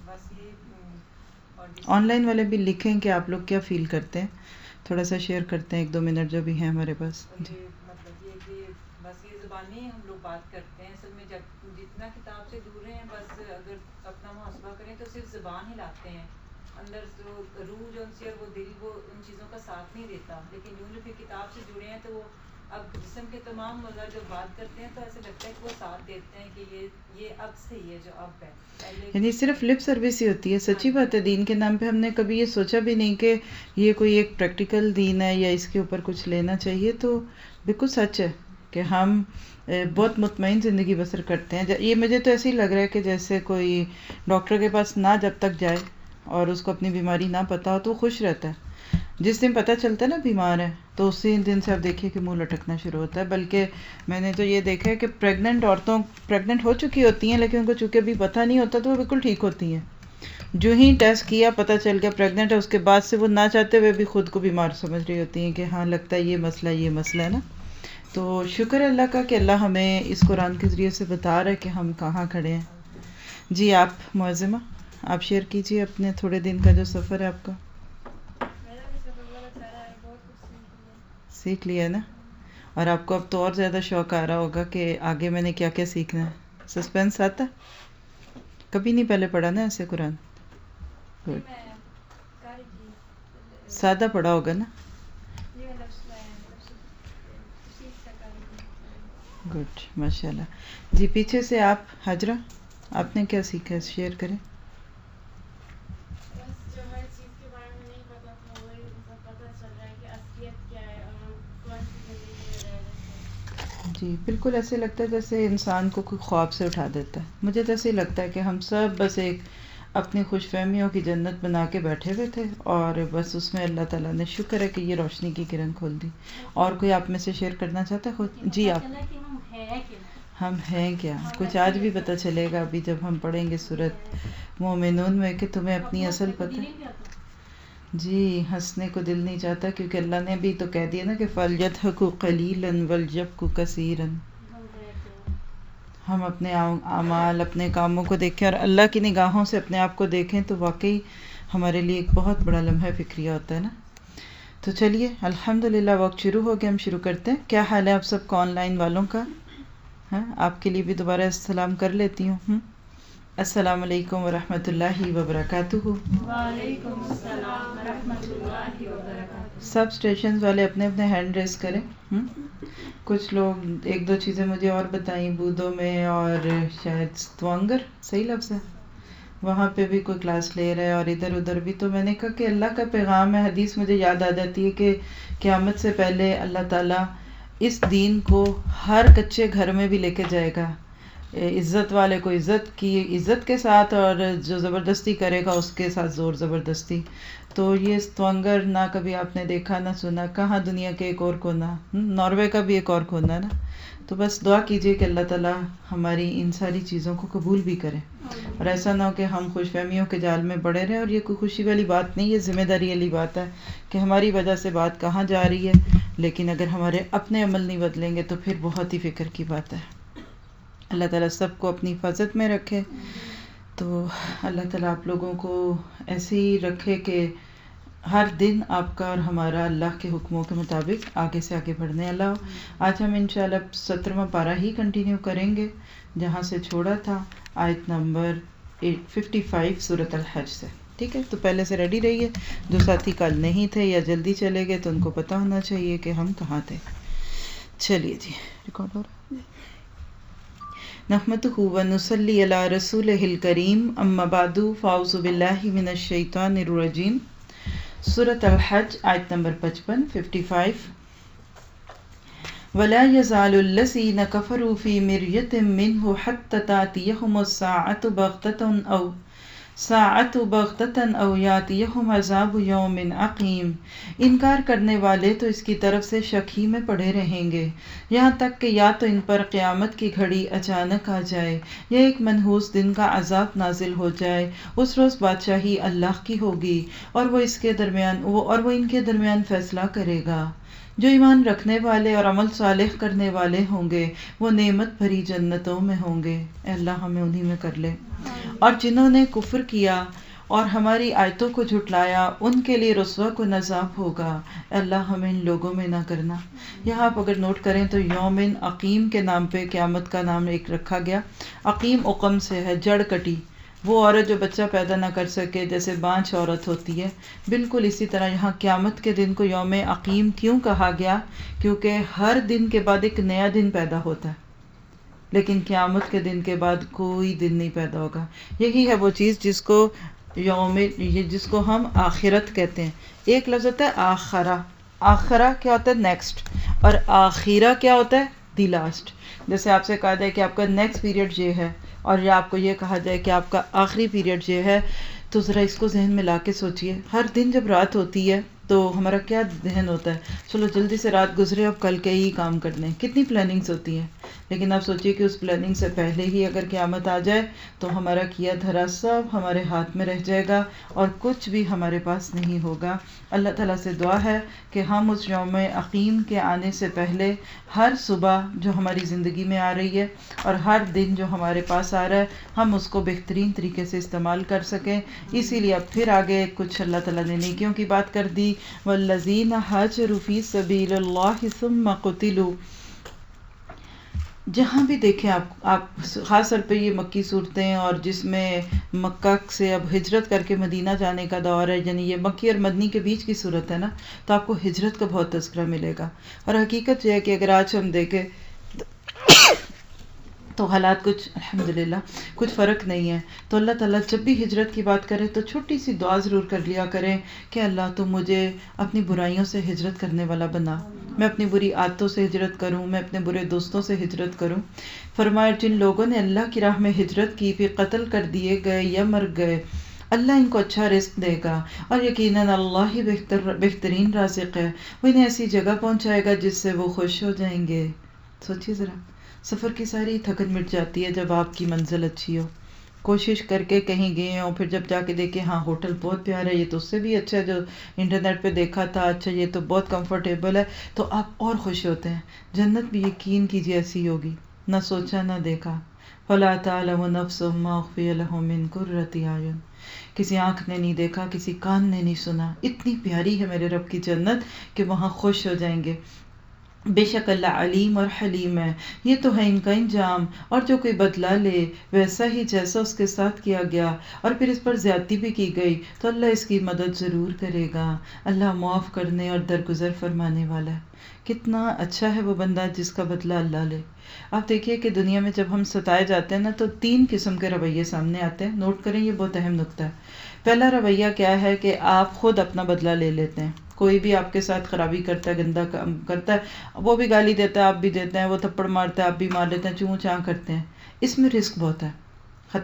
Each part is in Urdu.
بس یہ آن لائن والے بھی لکھیں کہ آپ لوگ کیا فیل کرتے ہیں, تھوڑا سا شیئر کرتے ہیں 1-2 منٹ جو بھی ہیں ہمارے پاس. یہ مطلب یہ کہ بس یہ زبانی ہم لوگ بات کرتے ہیں, اصل میں جب جتنا کتاب سے دور ہیں بس اگر اپنا محاسبہ کریں تو صرف زبان ہلاتے ہیں, اندر جو روح جو ان سے وہ دل وہ ان چیزوں کا ساتھ نہیں دیتا. لیکن یوں جو پھر کتاب سے جڑے ہیں تو وہ اب جسم کے تمام مزہ جب بات کرتے ہیں تو ایسے لگتا ہے کہ وہ ساتھ دیتے ہیں کہ یہ اب صحیح ہے جو اب ہے. یعنی صرف لپ سروس ہی ہوتی ہے. سچی بات ہے, دین کے نام پہ ہم نے کبھی یہ سوچا بھی نہیں کہ یہ کوئی ایک پریکٹیکل دین ہے یا اس کے اوپر کچھ لینا چاہیے. تو بالکل سچ ہے کہ ہم بہت مطمئن زندگی بسر کرتے ہیں. یہ مجھے تو ایسے ہی لگ رہا ہے کہ جیسے کوئی ڈاکٹر کے پاس نہ جب تک جائے اور اس کو اپنی بیماری نہ پتا ہو تو وہ خوش رہتا ہے. جس دن پتہ چلتا ہے نا بیمار ہے تو اسی دن سے آپ دیکھیے کہ منہ لٹکنا شروع ہوتا ہے. بلکہ میں نے تو یہ دیکھا ہے کہ پریگننٹ عورتوں پریگننٹ ہو چکی ہوتی ہیں لیکن ان کو چونکہ ابھی پتہ نہیں ہوتا تو وہ بالکل ٹھیک ہوتی ہیں. جو ہی ٹیسٹ کیا پتہ چل گیا پریگننٹ ہے, اس کے بعد سے وہ نہ چاہتے ہوئے بھی خود کو بیمار سمجھ رہی ہوتی ہیں کہ ہاں لگتا ہے یہ مسئلہ ہے نا. تو شکر اللہ کا کہ اللہ ہمیں اس قرآن کے ذریعے سے بتا رہا ہے کہ ہم کہاں کھڑے ہیں. جی آپ معظمہ آپ شیئر کیجیے اپنے تھوڑے دن کا جو سفر ہے آپ کا. سیکھ لیا نا, اور آپ کو اب تو اور زیادہ شوق آ رہا ہوگا کہ آگے میں نے کیا کیا سیکھنا ہے. سسپینس آتا, کبھی نہیں پہلے پڑھا نا ایسے قرآن. گڈ, سادہ پڑھا ہوگا نا. گڈ ماشاء اللہ. جی پیچھے سے آپ حجرہ آپ نے کیا سیکھا ہے, شیئر کریں. جی بالکل ایسے لگتا ہے جیسے انسان کو کوئی خواب سے اٹھا دیتا ہے. مجھے تو ایسے ہی لگتا ہے کہ ہم سب بس ایک اپنی خوش فہمیوں کی جنت بنا کے بیٹھے ہوئے تھے اور بس اس میں اللہ تعالیٰ نے شکر ہے کہ یہ روشنی کی کرن کھول دی. اور کوئی آپ میں سے شیئر کرنا چاہتا ہے خود. جی آپ. ہم ہیں کیا, کچھ آج بھی پتہ چلے گا ابھی جب ہم پڑھیں گے سورۃ مومنون میں کہ تمہیں اپنی اصل پتہ. جی ہنسنے کو دل نہیں چاہتا کیونکہ اللہ نے بھی تو کہہ دیا نا کہ فَلْيَضْحَكُوا قَلِيلًا وَلْيَبْكُوا كَثِيرًا. ہم اپنے اعمال اپنے کاموں کو دیکھیں اور اللہ کی نگاہوں سے اپنے آپ کو دیکھیں تو واقعی ہمارے لیے ایک بہت بڑا لمحہ فکریہ ہوتا ہے نا. تو چلیے الحمدللہ وقت شروع ہو گیا, ہم شروع کرتے ہیں. کیا حال ہے آپ سب کا آن لائن والوں کا. ہاں آپ کے لیے بھی دوبارہ السلام کر لیتی ہوں. السلام علیکم ورحمۃ اللہ وبرکاتہ. وعلیکم السلام ورحمۃ اللہ وبرکاتہ. سب اسٹیشنز والے اپنے اپنے ہینڈ ریز کریں. کچھ لوگ 1-2 چیزیں مجھے اور بتائیں. بودو میں اور شاید ستوانگر صحیح لفظ ہے, وہاں پہ بھی کوئی کلاس لے رہا ہے اور ادھر ادھر بھی. تو میں نے کہا کہ اللہ کا پیغام ہے. حدیث مجھے یاد آ جاتی ہے کہ قیامت سے پہلے اللہ تعالیٰ اس دین کو ہر کچے گھر میں بھی لے کے جائے گا. عزت والے کو عزت کے ساتھ اور جو زبردستی کرے گا اس کے ساتھ زور زبردستی. تو یہ ستوانگر نہ کبھی آپ نے دیکھا نہ سنا, کہاں دنیا کے ایک اور کونا, ناروے کا بھی ایک اور کونا ہے نا. تو بس دعا کیجئے کہ اللہ تعالیٰ ہماری ان ساری چیزوں کو قبول بھی کرے اور ایسا نہ ہو کہ ہم خوش فہمیوں کے جال میں پڑے رہیں. اور یہ کوئی خوشی والی بات نہیں, یہ ذمہ داری والی بات ہے کہ ہماری وجہ سے بات کہاں جا رہی ہے. لیکن اگر ہمارے اپنے عمل نہیں بدلیں گے تو پھر بہت ہی فکر کی بات ہے. اللہ تعالیٰ سب کو اپنی حفاظت میں رکھے. تو اللہ تعالیٰ آپ لوگوں کو ایسے ہی رکھے کہ ہر دن آپ کا اور ہمارا اللہ کے حکموں کے مطابق آگے سے آگے بڑھنے والا ہو. آج ہم انشاءاللہ 17واں پارہ ہی کنٹینیو کریں گے جہاں سے چھوڑا تھا, آیت نمبر 55 سورۃ الحج سے. ٹھیک ہے, تو پہلے سے ریڈی رہیے. جو ساتھی کل نہیں تھے یا جلدی چلے گئے تو ان کو پتہ ہونا چاہیے کہ ہم کہاں تھے. چلیے جی ریکارڈ ہو رہا ہے. نحمدہ ونصلی علی رسولہ الکریم, اما بعد فاعوذ باللہ من الشیطان الرجیم. سورۃ الحج آیت نمبر 55. ولا يزال الذين كفروا في مرية منه حتى تأتيهم الساعة بغتة أو يأتيهم عذاب يوم عقيم. انکار کرنے والے تو اس کی طرف سے شک ہی میں پڑے رہیں گے یہاں تک کہ یا تو ان پر قیامت کی گھڑی اچانک آ جائے یا ایک منحوس دن کا عذاب نازل ہو جائے. اس روز بادشاہی اللہ کی ہوگی اور وہ ان کے درمیان فیصلہ کرے گا. جو ایمان رکھنے والے اور عمل صالح کرنے والے ہوں گے وہ نعمت بھری جنتوں میں ہوں گے. اے اللہ ہمیں انہی میں کر لے. اور جنہوں نے کفر کیا اور ہماری آیتوں کو جھٹلایا ان کے لیے رسوا کن عذاب ہوگا. اے اللہ ہمیں ان لوگوں میں نہ کرنا. یہاں آپ اگر نوٹ کریں تو یوم عقیم کے نام پہ قیامت کا نام ایک رکھا گیا. عقیم عقم سے ہے، جڑ کٹی، وہ عورت جو بچہ پیدا نہ کر سکے، جیسے بانجھ عورت ہوتی ہے، بالکل اسی طرح یہاں قیامت کے دن کو یوم عقیم کیوں کہا گیا؟ کیونکہ ہر دن کے بعد ایک نیا دن پیدا ہوتا ہے، لیکن قیامت کے دن کے بعد کوئی دن نہیں پیدا ہوگا. یہی ہے وہ چیز جس کو ہم آخرت کہتے ہیں. ایک لفظ ہوتا ہے آخرہ. آخرہ کیا ہوتا ہے؟ نیکسٹ. اور آخرہ کیا ہوتا ہے؟ The last. جیسے آپ سے کہا جائے کہ آپ کا نیکسٹ پیریڈ یہ ہے، اور یا آپ کو یہ کہا جائے کہ آپ کا آخری پیریڈ یہ ہے، تو ذرا اس کو ذہن میں لا کے سوچئے. ہر دن جب رات ہوتی ہے تو ہمارا کیا ذہن ہوتا ہے؟ چلو جلدی سے رات گزرے، اب کل کے ہی کام کر لیں. کتنی پلاننگز ہوتی ہیں. لیکن آپ سوچئے کہ اس پلاننگ سے پہلے ہی اگر قیامت آ جائے تو ہمارا کیا دھرا سب ہمارے ہاتھ میں رہ جائے گا اور کچھ بھی ہمارے پاس نہیں ہوگا. اللہ تعالیٰ سے دعا ہے کہ ہم اس یوم عقیم کے آنے سے پہلے ہر صبح جو ہماری زندگی میں آ رہی ہے اور ہر دن جو ہمارے پاس آ رہا ہے، ہم اس کو بہترین طریقے سے استعمال کر سکیں. اسی لیے اب پھر آگے کچھ اللہ تعالیٰ نے نیکیوں کی بات کر دی. والذین ہاجروا فی سبیل اللہ ثم قتلوا. جہاں بھی دیکھیں آپ خاص طور پہ یہ مکی صورتیں اور جس میں مکہ سے اب ہجرت کر کے مدینہ جانے کا دور ہے، یعنی یہ مکی اور مدنی کے بیچ کی صورت ہے نا، تو آپ کو ہجرت کا بہت تذکرہ ملے گا. اور حقیقت یہ ہے کہ اگر آج ہم دیکھیں تو حالات کچھ الحمدللہ کچھ فرق نہیں ہے. تو اللہ تعالیٰ جب بھی ہجرت کی بات کرے تو چھوٹی سی دعا ضرور کر لیا کریں کہ اللہ تو مجھے اپنی برائیوں سے ہجرت کرنے والا بنا، میں اپنی بری عادتوں سے ہجرت کروں، میں اپنے برے دوستوں سے ہجرت کروں. فرمایا جن لوگوں نے اللہ کی راہ میں ہجرت کی پھر قتل کر دیے گئے یا مر گئے، اللہ ان کو اچھا رزق دے گا اور یقیناً اللہ ہی بہترین رازق ہے. وہ انہیں ایسی جگہ پہنچائے گا جس سے وہ خوش ہو جائیں گے. سوچیے ذرا، سفر کی ساری تھکن مٹ جاتی ہے جب آپ کی منزل اچھی ہو. کوشش کر کے کہیں گئے ہوں، پھر جب جا کے دیکھیں ہاں ہوٹل بہت پیارا ہے، یہ تو اس سے بھی اچھا ہے جو انٹرنیٹ پہ دیکھا تھا، اچھا یہ تو بہت کمفرٹیبل ہے، تو آپ اور خوش ہوتے ہیں. جنت بھی یقین کیجیے ایسی ہوگی، نہ سوچا نہ دیکھا. فَلَا تَعْلَمُ نَفْسٌ مَّا أُخْفِيَ لَهُم مِّن قُرَّةِ أَعْيُنٍ. کسی آنکھ نے نہیں دیکھا، کسی کان نے نہیں سنا. اتنی پیاری ہے میرے رب کی جنت کہ وہاں خوش ہو جائیں گے. بے شک اللہ علیم اور حلیم ہے. یہ تو ہے ان کا انجام، اور جو کوئی بدلہ لے ویسا ہی جیسا اس کے ساتھ کیا گیا اور پھر اس پر زیادتی بھی کی گئی تو اللہ اس کی مدد ضرور کرے گا. اللہ معاف کرنے اور درگزر فرمانے والا ہے. کتنا اچھا ہے وہ بندہ جس کا بدلہ اللہ لے. آپ دیکھیے کہ دنیا میں جب ہم ستائے جاتے ہیں نا تو 3 قسم کے رویے سامنے آتے ہیں. نوٹ کریں، یہ بہت اہم نکتہ ہے. پہلا رویہ کیا ہے کہ آپ خود اپنا بدلہ لے لیتے ہیں. کوئی بھی آپ کے ساتھ خرابی کرتا ہے، گندا کام کرتا ہے، وہ بھی گالی دیتا ہے، آپ بھی دیتے ہیں، وہ تھپڑ مارتا ہے، آپ بھی مار لیتے ہیں، چوں چاں کرتے ہیں. اس میں رسک بہت ہے.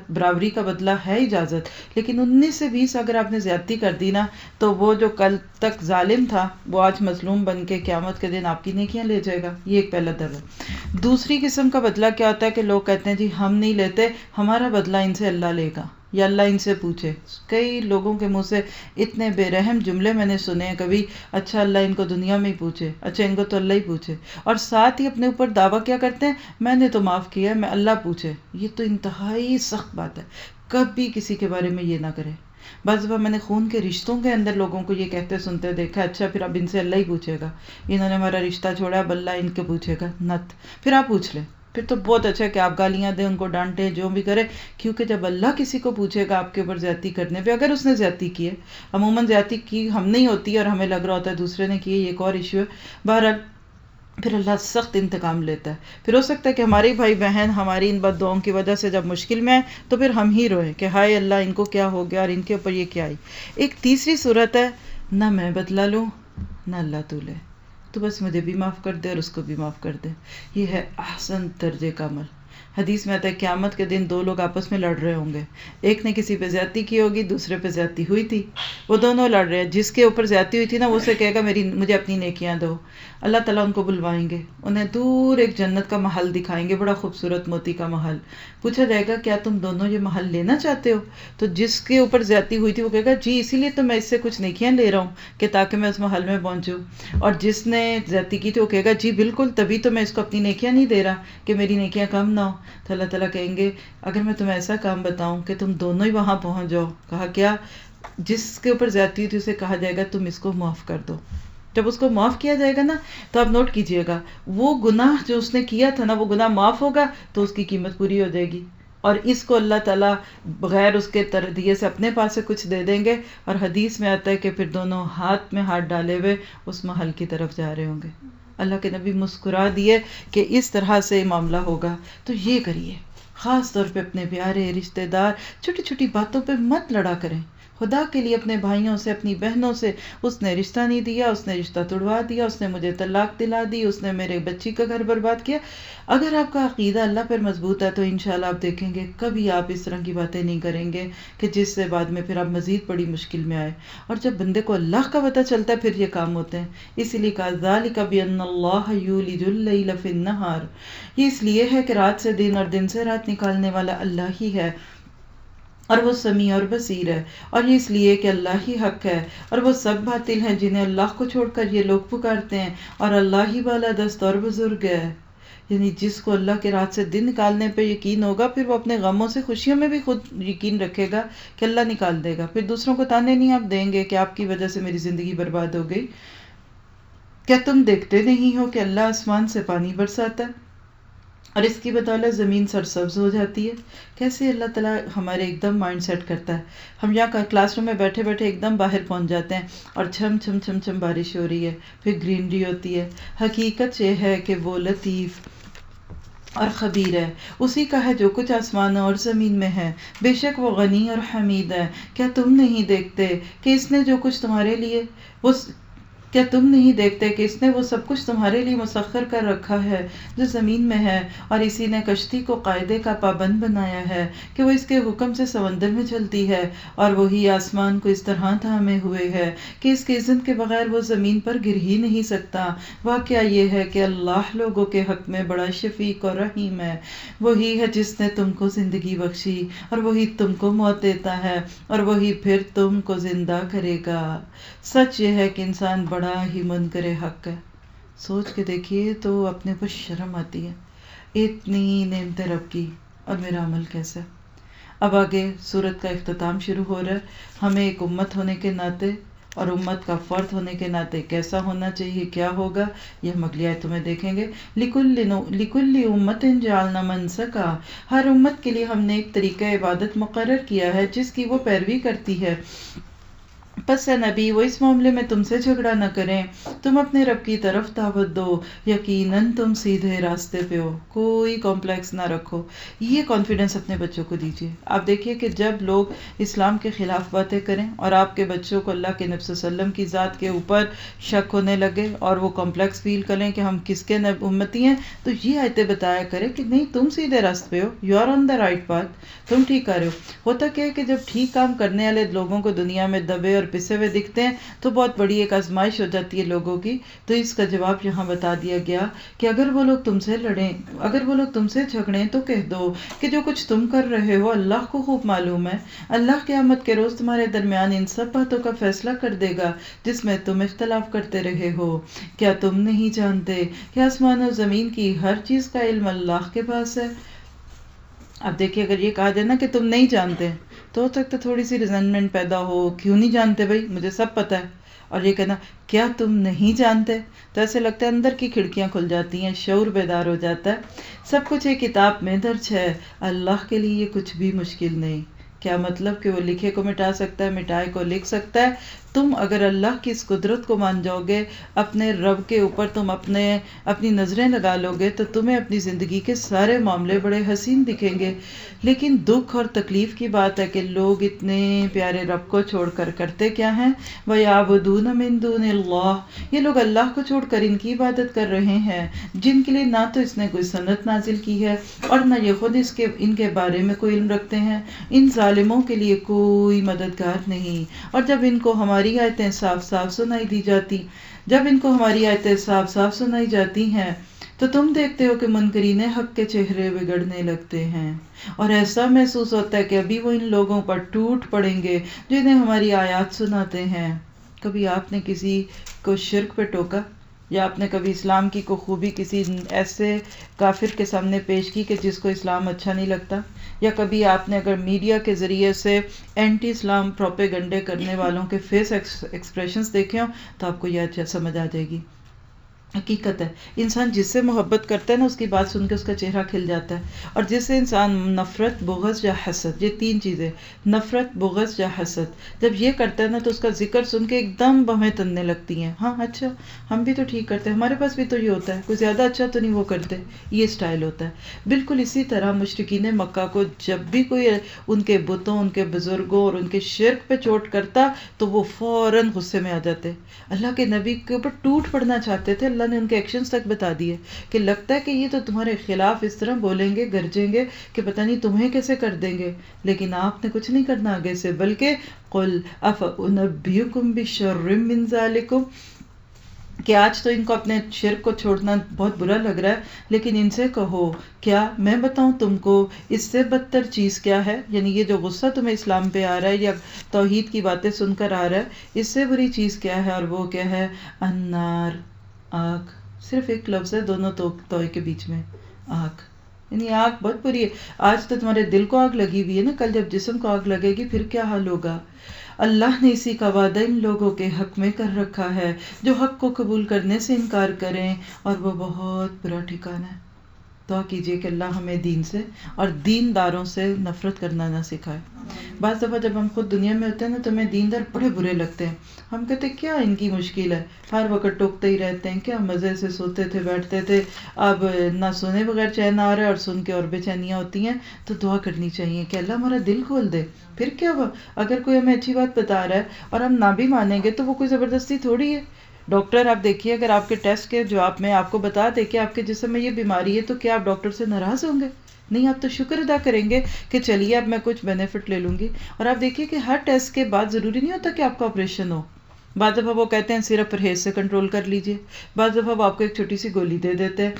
برابری کا بدلہ ہے اجازت، لیکن 19 سے 20 اگر آپ نے زیادتی کر دی نا تو وہ جو کل تک ظالم تھا وہ آج مظلوم بن کے قیامت کے دن آپ کی نیکیاں لے جائے گا. یہ ایک پہلا در ہے. دوسری قسم کا بدلہ کیا ہوتا ہے کہ لوگ کہتے ہیں جی ہم نہیں لیتے، ہمارا بدلہ ان سے اللہ لے گا یا اللہ ان سے پوچھے. کئی لوگوں کے منہ سے اتنے بے رحم جملے میں نے سنے ہیں. کبھی اچھا اللہ ان کو دنیا میں ہی پوچھے، اچھا ان کو تو اللہ ہی پوچھے، اور ساتھ ہی اپنے اوپر دعویٰ کیا کرتے ہیں، میں نے تو معاف کیا ہے، میں اللہ پوچھے. یہ تو انتہائی سخت بات ہے. کبھی کسی کے بارے میں یہ نہ کرے. بعض دفعہ میں نے خون کے رشتوں کے اندر لوگوں کو یہ کہتے سنتے دیکھا، اچھا پھر اب ان سے اللہ ہی پوچھے گا، انہوں نے ہمارا رشتہ چھوڑا، اب اللہ ان کے پوچھے گا. نت پھر آپ پوچھ لیں. پھر تو بہت اچھا ہے کہ آپ گالیاں دیں، ان کو ڈانٹیں، جو بھی کرے، کیونکہ جب اللہ کسی کو پوچھے گا آپ کے اوپر زیادتی کرنے پہ، اگر اس نے زیادتی کی ہے، عموماً زیادتی کی ہم نہیں ہوتی اور ہمیں لگ رہا ہوتا ہے دوسرے نے کی ہے، یہ ایک اور ایشو ہے. بہرحال پھر اللہ سخت انتقام لیتا ہے. پھر ہو سکتا ہے کہ ہمارے بھائی بہن ہماری ان بد دعاؤں کی وجہ سے جب مشکل میں آئے تو پھر ہم ہی روئیں کہ ہائے اللہ ان کو کیا ہو گیا اور ان کے اوپر یہ کیا آئی. ایک تیسری صورت ہے، نہ میں بدلہ لوں نہ اللہ تو لے، تو بس مجھے بھی معاف کر دے اور اس کو بھی معاف کر دے. یہ ہے احسن درجے کا عمل. حدیث میں آتا ہے قیامت کے دن دو لوگ آپس میں لڑ رہے ہوں گے، ایک نے کسی پہ زیادتی کی ہوگی، دوسرے پہ زیادتی ہوئی تھی، وہ دونوں لڑ رہے ہیں، جس کے اوپر زیادتی ہوئی تھی نا وہ اسے کہے گا مجھے اپنی نیکیاں دو، اللہ تعالیٰ ان کو بلوائیں گے، انہیں دور ایک جنت کا محل دکھائیں گے، بڑا خوبصورت موتی کا محل، پوچھا جائے گا کیا تم دونوں یہ محل لینا چاہتے ہو؟ تو جس کے اوپر زیادتی ہوئی تھی وہ کہے گا جی اسی لیے تو میں اس سے کچھ نیکیاں لے رہا ہوں کہ تاکہ میں اس محل میں پہنچوں، اور جس نے زیادتی کی تھی وہ کہے گا جی بالکل تبھی تو میں اس کو اپنی نیکیاں نہیں دے رہا کہ میری نیکیاں کم نہ ہو۔ تو اللہ تعالیٰ کہیں گے اگر میں تمہیں ایسا کام بتاؤں کہ تم دونوں ہی وہاں پہنچ جاؤ، کہا کیا؟ جس کے اوپر زیادتی ہوئی تھی اسے کہا جائے گا تم اس کو معاف کر دو۔ جب اس کو معاف کیا جائے گا نا تو آپ نوٹ کیجئے گا وہ گناہ جو اس نے کیا تھا نا وہ گناہ معاف ہوگا تو اس کی قیمت پوری ہو جائے گی، اور اس کو اللہ تعالیٰ بغیر اس کے تردیے سے اپنے پاس سے کچھ دے دیں گے، اور حدیث میں آتا ہے کہ پھر دونوں ہاتھ میں ہاتھ ڈالے ہوئے اس محل کی طرف جا رہے ہوں گے۔ اللہ کے نبی مسکرا دیے کہ اس طرح سے معاملہ ہوگا، تو یہ کریے، خاص طور پہ اپنے پیارے رشتہ دار چھوٹی چھوٹی باتوں پہ مت لڑا کریں، خدا کے لیے اپنے بھائیوں سے اپنی بہنوں سے، اس نے رشتہ نہیں دیا، اس نے رشتہ توڑوا دیا، اس نے مجھے طلاق دلا دی، اس نے میرے بچی کا گھر برباد کیا۔ اگر آپ کا عقیدہ اللہ پر مضبوط ہے تو انشاءاللہ آپ دیکھیں گے کبھی آپ اس طرح کی باتیں نہیں کریں گے کہ جس سے بعد میں پھر آپ مزید بڑی مشکل میں آئے، اور جب بندے کو اللہ کا پتہ چلتا ہے پھر یہ کام ہوتے ہیں۔ اسی لیے کہا ذالک بأن اللہ یولج اللیل فی النہار، یہ اس لیے ہے کہ رات سے دن اور دن سے رات نکالنے والا اللہ ہی ہے، اور وہ سمیع اور بصیر ہے، اور یہ اس لیے کہ اللہ ہی حق ہے اور وہ سب باطل ہیں جنہیں اللہ کو چھوڑ کر یہ لوگ پکارتے ہیں، اور اللہ ہی بالا دست اور بزرگ ہے۔ یعنی جس کو اللہ کے رات سے دن نکالنے پہ یقین ہوگا پھر وہ اپنے غموں سے خوشیوں میں بھی خود یقین رکھے گا کہ اللہ نکال دے گا، پھر دوسروں کو تانے نہیں آپ دیں گے کہ آپ کی وجہ سے میری زندگی برباد ہو گئی۔ کیا تم دیکھتے نہیں ہو کہ اللہ آسمان سے پانی برساتا ہے اور اس کی بدولت زمین سرسبز ہو جاتی ہے؟ کیسے اللہ تعالیٰ ہمارے ایک دم مائنڈ سیٹ کرتا ہے، ہم یہاں کلاس روم میں بیٹھے بیٹھے ایک دم باہر پہنچ جاتے ہیں اور چھم چھم چھم چھم بارش ہو رہی ہے، پھر گرینری ہوتی ہے۔ حقیقت یہ ہے کہ وہ لطیف اور خبیر ہے، اسی کا ہے جو کچھ آسمانوں اور زمین میں ہے، بے شک وہ غنی اور حمید ہے۔ کیا تم نہیں دیکھتے کہ اس نے جو کچھ تمہارے لیے کیا تم نہیں دیکھتے کہ اس نے وہ سب کچھ تمہارے لیے مسخر کر رکھا ہے جو زمین میں ہے، اور اسی نے کشتی کو قاعدے کا پابند بنایا ہے کہ وہ اس کے حکم سے سمندر میں چلتی ہے، اور وہی آسمان کو اس طرح تھامے ہوئے ہے کہ اس کے اذن کے بغیر وہ زمین پر گر ہی نہیں سکتا۔ واقعہ یہ ہے کہ اللہ لوگوں کے حق میں بڑا شفیق اور رحیم ہے، وہی ہے جس نے تم کو زندگی بخشی اور وہی تم کو موت دیتا ہے اور وہی پھر تم کو زندہ کرے گا۔ سچ یہ ہے کہ انسان بڑا ہی منکر حق ہے۔ سوچ کے دیکھیے تو اپنے پر شرم آتی ہے، اتنی نعمتیں رب کی اور میرا عمل کیسا ہے۔ اب آگے سورت کا اختتام شروع ہو رہا ہے۔ ہمیں ایک امت ہونے کے ناطے اور امت کا فرد ہونے کے ناطے کیسا ہونا چاہیے، کیا ہوگا، یہ ہم اگلی آیتوں میں دیکھیں گے۔ لِكُلِّ أُمَّةٍ جَعَلْنَا مَنسَكًا، ہر امت کے لیے ہم نے ایک طریقہ عبادت مقرر کیا ہے جس کی وہ پیروی کرتی ہے۔ پس اے نبی وہ اس معاملے میں تم سے جھگڑا نہ کریں، تم اپنے رب کی طرف دعوت دو، یقیناً تم سیدھے راستے پہ ہو، کوئی کمپلیکس نہ رکھو۔ یہ کانفیڈنس اپنے بچوں کو دیجیے۔ آپ دیکھیے کہ جب لوگ اسلام کے خلاف باتیں کریں اور آپ کے بچوں کو اللہ کے نبی صلی اللہ علیہ وسلم کی ذات کے اوپر شک ہونے لگے اور وہ کمپلیکس فیل کریں کہ ہم کس کے امتی ہیں، تو یہ آیتیں بتایا کرے کہ نہیں تم سیدھے راستے پہ ہو، you are on the right path, تم ٹھیک کر رہے ہو۔ ہوتا کیا ہے کہ جب ٹھیک کام کرنے والے لوگوں کو دنیا میں دبے اور پسے ہوئے دکھتے ہیں تو بہت بڑی ایک آزمائش ہو جاتی ہے لوگوں کی۔ تو اس کا جواب یہاں بتا دیا گیا کہ اگر وہ لوگ تم سے لڑیں، اگر وہ لوگ تم سے جھگڑیں تو کہہ دو کہ جو کچھ تم کر رہے ہو اللہ کو خوب معلوم ہے، اللہ قیامت کے روز تمہارے درمیان ان سب باتوں کا فیصلہ کر دے گا جس میں تم اختلاف کرتے رہے ہو۔ کیا تم نہیں جانتے کہ آسمان و زمین کی ہر چیز کا علم اللہ کے پاس ہے؟ اب دیکھیے اگر یہ کہا جائے نا کہ تم نہیں جانتے تو ہو سکتا تھوڑی سی ریزنمنٹ پیدا ہو، کیوں نہیں جانتے بھائی، مجھے سب پتا ہے، اور یہ کہنا کیا تم نہیں جانتے تو ایسے لگتا ہے اندر کی کھڑکیاں کھل جاتی ہیں، شعور بیدار ہو جاتا ہے۔ سب کچھ ایک کتاب میں درج ہے، اللہ کے لیے یہ کچھ بھی مشکل نہیں۔ کیا مطلب کہ وہ لکھے کو مٹا سکتا ہے، مٹائے کو لکھ سکتا ہے. تم اگر اللہ کی اس قدرت کو مان جاؤ گے، اپنے رب کے اوپر تم اپنی نظریں لگا لو گے، تو تمہیں اپنی زندگی کے سارے معاملے بڑے حسین دکھیں گے. لیکن دکھ اور تکلیف کی بات ہے کہ لوگ اتنے پیارے رب کو چھوڑ کر کرتے کیا ہیں؟ وَيَعْبُدُونَ مِن دُونِ اللَّهِ، یہ لوگ اللہ کو چھوڑ کر ان کی عبادت کر رہے ہیں جن کے لیے نہ تو اس نے کوئی سنت نازل کی ہے اور نہ یہ خود ان کے بارے میں کوئی علم رکھتے ہیں. ان ظالموں کے لیے کوئی مددگار نہیں. اور جب ان کو ہماری آیتیں صاف صاف سنائی دی جاتی، جب ان کو ہماری آیتیں صاف صاف سنائی جاتی ہیں، تو تم دیکھتے ہو کہ منکرین حق کے چہرے بگڑنے لگتے ہیں، اور ایسا محسوس ہوتا ہے کہ ابھی وہ ان لوگوں پر ٹوٹ پڑیں گے جو انہیں ہماری آیات سناتے ہیں. کبھی آپ نے کسی کو شرک پہ ٹوکا، یا آپ نے کبھی اسلام کی کوئی خوبی کسی ایسے کافر کے سامنے پیش کی کہ جس کو اسلام اچھا نہیں لگتا؟ یا کبھی آپ نے اگر میڈیا کے ذریعے سے اینٹی اسلام پروپیگنڈے کرنے والوں کے فیس ایکسپریشنز دیکھے ہوں تو آپ کو یہ اچھا سمجھ آ جائے گی. حقیقت ہے، انسان جس سے محبت کرتا ہے نا، اس کی بات سن کے اس کا چہرہ کھل جاتا ہے. اور جس سے انسان نفرت، بغض یا حسد، یہ 3 چیزیں، نفرت، بغض یا حسد، جب یہ کرتا ہے نا تو اس کا ذکر سن کے ایک دم بہیں تننے لگتی ہیں. ہاں اچھا، ہم بھی تو ٹھیک کرتے ہیں، ہمارے پاس بھی تو یہ ہوتا ہے، کوئی زیادہ اچھا تو نہیں وہ کرتے. یہ سٹائل ہوتا ہے. بالکل اسی طرح مشرکین مکہ کو جب بھی کوئی ان کے بتوں، ان کے بزرگوں اور ان کے شرک پہ چوٹ کرتا تو وہ فوراً غصے میں آ جاتے، اللہ کے نبی کے اوپر ٹوٹ پڑنا چاہتے تھے. اللہ نے ان کے ایکشنز تک بتا دیے کہ لگتا ہے کہ یہ تو تمہارے خلاف اس طرح بولیں گے، گرجیں گے کہ پتہ نہیں تمہیں کیسے کر دیں گے. لیکن آپ نے کچھ نہیں کرنا آگے سے، بلکہ قُلْ أَفَأُنَبِّئُكُم بِشَرٍّ مِّن ذَلِكُمْ، کہ آج تو ان کو اپنے شرک کو چھوڑنا بہت برا لگ رہا ہے، لیکن ان سے کہو کیا میں بتاؤں تم کو اس سے بدتر چیز کیا ہے؟ یعنی یہ جو غصہ تمہیں اسلام پہ آ رہا ہے یا توحید کی باتیں سن کر آ رہا ہے، اس سے بری چیز کیا ہے؟ اور وہ کیا ہے؟ النار، آگ. صرف ایک لفظ ہے دونوں توئے کے بیچ میں، آگ. یعنی آگ بہت بری ہے. آج تو تمہارے دل کو آگ لگی ہوئی ہے نا، کل جب جسم کو آگ لگے گی پھر کیا حال ہوگا؟ اللہ نے اسی کا وعدہ ان لوگوں کے حق میں کر رکھا ہے جو حق کو قبول کرنے سے انکار کریں، اور وہ بہت برا ٹھکانہ ہے. دعا کیجیے کہ اللہ ہمیں دین سے اور دینداروں سے نفرت کرنا نہ سکھائے. بعض دفعہ جب ہم خود دنیا میں ہوتے ہیں نا تو ہمیں دیندار بڑے برے لگتے ہیں. ہم کہتے ہیں کیا ان کی مشکل ہے، ہر وقت ٹوکتے ہی رہتے ہیں، کیا مزے سے سوتے تھے بیٹھتے تھے، اب نہ سونے بغیر چین آ رہا ہے اور سن کے اور بے چینیاں ہوتی ہیں. تو دعا کرنی چاہیے کہ اللہ ہمارا دل کھول دے. پھر کیا ہوا؟ اگر کوئی ہمیں اچھی بات بتا رہا ہے اور ہم نہ بھی مانیں گے تو وہ کوئی زبردستی تھوڑی ہے. ڈاکٹر آپ دیکھیے، اگر آپ کے ٹیسٹ کے جواب میں آپ کو بتا دے کہ آپ کے جسم میں یہ بیماری ہے تو کیا آپ ڈاکٹر سے ناراض ہوں گے؟ نہیں، آپ تو شکر ادا کریں گے کہ چلیے اب میں کچھ بینیفٹ لے لوں گی. اور آپ دیکھیے کہ ہر ٹیسٹ کے بعد ضروری نہیں ہوتا کہ آپ کا آپریشن ہو. بعض دفعہ وہ کہتے ہیں صرف پرہیز سے کنٹرول کر لیجئے، بعض دفعہ وہ آپ کو ایک چھوٹی سی گولی دے دیتے ہیں،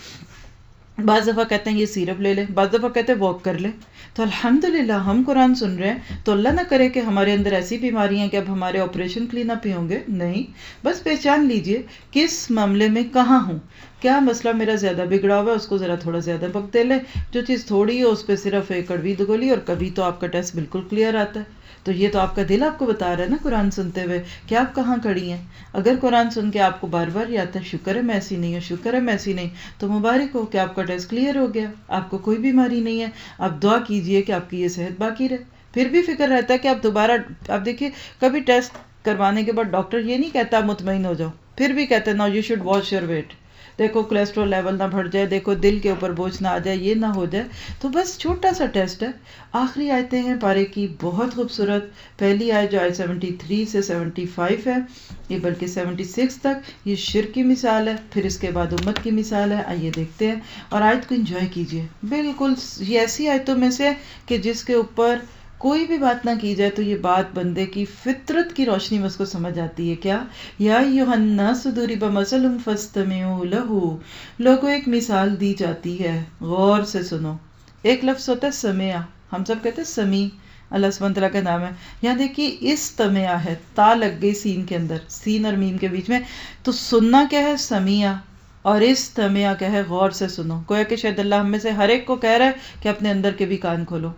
بعض دفعہ کہتے ہیں یہ سیرپ لے لیں، بعض دفعہ کہتے ہیں واک کر لیں. تو الحمدللہ ہم قرآن سن رہے ہیں تو اللہ نہ کرے کہ ہمارے اندر ایسی بیماری ہیں کہ اب ہمارے آپریشن کے لیے نہ پہ ہوں گے. نہیں، بس پہچان لیجئے کس معاملے میں کہاں ہوں. کیا مسئلہ میرا زیادہ بگڑا ہوا ہے، اس کو ذرا تھوڑا زیادہ وقت دے لیں. جو چیز تھوڑی ہے اس پہ صرف ایک کڑوی گولی، اور کبھی تو آپ کا ٹیسٹ بالکل کلیئر آتا ہے. تو یہ تو آپ کا دل آپ کو بتا رہا ہے نا قرآن سنتے ہوئے کہ آپ کہاں کھڑی ہیں. اگر قرآن سن کے آپ کو بار بار یہ آتا ہے شکر ہے میں ایسی نہیں ہوں، شکر ہے میں ایسی نہیں، تو مبارک ہو کہ آپ کا ٹیسٹ کلیئر ہو گیا، آپ کو کوئی بیماری نہیں ہے. آپ دعا کیجئے کہ آپ کی یہ صحت باقی رہے. پھر بھی فکر رہتا ہے کہ آپ دوبارہ، آپ دیکھیے کبھی ٹیسٹ کروانے کے بعد ڈاکٹر یہ نہیں کہتا مطمئن ہو جاؤ، پھر بھی کہتے ہیں نا you should watch your weight, دیکھو کولیسٹرول لیول نہ بڑھ جائے، دیکھو دل کے اوپر بوجھ نہ آ جائے، یہ نہ ہو جائے. تو بس چھوٹا سا ٹیسٹ ہے. آخری آیتیں ہیں پارے کی بہت خوبصورت. پہلی آیت جو آیت 73 سے 75 ہے، یہ بلکہ 76 تک، یہ شرک کی مثال ہے. پھر اس کے بعد امت کی مثال ہے. آئیے دیکھتے ہیں اور آیت کو انجوائے کیجیے. بالکل یہ ایسی آیتوں میں سے کہ جس کے اوپر کوئی بھی بات نہ کی جائے تو یہ بات بندے کی فطرت کی روشنی میں اس کو سمجھ آتی ہے. کیا؟ یا ایھا الناس ضرب مثل فاستمعوا لہ، لوگوں ایک مثال دی جاتی ہے، غور سے سنو. ایک لفظ ہوتا ہے سمع، ہم سب کہتے ہیں سمیع، اللہ سبحانہ تعالیٰ کا نام ہے. یہاں دیکھیے استمع ہے، تا لگ گئی سین کے اندر، سین اور میم کے بیچ میں. تو سننا کیا ہے؟ سمیع. اور استمع کیا ہے؟ غور سے سنو. گویا کہ شاید اللہ ہم میں سے ہر ایک کو کہہ رہا ہے کہ اپنے اندر کے بھی کان کھولو.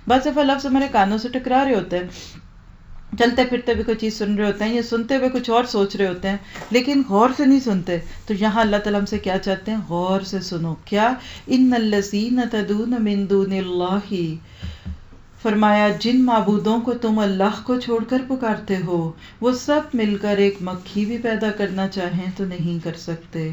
بعض دفعہ لفظ ہمارے کانوں سے ٹکرا رہے ہوتے ہیں، چلتے پھرتے بھی کوئی چیز سن رہے ہوتے ہیں یا سنتے ہوئے کچھ اور سوچ رہے ہوتے ہیں، لیکن غور سے نہیں سنتے. تو یہاں اللہ تعالیٰ ہم سے کیا چاہتے ہیں؟ غور سے سنو. کیا؟ ان الذین تدعون من دون اللہ فرمایا جن معبودوں کو تم اللہ کو چھوڑ کر پکارتے ہو وہ سب مل کر ایک مکھی بھی پیدا کرنا چاہیں تو نہیں کر سکتے،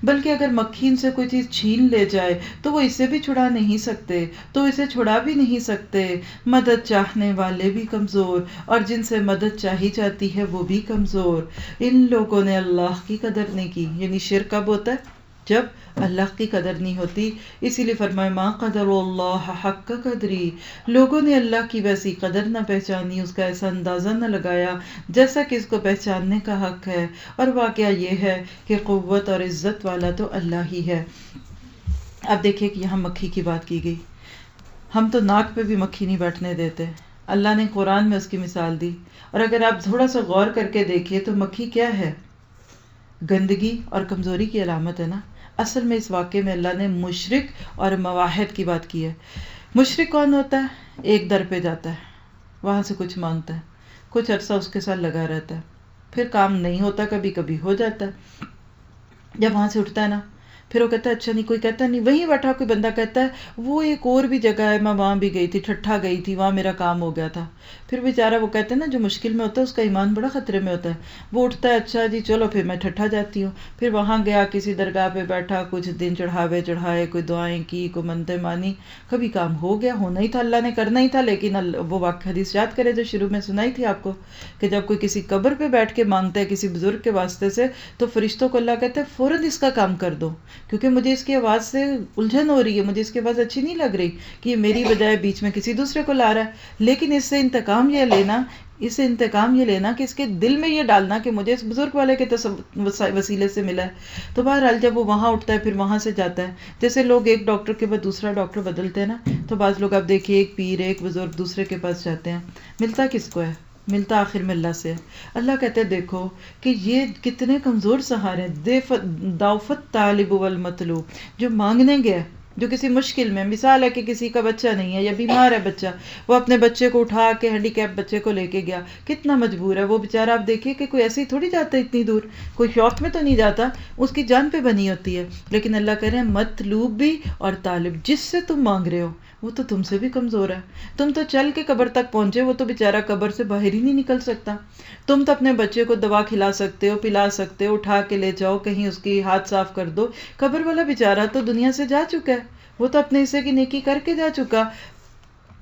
بلکہ اگر مکھی ان سے کوئی چیز چھین لے جائے تو وہ اسے بھی چھڑا نہیں سکتے، تو اسے چھڑا بھی نہیں سکتے۔ مدد چاہنے والے بھی کمزور اور جن سے مدد چاہی جاتی ہے وہ بھی کمزور۔ ان لوگوں نے اللہ کی قدر نہیں کی، یعنی شرک کب ہوتا ہے؟ جب اللہ کی قدر نہیں ہوتی۔ اسی لیے فرمایا ما قدر اللہ حق قدری، لوگوں نے اللہ کی ویسی قدر نہ پہچانی، اس کا ایسا اندازہ نہ لگایا جیسا کہ اس کو پہچاننے کا حق ہے۔ اور واقعہ یہ ہے کہ قوت اور عزت والا تو اللہ ہی ہے۔ اب دیکھیں کہ یہاں مکھی کی بات کی گئی، ہم تو ناک پہ بھی مکھی نہیں بیٹھنے دیتے، اللہ نے قرآن میں اس کی مثال دی۔ اور اگر آپ تھوڑا سا غور کر کے دیکھیے تو مکھی کیا ہے؟ گندگی اور کمزوری کی علامت ہے نا۔ اصل میں اس واقعے میں اللہ نے مشرک اور مواحد کی بات کی ہے۔ مشرک کون ہوتا ہے؟ ایک در پہ جاتا ہے، وہاں سے کچھ مانگتا ہے، کچھ عرصہ اس کے ساتھ لگا رہتا ہے، پھر کام نہیں ہوتا، کبھی کبھی ہو جاتا ہے، جب وہاں سے اٹھتا ہے نا پھر وہ کہتا ہے اچھا نہیں، کوئی کہتا نہیں، وہیں بیٹھا کوئی بندہ کہتا ہے وہ ایک اور بھی جگہ ہے، میں وہاں بھی گئی تھی، ٹھٹھا گئی تھی، وہاں میرا کام ہو گیا تھا۔ پھر بیچارہ وہ کہتے ہیں نا جو مشکل میں ہوتا ہے اس کا ایمان بڑا خطرے میں ہوتا ہے، وہ اٹھتا ہے اچھا جی چلو پھر میں ٹھٹھا جاتی ہوں، پھر وہاں گیا کسی درگاہ پہ بیٹھا، کچھ دن چڑھاوے چڑھائے، کوئی دعائیں کی، کوئی منتیں مانی، کبھی کام ہو گیا، ہونا ہی تھا، اللہ نے کرنا ہی تھا، لیکن وہ واقعہ حدیث یاد کرے جو شروع میں سنائی تھی آپ کو کہ جب کوئی کسی قبر پہ بیٹھ کے مانگتا ہے کسی بزرگ کے واسطے سے تو فرشتوں کو اللہ کہتا ہے فوراً اس کا کام کر دو، کیونکہ مجھے اس کی آواز سے الجھن ہو رہی ہے، مجھے اس کی آواز اچھی نہیں لگ رہی کہ یہ میری بجائے بیچ میں کسی دوسرے کو لا رہا ہے، لیکن اس سے انتقام یہ لینا کہ اس کے دل میں یہ ڈالنا کہ مجھے اس بزرگ والے کے وسیلے سے ملا ہے۔ تو بہرحال جب وہ وہاں اٹھتا ہے پھر وہاں سے جاتا ہے، جیسے لوگ ایک ڈاکٹر کے بعد دوسرا ڈاکٹر بدلتے ہیں نا، تو بعض لوگ آپ دیکھیے ایک پیر ایک بزرگ دوسرے کے پاس جاتے ہیں، ملتا کس کو ہے؟ ملتا آخر میں اللہ سے ہے۔ اللہ کہتے ہیں دیکھو کہ یہ کتنے کمزور سہارے، ضعفت طالب والمطلوب، جو مانگنے گیا، جو کسی مشکل میں، مثال ہے کہ کسی کا بچہ نہیں ہے یا بیمار ہے بچہ، وہ اپنے بچے کو اٹھا کے ہینڈی کیپ بچے کو لے کے گیا، کتنا مجبور ہے وہ بیچارہ۔ آپ دیکھیے کہ کوئی ایسے ہی تھوڑی جاتا ہے اتنی دور، کوئی شوق میں تو نہیں جاتا، اس کی جان پہ بنی ہوتی ہے، لیکن اللہ کہہ رہے ہیں مطلوب بھی اور طالب، جس سے تم مانگ رہے ہو وہ تو تم سے بھی کمزور ہے۔ تم تو چل کے قبر تک پہنچے، وہ تو بیچارہ قبر سے باہر ہی نہیں نکل سکتا۔ تم تو اپنے بچے کو دوا کھلا سکتے ہو، پلا سکتے ہو، اٹھا کے لے جاؤ کہیں، اس کی ہاتھ صاف کر دو، قبر والا بیچارہ تو دنیا سے جا چکا ہے، وہ تو اپنے حصے کی نیکی کر کے جا چکا۔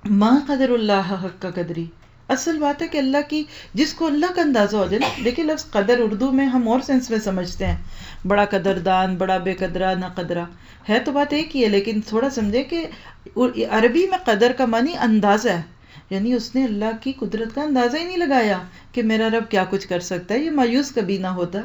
ما قدر اللہ حق قدری، اصل بات ہے کہ اللہ کی، جس کو اللہ کا اندازہ ہو جائے نا، دیکھیں لفظ قدر اردو میں ہم اور سینس میں سمجھتے ہیں، بڑا قدردان، بڑا بے قدرہ، نہ قدرہ، ہے تو بات ایک ہی ہے، لیکن تھوڑا سمجھے کہ عربی میں قدر کا معنی اندازہ ہے، یعنی اس نے اللہ کی قدرت کا اندازہ ہی نہیں لگایا کہ میرا رب کیا کچھ کر سکتا ہے، یہ مایوس کبھی نہ ہوتا۔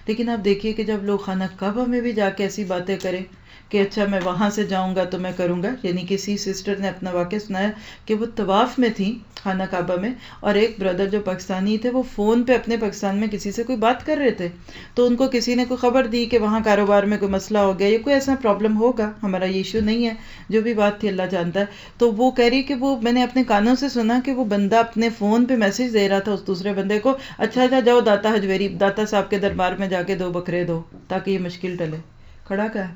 لیکن آپ دیکھیے کہ جب لوگ خانہ کعبہ میں بھی جا کے ایسی باتیں کریں کہ اچھا میں وہاں سے جاؤں گا تو میں کروں گا، یعنی کسی سسٹر نے اپنا واقعہ سنایا کہ وہ طواف میں تھی خانہ کعبہ میں، اور ایک بردر جو پاکستانی تھے وہ فون پہ اپنے پاکستان میں کسی سے کوئی بات کر رہے تھے، تو ان کو کسی نے کوئی خبر دی کہ وہاں کاروبار میں کوئی مسئلہ ہو گیا یا کوئی ایسا پرابلم ہوگا، ہمارا یہ ایشو نہیں ہے، جو بھی بات تھی اللہ جانتا ہے۔ تو وہ کہہ رہی کہ وہ میں نے اپنے کانوں سے سنا کہ وہ بندہ اپنے فون پہ میسج دے رہا تھا اس دوسرے بندے کو، اچھا جاؤ داتا حجویری، داتا صاحب کے دربار میں جا کے 2 بکرے دو تاکہ یہ مشکل ٹلے۔ کھڑا کیا ہے؟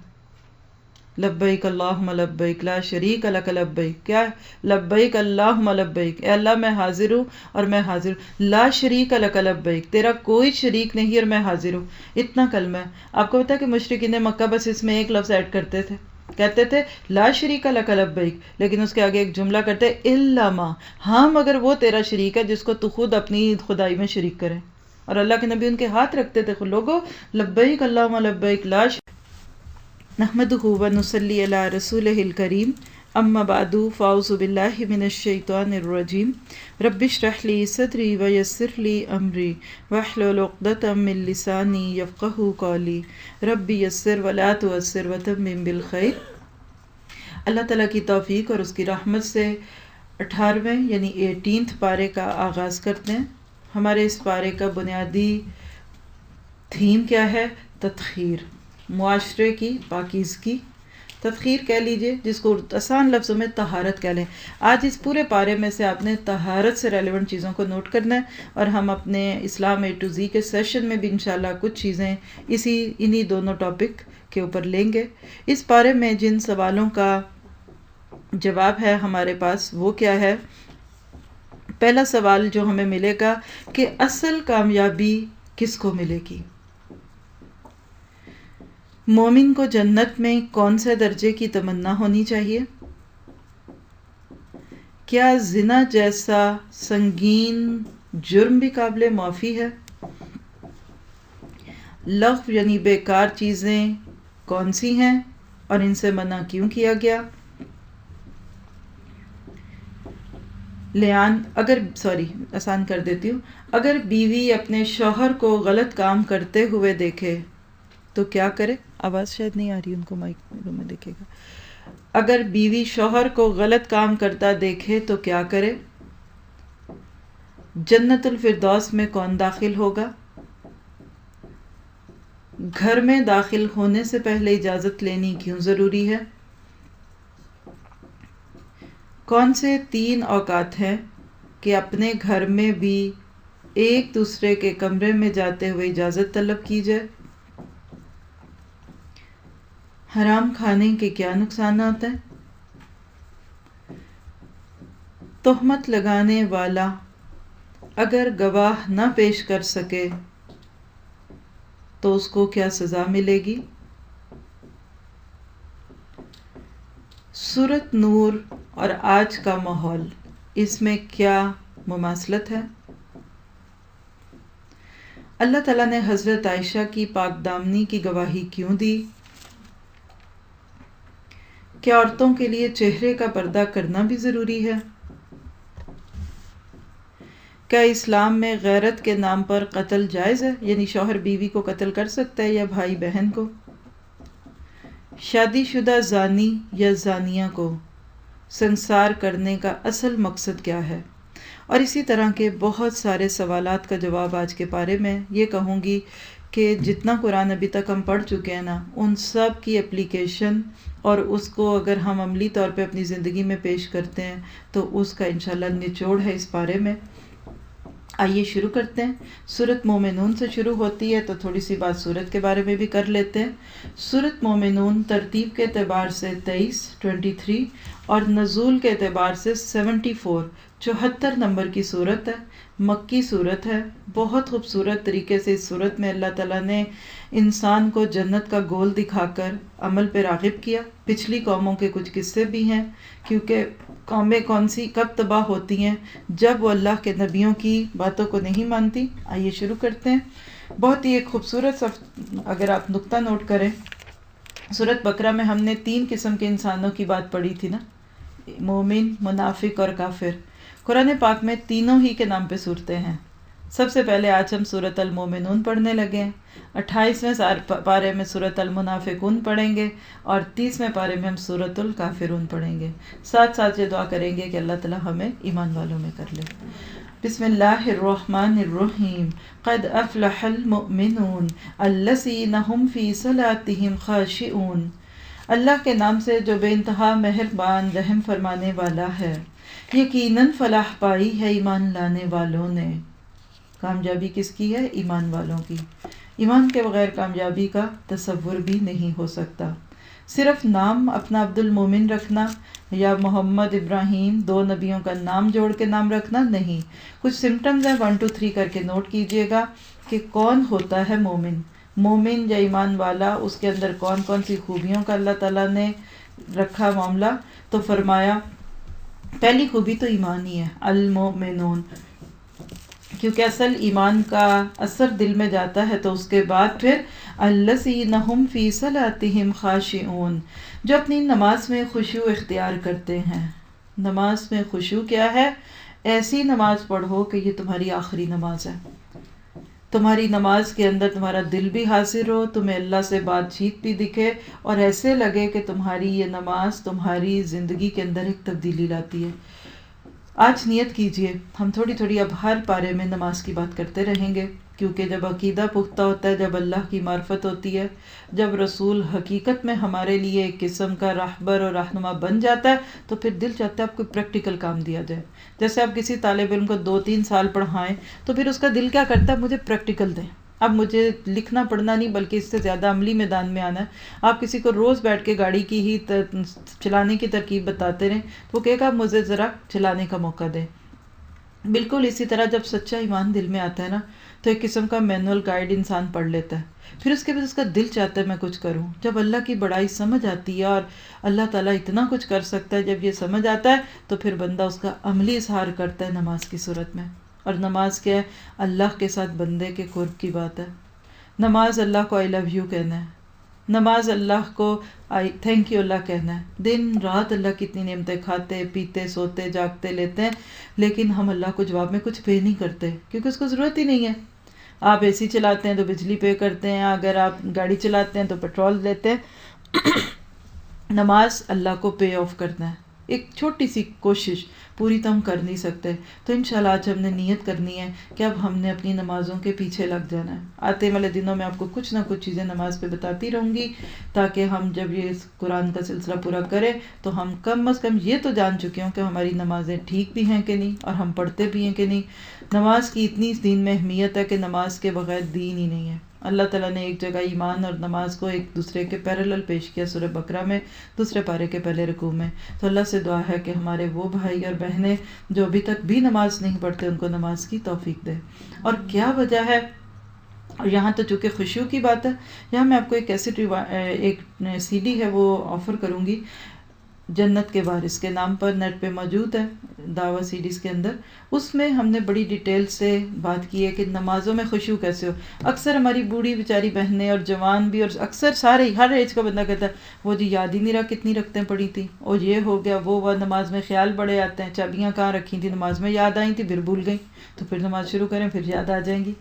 لبیک اللہم لبیک لا شریک لک لبیک، کیا ہے؟ لبیک اللہم لبیک، اے اللہ میں حاضر ہوں اور میں حاضر ہوں، لا شریک لک لبیک، تیرا کوئی شریک نہیں اور میں حاضر ہوں۔ اتنا کلمہ ہے۔ آپ کو پتا ہے کہ مشرکین مکہ بس اس میں ایک لفظ ایڈ کرتے تھے، کہتے تھے لا شریک لک لبیک، لیکن اس کے آگے ایک جملہ کرتے الا ما، ہاں مگر وہ تیرا شریک ہے جس کو تو خود اپنی خدائی میں شریک کرے۔ اور اللہ کے نبی ان کے ہاتھ رکھتے تھے، لوگو لبیک اللہم لبیک لا نحمدہ ونصلی علی رسولہ الکریم، اما بعد فاعوذ باللہ من الشیطان الرجیم، رب اشرح لی صدری ویسر لی امری واحلل عقدۃ من لسانی یفقہوا قولی، رب یسر ولا تعسر وتمم بالخیر۔ اللہ تعالیٰ کی توفیق اور اس کی رحمت سے 18ویں یعنی 18th پارے کا آغاز کرتے ہیں۔ ہمارے اس پارے کا بنیادی تھیم کیا ہے؟ تطہیر، معاشرے کی پاکیزگی، تطہیر کہہ لیجئے، جس کو آسان لفظوں میں طہارت کہہ لیں۔ آج اس پورے پارے میں سے آپ نے طہارت سے ریلیونٹ چیزوں کو نوٹ کرنا ہے، اور ہم اپنے اسلام A to Z کے سیشن میں بھی انشاءاللہ کچھ چیزیں انہی دونوں ٹاپک کے اوپر لیں گے۔ اس پارے میں جن سوالوں کا جواب ہے ہمارے پاس وہ کیا ہے؟ پہلا سوال جو ہمیں ملے گا کہ اصل کامیابی کس کو ملے گی؟ مومن کو جنت میں کون سے درجے کی تمنا ہونی چاہیے؟ کیا زنا جیسا سنگین جرم بھی قابل معافی ہے؟ لغو یعنی بیکار چیزیں کون سی ہیں اور ان سے منع کیوں کیا گیا؟ آسان کر دیتی ہوں. اگر بیوی اپنے شوہر کو غلط کام کرتے ہوئے دیکھے تو کیا کرے؟ آواز شاید نہیں آ رہی ان کو، مائک میں دیکھے گا. اگر بیوی شوہر کو غلط کام کرتا دیکھے تو کیا کرے؟ جنت الفردوس میں کون داخل ہوگا؟ گھر میں داخل ہونے سے پہلے اجازت لینی کیوں ضروری ہے؟ کون سے 3 اوقات ہیں کہ اپنے گھر میں بھی ایک دوسرے کے کمرے میں جاتے ہوئے اجازت طلب کی جائے؟ حرام کھانے کے کیا نقصانات ہیں؟ تہمت لگانے والا اگر گواہ نہ پیش کر سکے تو اس کو کیا سزا ملے گی؟ سورۃ نور اور آج کا ماحول، اس میں کیا مماثلت ہے؟ اللہ تعالیٰ نے حضرت عائشہ کی پاک دامنی کی گواہی کیوں دی؟ کیا عورتوں کے لیے چہرے کا پردہ کرنا بھی ضروری ہے؟ کیا اسلام میں غیرت کے نام پر قتل جائز ہے؟ یعنی شوہر بیوی کو قتل کر سکتا ہے یا بھائی بہن کو؟ شادی شدہ زانی یا زانیہ کو سنسار کرنے کا اصل مقصد کیا ہے؟ اور اسی طرح کے بہت سارے سوالات کا جواب آج کے پارے میں یہ کہوں گی کہ جتنا قرآن ابھی تک ہم پڑھ چکے ہیں نا، ان سب کی اپلیکیشن اور اس کو اگر ہم عملی طور پہ اپنی زندگی میں پیش کرتے ہیں تو اس کا انشاءاللہ نچوڑ ہے اس بارے میں. آئیے شروع کرتے ہیں. سورۃ مومنون سے شروع ہوتی ہے تو تھوڑی سی بات سورت کے بارے میں بھی کر لیتے ہیں. سورۃ مومنون ترتیب کے اعتبار سے 23 اور نزول کے اعتبار سے 74 نمبر کی سورت ہے. مکی سورت ہے. بہت خوبصورت طریقے سے اس سورت میں اللہ تعالیٰ نے انسان کو جنت کا گول دکھا کر عمل پہ راغب کیا. پچھلی قوموں کے کچھ قصے بھی ہیں، کیونکہ قومیں کون سی کب تباہ ہوتی ہیں جب وہ اللہ کے نبیوں کی باتوں کو نہیں مانتی. آئیے شروع کرتے ہیں. بہت ہی ایک خوبصورت اگر آپ نقطہ نوٹ کریں، سورۃ بقرہ میں ہم نے 3 قسم کے انسانوں کی بات پڑھی تھی نا، مومن، منافق اور کافر. قرآن پاک میں تینوں ہی کے نام پہ صورتیں ہیں. سب سے پہلے آج ہم سورۃ المومنون پڑھنے لگے ہیں. 28ویں پارے میں سورۃ المنافقون پڑھیں گے اور 30ویں پارے میں ہم سورۃ الکافرون پڑھیں گے. ساتھ ساتھ یہ دعا کریں گے کہ اللہ تعالیٰ ہمیں ایمان والوں میں کر لے. بسم اللہ الرحمن الرحیم. قد افلح المؤمنون الذین هم فی صلاتهم خاشعون. اللہ کے نام سے جو بے انتہا مہربان رحم فرمانے والا ہے. یقیناً فلاح پائی ہے ایمان لانے والوں نے. کامیابی کس کی ہے؟ ایمان والوں کی. ایمان کے بغیر کامیابی کا تصور بھی نہیں ہو سکتا. صرف نام اپنا عبد المومن رکھنا یا محمد ابراہیم 2 نبیوں کا نام جوڑ کے نام رکھنا نہیں. کچھ سمٹمز ہیں 1 2 3 کر کے نوٹ کیجئے گا کہ کون ہوتا ہے مومن. مومن یا ایمان والا، اس کے اندر کون کون سی خوبیوں کا اللہ تعالیٰ نے رکھا معاملہ. تو فرمایا پہلی خوبی تو ایمان ہی ہے، المؤمنون، کیونکہ اصل ایمان کا اثر دل میں جاتا ہے. تو اس کے بعد پھر الذین هم فی صلاتهم خاشعون، جو اپنی نماز میں خشوع اختیار کرتے ہیں. نماز میں خشوع کیا ہے؟ ایسی نماز پڑھو کہ یہ تمہاری آخری نماز ہے. تمہاری نماز کے اندر تمہارا دل بھی حاضر ہو، تمہیں اللہ سے بات چیت بھی دکھے اور ایسے لگے کہ تمہاری یہ نماز تمہاری زندگی کے اندر ایک تبدیلی لاتی ہے. آج نیت کیجئے، ہم تھوڑی تھوڑی اب ہر پارے میں نماز کی بات کرتے رہیں گے، کیونکہ جب عقیدہ پختہ ہوتا ہے، جب اللہ کی معرفت ہوتی ہے، جب رسول حقیقت میں ہمارے لیے ایک قسم کا راہبر اور رہنما بن جاتا ہے، تو پھر دل چاہتا ہے آپ کو پریکٹیکل کام دیا جائے. جیسے آپ کسی طالب علم کو 2-3 سال پڑھائیں تو پھر اس کا دل کیا کرتا ہے؟ مجھے پریکٹیکل دیں. اب مجھے لکھنا پڑھنا نہیں بلکہ اس سے زیادہ عملی میدان میں آنا ہے. آپ کسی کو روز بیٹھ کے گاڑی کی ہی چلانے کی ترکیب بتاتے رہیں تو وہ کہے گا مجھے ذرا چلانے کا موقع دیں. بالکل اسی طرح جب سچا ایمان دل میں آتا ہے نا تو ایک قسم کا مینول گائیڈ انسان پڑھ لیتا ہے، پھر اس کے بعد اس کا دل چاہتا ہے میں کچھ کروں. جب اللہ کی بڑائی سمجھ آتی ہے اور اللہ تعالیٰ اتنا کچھ کر سکتا ہے، جب یہ سمجھ آتا ہے تو پھر بندہ اس کا عملی اظہار کرتا ہے نماز کی صورت میں. اور نماز کیا ہے؟ اللہ کے ساتھ بندے کے قرب کی بات ہے. نماز اللہ کو آئی لو یو کہنا ہے، نماز اللہ کو آئی تھینک یو اللہ کہنا ہے. دن رات اللہ کی اتنی نعمتیں کھاتے پیتے سوتے جاگتے لیتے ہیں، لیکن ہم اللہ کو جواب میں کچھ پے نہیں کرتے کیونکہ اس کو ضرورت ہی نہیں ہے. آپ اے سی چلاتے ہیں تو بجلی پے کرتے ہیں، اگر آپ گاڑی چلاتے ہیں تو پیٹرول دیتے ہیں. نماز اللہ کو پے آف کرنا ہے. ایک چھوٹی سی کوشش، پوری تو ہم کر نہیں سکتے، تو انشاءاللہ آج ہم نے نیت کرنی ہے کہ اب ہم نے اپنی نمازوں کے پیچھے لگ جانا ہے. آتے والے دنوں میں آپ کو کچھ نہ کچھ چیزیں نماز پہ بتاتی رہوں گی، تاکہ ہم جب یہ قرآن کا سلسلہ پورا کریں تو ہم کم از کم یہ تو جان چکے ہوں کہ ہماری نمازیں ٹھیک بھی ہیں کہ نہیں، اور ہم پڑھتے بھی ہیں کہ نہیں. نماز کی اتنی اس دین میں اہمیت ہے کہ نماز کے بغیر دین ہی نہیں ہے. اللہ تعالیٰ نے ایک جگہ ایمان اور نماز کو ایک دوسرے کے پیرالل پیش کیا سورہ بقرہ میں دوسرے پارے کے پہلے رکوع میں. تو اللہ سے دعا ہے کہ ہمارے وہ بھائی اور بہنیں جو ابھی تک بھی نماز نہیں پڑھتے ان کو نماز کی توفیق دے. اور کیا وجہ ہے، اور یہاں تو چونکہ خشوع کی بات ہے، یہاں میں آپ کو ایک کیسٹ ایک سی ڈی ہے وہ آفر کروں گی، جنت کے وارث کے نام پر نیٹ پہ موجود ہے دعویٰ سی ڈیز کے اندر. اس میں ہم نے بڑی ڈیٹیل سے بات کی ہے کہ نمازوں میں خشوع کیسے ہو. اکثر ہماری بوڑھی بیچاری بہنیں اور جوان بھی، اور اکثر سارے ہر ایج کا بندہ کہتا ہے وہ جی یاد ہی نہیں رہا کتنی رکعتیں پڑھی تھی، اور یہ ہو گیا وہ نماز میں خیال بڑے آتے ہیں، چابیاں کہاں رکھی تھیں نماز میں، یاد آئی تھی پھر بھول گئی، تو پھر نماز شروع کریں پھر یاد آ جائیں گی.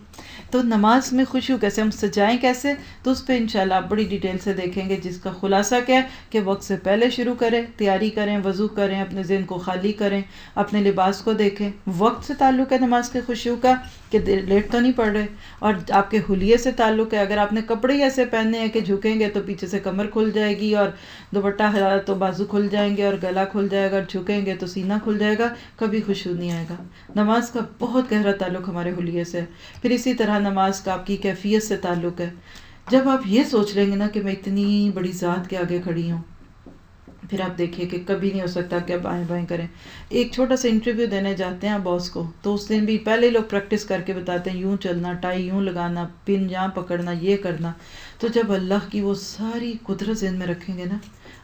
تو نماز میں خشوع کیسے، ہم سجائیں کیسے، تو اس پہ انشاءاللہ آپ بڑی ڈیٹیل سے دیکھیں گے، جس کا خلاصہ کیا ہے کہ وقت سے پہلے شروع کریں، تیاری کریں، وضو کریں، اپنے ذہن کو خالی کریں، اپنے لباس کو دیکھیں. وقت سے تعلق ہے نماز کے خشوع کا کہ لیٹ تو نہیں پڑھ رہے، اور آپ کے حلیے سے تعلق ہے. اگر آپ نے کپڑے ایسے پہننے ہیں کہ جھکیں گے تو پیچھے سے کمر کھل جائے گی، اور دوپٹہ ہلایا تو بازو کھل جائیں گے، اور گلا کھل جائے گا، اور جھکیں گے تو سینہ کھل جائے گا، کبھی خشوع نہیں آئے گا. نماز کا بہت گہرا تعلق ہمارے حلیے سے. پھر اسی طرح نماز کا آپ کی کیفیت سے تعلق ہے. جب آپ یہ سوچ لیں گے نا کہ میں اتنی بڑی ذات کے آگے کھڑی ہوں، پھر آپ دیکھیے کہ کبھی نہیں ہو سکتا کہ آپ بائیں بائیں کریں. ایک چھوٹا سا انٹرویو دینے جاتے ہیں باس کو، تو اس دن بھی پہلے لوگ پریکٹس کر کے بتاتے ہیں یوں چلنا، ٹائی یوں لگانا، پن یہاں پکڑنا، یہ کرنا. تو جب اللہ کی وہ ساری قدرت ذہن میں رکھیں گے نا،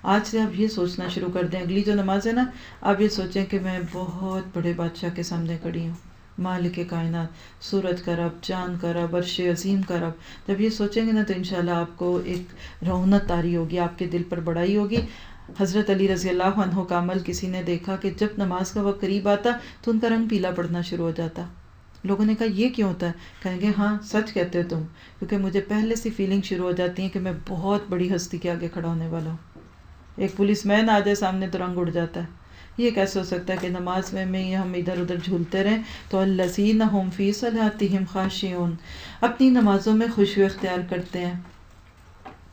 آج سے آپ یہ سوچنا شروع کر دیں، اگلی جو نماز ہے نا آپ یہ سوچیں کہ میں بہت بڑے بادشاہ کے سامنے کھڑی ہوں، مالک کائنات، سورج کا رب، چاند کا رب، عرش عظیم کا رب. جب یہ سوچیں گے نا تو انشاءاللہ آپ کو ایک رونق طاری ہوگی، آپ کے دل پر بڑائی ہوگی. حضرت علی رضی اللہ عنہ کا عمل کسی نے دیکھا کہ جب نماز کا وقت قریب آتا تو ان کا رنگ پیلا پڑنا شروع ہو جاتا. لوگوں نے کہا یہ کیوں ہوتا ہے؟ کہیں گے ہاں سچ کہتے ہو تم، کیونکہ مجھے پہلے سے فیلنگ شروع ہو جاتی ہے کہ میں بہت بڑی ہستی کے آگے کھڑا ہونے والا ہوں. ایک پولیس مین آ جائے سامنے تو رنگ اڑ جاتا ہے. یہ کیسے ہو سکتا ہے کہ نماز میں ہم ادھر ادھر جھولتے رہیں؟ تو الذین ھم فی صلاتہم خاشعون، اپنی نمازوں میں خشوع اختیار کرتے ہیں.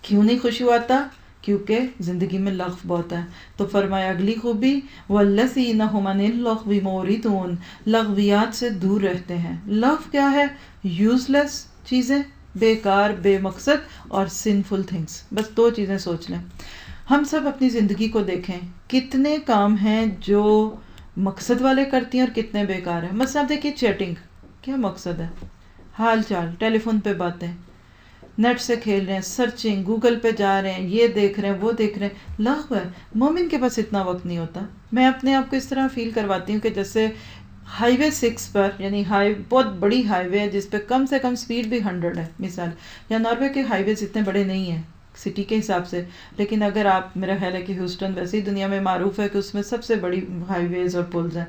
کیوں نہیں خشوع آتا؟ کیونکہ زندگی میں لغو بہت ہے. تو فرمایا اگلی خوبی والذین ھم عن اللغو معرضون، لغویات سے دور رہتے ہیں. لغو کیا ہے؟ یوز لیس چیزیں، بیکار، بے مقصد اور سنفل تھنگس. بس دو چیزیں سوچ لیں. ہم سب اپنی زندگی کو دیکھیں، کتنے کام ہیں جو مقصد والے کرتی ہیں اور کتنے بیکار ہیں. مثلا دیکھیے چیٹنگ، کیا مقصد ہے؟ حال چال، ٹیلی فون پہ باتیں، نیٹ سے کھیل رہے ہیں، سرچنگ، گوگل پہ جا رہے ہیں، یہ دیکھ رہے ہیں، وہ دیکھ رہے ہیں. لغو ہے. مومن کے پاس اتنا وقت نہیں ہوتا. میں اپنے آپ کو اس طرح فیل کرواتی ہوں کہ جیسے ہائی وے 6 پر، یعنی بہت بڑی ہائی وے ہے جس پہ کم سے کم سپیڈ بھی 100 ہے مثال. یا ناروے کے ہائی ویز اتنے بڑے نہیں ہیں سٹی کے حساب سے، لیکن اگر آپ، میرا خیال ہے کہ ہیوسٹن ویسے ہی دنیا میں معروف ہے کہ اس میں سب سے بڑی ہائی ویز اور پلز ہیں.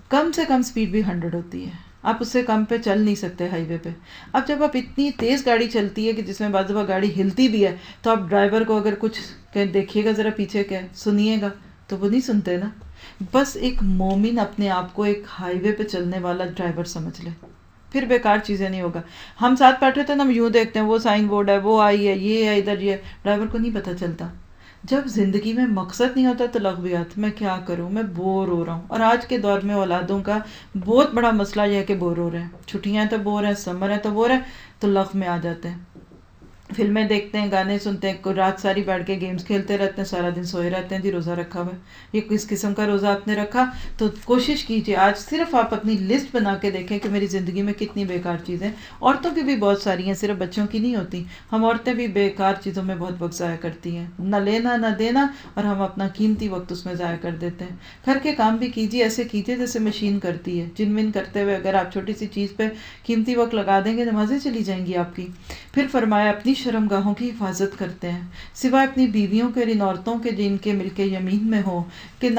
کم سے کم سپیڈ بھی 100 ہوتی ہے، آپ اس سے کم پہ چل نہیں سکتے ہائی وے پہ. اب جب آپ اتنی تیز گاڑی چلتی ہے کہ جس میں بعض دفعہ گاڑی ہلتی بھی ہے، تو آپ ڈرائیور کو اگر کچھ دیکھیے گا ذرا پیچھے کیا سنیے گا، تو وہ نہیں سنتے نا. بس ایک مومن اپنے آپ کو ایک ہائی وے پہ چلنے والا ڈرائیور سمجھ لے، پھر بیکار چیزیں نہیں ہوگا. ہم ساتھ بیٹھے تھے نا، ہم یوں دیکھتے ہیں وہ سائن بورڈ ہے، وہ آئی ہے، یہ ہے ادھر، یہ ڈرائیور کو نہیں پتہ چلتا. جب زندگی میں مقصد نہیں ہوتا تو لغویات، میں کیا کروں، میں بور ہو رہا ہوں. اور آج کے دور میں اولادوں کا بہت بڑا مسئلہ یہ ہے کہ بور ہو رہے ہیں. چھٹیاں تو بور ہیں، سمر ہے تو بور ہے، تو لغو میں آ جاتے ہیں. فلمیں دیکھتے ہیں، گانے سنتے ہیں، کوئی رات ساری بیٹھ کے گیمز کھیلتے رہتے ہیں، سارا دن سوئے رہتے ہیں، جی روزہ رکھا ہوا ہے. یہ کس قسم کا روزہ آپ نے رکھا؟ تو کوشش کیجیے آج صرف آپ اپنی لسٹ بنا کے دیکھیں کہ میری زندگی میں کتنی بیکار چیزیں. عورتوں کی بھی بہت ساری ہیں، صرف بچوں کی نہیں ہوتی. ہم عورتیں بھی بیکار چیزوں میں بہت وقت ضائع کرتی ہیں، نہ لینا نہ دینا، اور ہم اپنا قیمتی وقت اس میں ضائع کر دیتے ہیں. گھر کے کام بھی کیجیے، ایسے کیجیے جیسے مشین کرتی ہے. جن من کرتے ہوئے اگر آپ چھوٹی سی چیز پہ قیمتی وقت لگا دیں گے، نمازیں چلی جائیں گی آپ کی. پھر فرمایا اپنی شرم گاہوں کی حفاظت کرتے ہیں، سوائے اپنی بیویوں کے اور ان عورتوں کے جن کے ملک یمین میں ہو کہ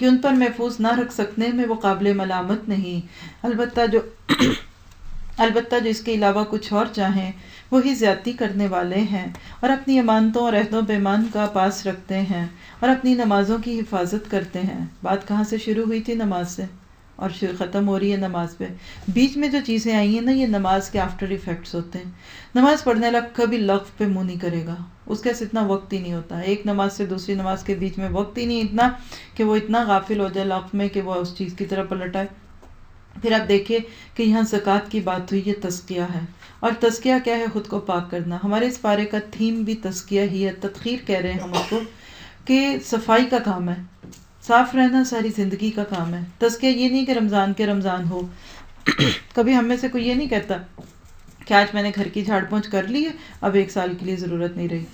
ان پر محفوظ نہ رکھ سکنے میں وہ قابل ملامت نہیں. البتہ جو اس کے علاوہ کچھ اور چاہیں وہی زیادتی کرنے والے ہیں، اور اپنی امانتوں اور عہد و پیمان کا پاس رکھتے ہیں، اور اپنی نمازوں کی حفاظت کرتے ہیں. بات کہاں سے شروع ہوئی تھی؟ نماز سے، اور ختم ہو رہی ہے نماز پہ. بیچ میں جو چیزیں آئی ہیں نا، یہ نماز کے آفٹر ایفیکٹس ہوتے ہیں. نماز پڑھنے لگ کبھی لغو پہ منہ نہیں کرے گا، اس کے اتنا وقت ہی نہیں ہوتا. ایک نماز سے دوسری نماز کے بیچ میں وقت ہی نہیں اتنا کہ وہ اتنا غافل ہو جائے لغو میں کہ وہ اس چیز کی طرف پلٹ آئے. پھر آپ دیکھیے کہ یہاں زکوٰۃ کی بات ہوئی، یہ تزکیہ ہے. اور تزکیہ کیا ہے؟ خود کو پاک کرنا. ہمارے اس پارے کا تھیم بھی تزکیہ ہی ہے، تطہیر کہہ رہے ہیں ہم اس کو، کہ صفائی کا کام ہے، صاف رہنا ساری زندگی کا کام ہے. تزکیہ یہ نہیں کہ رمضان کے رمضان ہو. کبھی ہم میں سے کوئی یہ نہیں کہتا کہ آج میں نے گھر کی جھاڑ پونچھ کر لی ہے، اب 1 سال کے لیے ضرورت نہیں رہی.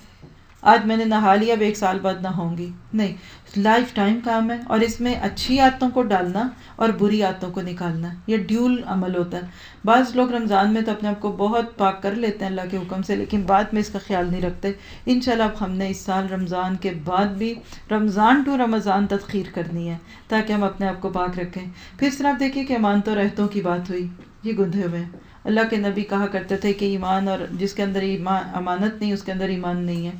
آج میں نے نہا لیا، اب 1 سال بعد نہ ہوں گی. نہیں، لائف ٹائم کام ہے، اور اس میں اچھی عادتوں کو ڈالنا اور بری عادتوں کو نکالنا، یہ ڈیول عمل ہوتا ہے. بعض لوگ رمضان میں تو اپنے آپ کو بہت پاک کر لیتے ہیں اللہ کے حکم سے، لیکن بعد میں اس کا خیال نہیں رکھتے. انشاءاللہ اب ہم نے اس سال رمضان کے بعد بھی رمضان ٹو رمضان تطہیر کرنی ہے تاکہ ہم اپنے آپ کو پاک رکھیں. پھر اس طرح آپ دیکھیے کہ امانتوں اور عہدوں کی بات ہوئی، یہ گندھے ہوئے ہیں. اللہ کے نبی کہا کرتے تھے کہ ایمان، اور جس کے اندر ایمان امانت نہیں اس کے اندر ایمان نہیں ہے.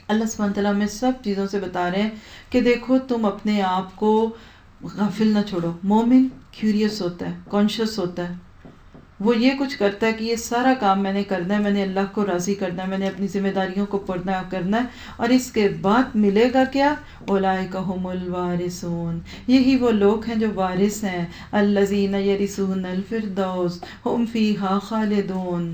اللہ سبحانہ تعالیٰ ہمیں سب چیزوں سے بتا رہے ہیں کہ دیکھو تم اپنے آپ کو غافل نہ چھوڑو. مومن کیوریس ہوتا ہے، کانشیس ہوتا ہے، وہ یہ کچھ کرتا ہے کہ یہ سارا کام میں نے کرنا ہے، میں نے اللہ کو راضی کرنا ہے، میں نے اپنی ذمہ داریوں کو پورا کرنا ہے، اور اس کے بعد ملے گا کیا؟ اولئک هم الوارثون، یہی وہ لوگ ہیں جو وارث ہیں. الذین یرثون الفردوس هم فیہا خالدون،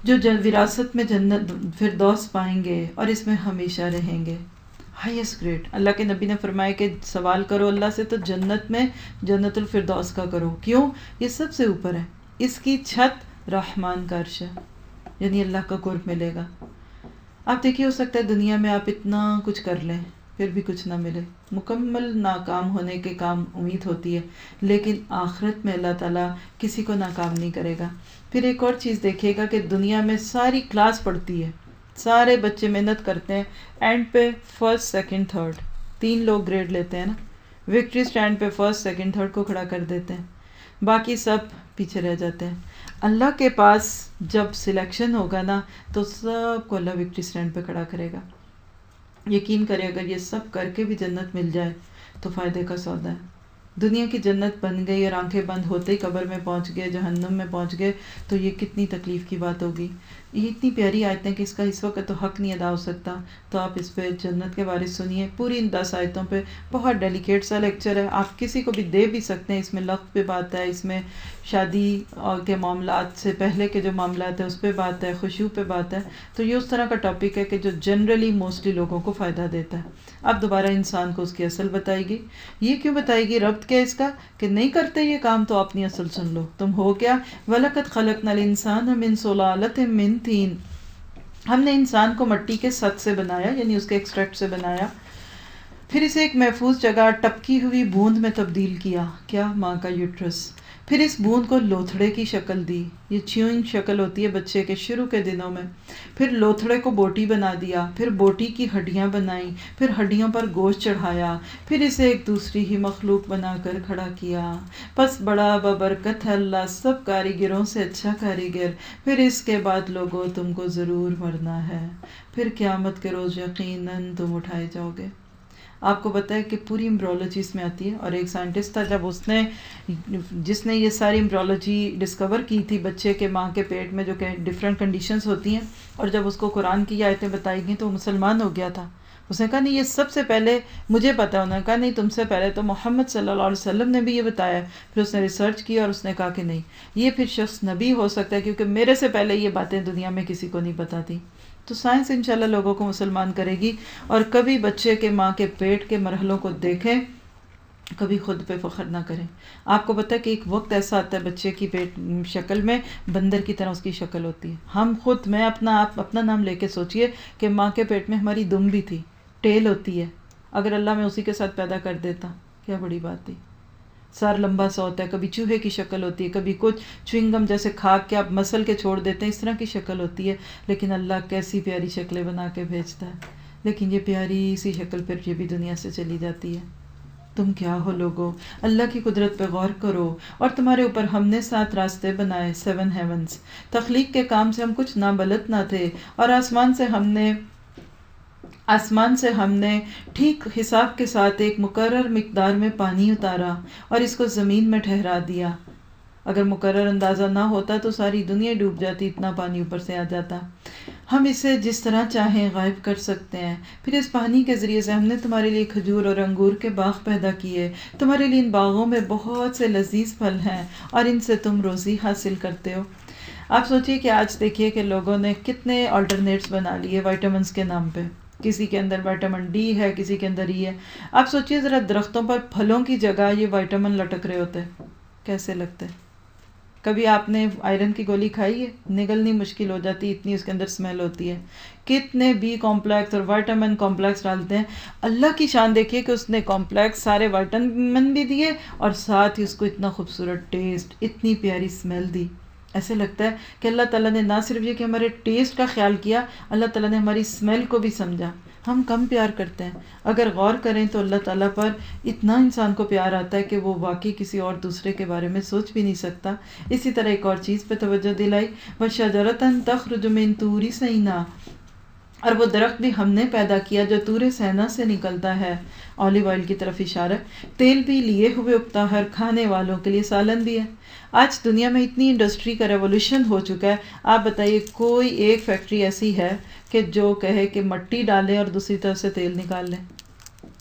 جو وراثت میں جنت فردوس پائیں گے اور اس میں ہمیشہ رہیں گے. Highest grade. اللہ کے نبی نے فرمایا کہ سوال کرو اللہ سے تو جنت میں جنت الفردوس کا کرو. کیوں؟ یہ سب سے اوپر ہے، اس کی چھت رحمان کا عرش ہے، یعنی اللہ کا قرب ملے گا. آپ دیکھیے، ہو سکتا ہے دنیا میں آپ اتنا کچھ کر لیں پھر بھی کچھ نہ ملے، مکمل ناکام ہونے کے کام امید ہوتی ہے، لیکن آخرت میں اللہ تعالیٰ کسی کو ناکام نہیں کرے گا. پھر ایک اور چیز دیکھیے گا کہ دنیا میں ساری کلاس پڑھتی ہے، سارے بچے محنت کرتے ہیں، اینڈ پہ فرسٹ سیکنڈ تھرڈ 3 لوگ گریڈ لیتے ہیں نا، وکٹری سٹینڈ پہ فرسٹ سیکنڈ تھرڈ کو کھڑا کر دیتے ہیں، باقی سب پیچھے رہ جاتے ہیں. اللہ کے پاس جب سلیکشن ہوگا نا تو سب کو اللہ وکٹری سٹینڈ پہ کھڑا کرے گا. یقین کرے اگر یہ سب کر کے بھی جنت مل جائے تو فائدے کا سودا ہے. دنیا کی جنت بن گئی اور آنکھیں بند ہوتے ہی قبر میں پہنچ گئے، جہنم میں پہنچ گئے، تو یہ کتنی تکلیف کی بات ہوگی. یہ اتنی پیاری آیتیں کہ اس کا اس وقت تو حق نہیں ادا ہو سکتا. تو آپ اس پہ جنت کے بارے سنیے، پوری ان 10 آیتوں پہ. بہت ڈیلیکیٹ سا لیکچر ہے، آپ کسی کو بھی دے بھی سکتے ہیں. اس میں لفظ پہ بات ہے، اس میں شادی کے معاملات سے پہلے کے جو معاملات ہیں اس پہ بات ہے، خشوع پہ بات ہے. تو یہ اس طرح کا ٹاپک ہے کہ جو جنرلی موسٹلی لوگوں کو فائدہ دیتا ہے. اب دوبارہ انسان کو اس کی اصل بتائے گی. یہ کیوں بتائے گی؟ ربط کیا اس کا کہ نہیں کرتے یہ کام تو اپنی اصل سن لو. تم ہو کیا؟ وَلَقَدْ خَلَقْنَا الْإِنسَانَ مِنْ صُلَالَةٍ مِّن طِينٍ، ہم نے انسان کو مٹی کے سط سے بنایا، یعنی اس کے ایکسٹریکٹ سے بنایا. پھر اسے ایک محفوظ جگہ ٹپکی ہوئی بوند میں تبدیل کیا. کیا؟ ماں کا یوٹرس. پھر اس بوند کو لوتھڑے کی شکل دی. یہ چیوئنگ شکل ہوتی ہے بچے کے شروع کے دنوں میں. پھر لوتھڑے کو بوٹی بنا دیا، پھر بوٹی کی ہڈیاں بنائیں، پھر ہڈیوں پر گوشت چڑھایا، پھر اسے ایک دوسری ہی مخلوق بنا کر کھڑا کیا. پس بڑا ببرکت ہے اللہ سب کاریگروں سے اچھا کاریگر. پھر اس کے بعد لوگوں تم کو ضرور مرنا ہے، پھر قیامت کے روز یقیناً تم اٹھائے جاؤ گے. آپ کو پتہ ہے کہ پوری امبرولوجی اس میں آتی ہے. اور ایک سائنٹسٹ تھا جس نے یہ ساری امبرولوجی ڈسکور کی تھی بچے کے ماں کے پیٹ میں، جو کہ ڈفرینٹ کنڈیشنز ہوتی ہیں، اور جب اس کو قرآن کی آیتیں بتائی گئیں تو وہ مسلمان ہو گیا تھا. اس نے کہا نہیں، یہ سب سے پہلے مجھے پتا ہے. انہوں نے کہا نہیں، تم سے پہلے تو محمد صلی اللہ علیہ وسلم نے بھی یہ بتایا. پھر اس نے ریسرچ کیا اور اس نے کہا کہ نہیں، یہ پھر شخص نبی ہو سکتا ہے کیونکہ میرے سے پہلے یہ باتیں دنیا میں کسی کو نہیں پتا تھی. تو سائنس انشاءاللہ لوگوں کو مسلمان کرے گی. اور کبھی بچے کے ماں کے پیٹ کے مرحلوں کو دیکھیں، کبھی خود پہ فخر نہ کریں. آپ کو پتہ ہے کہ ایک وقت ایسا آتا ہے بچے کی پیٹ شکل میں بندر کی طرح اس کی شکل ہوتی ہے. ہم خود، میں اپنا نام لے کے سوچئے کہ ماں کے پیٹ میں ہماری دم بھی تھی، ٹیل ہوتی ہے. اگر اللہ میں اسی کے ساتھ پیدا کر دیتا کیا بڑی بات تھی. سر لمبا سا ہوتا ہے، کبھی چوہے کی شکل ہوتی ہے، کبھی کچھ چوئنگم جیسے کھا کے آپ مسل کے چھوڑ دیتے ہیں اس طرح کی شکل ہوتی ہے. لیکن اللہ کیسی پیاری شکلیں بنا کے بھیجتا ہے. لیکن یہ پیاری سی شکل پھر یہ بھی دنیا سے چلی جاتی ہے. تم کیا ہو لوگو، اللہ کی قدرت پہ غور کرو. اور تمہارے اوپر ہم نے 7 راستے بنائے، 7 ہیونز. تخلیق کے کام سے ہم کچھ نابلد نہ تھے، اور آسمان سے ہم نے ٹھیک حساب کے ساتھ ایک مقرر مقدار میں پانی اتارا اور اس کو زمین میں ٹھہرا دیا. اگر مقرر اندازہ نہ ہوتا تو ساری دنیا ڈوب جاتی، اتنا پانی اوپر سے آ جاتا. ہم اسے جس طرح چاہیں غائب کر سکتے ہیں. پھر اس پانی کے ذریعے سے ہم نے تمہارے لیے کھجور اور انگور کے باغ پیدا کیے. تمہارے لیے ان باغوں میں بہت سے لذیذ پھل ہیں اور ان سے تم روزی حاصل کرتے ہو. آپ سوچئے کہ آج دیکھیے کہ لوگوں نے کتنے آلٹرنیٹس بنا لیے وائٹامنس کے نام پہ. کسی کے اندر وائٹامن ڈی ہے، کسی کے اندر ای ہے. آپ سوچئے ذرا درختوں پر پھلوں کی جگہ یہ وائٹامن لٹک رہے ہوتے، کیسے لگتے. کبھی آپ نے آئرن کی گولی کھائی ہے؟ نگلنی مشکل ہو جاتی، اتنی اس کے اندر اسمیل ہوتی ہے. کتنے بی کمپلیکس اور وائٹامن کمپلیکس ڈالتے ہیں. اللہ کی شان دیکھیے کہ اس نے کمپلیکس سارے وائٹامن بھی دیے اور ساتھ ہی اس کو اتنا خوبصورت ٹیسٹ، اتنی پیاری اسمیل دی. ایسے لگتا ہے کہ اللہ تعالیٰ نے نہ صرف یہ کہ ہمارے ٹیسٹ کا خیال کیا، اللہ تعالیٰ نے ہماری اسمیل کو بھی سمجھا. ہم کم پیار کرتے ہیں. اگر غور کریں تو اللہ تعالیٰ پر اتنا انسان کو پیار آتا ہے کہ وہ واقعی کسی اور دوسرے کے بارے میں سوچ بھی نہیں سکتا. اسی طرح ایک اور چیز پہ توجہ دلائی، وَشَجَرَةً تَخْرُجُ مِن طُورِ سِینَا، اور وہ درخت بھی ہم نے پیدا کیا جو طور سینا سے نکلتا ہے. اولیو آئل کی طرف اشارہ. تیل بھی لیے ہوئے اگتا ہے، کھانے والوں کے لیے سالن بھی ہے. آج دنیا میں اتنی انڈسٹری کا ریولوشن ہو چکا ہے. آپ بتائیے کوئی ایک فیکٹری ایسی ہے کہ جو کہے کہ مٹی ڈالیں اور دوسری طرف سے تیل نکال لیں؟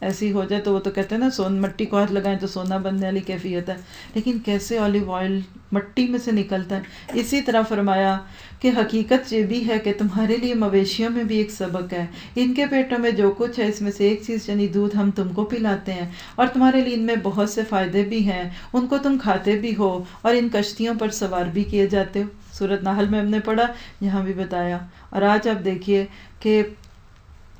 ایسی ہو جائے تو وہ تو کہتے ہیں نا مٹی کو ہاتھ لگائیں تو سونا بننے والی کیفیت ہے. لیکن کیسے اولیو آئل مٹی میں سے نکلتا ہے. اسی طرح فرمایا کہ حقیقت یہ بھی ہے کہ تمہارے لیے مویشیوں میں بھی ایک سبق ہے. ان کے پیٹوں میں جو کچھ ہے اس میں سے ایک چیز یعنی دودھ ہم تم کو پلاتے ہیں، اور تمہارے لیے ان میں بہت سے فائدے بھی ہیں، ان کو تم کھاتے بھی ہو اور ان کشتیوں پر سوار بھی کیے جاتے ہو. سورۃ نحل میں ہم نے پڑھا، یہاں بھی بتایا. اور آج آپ دیکھیے کہ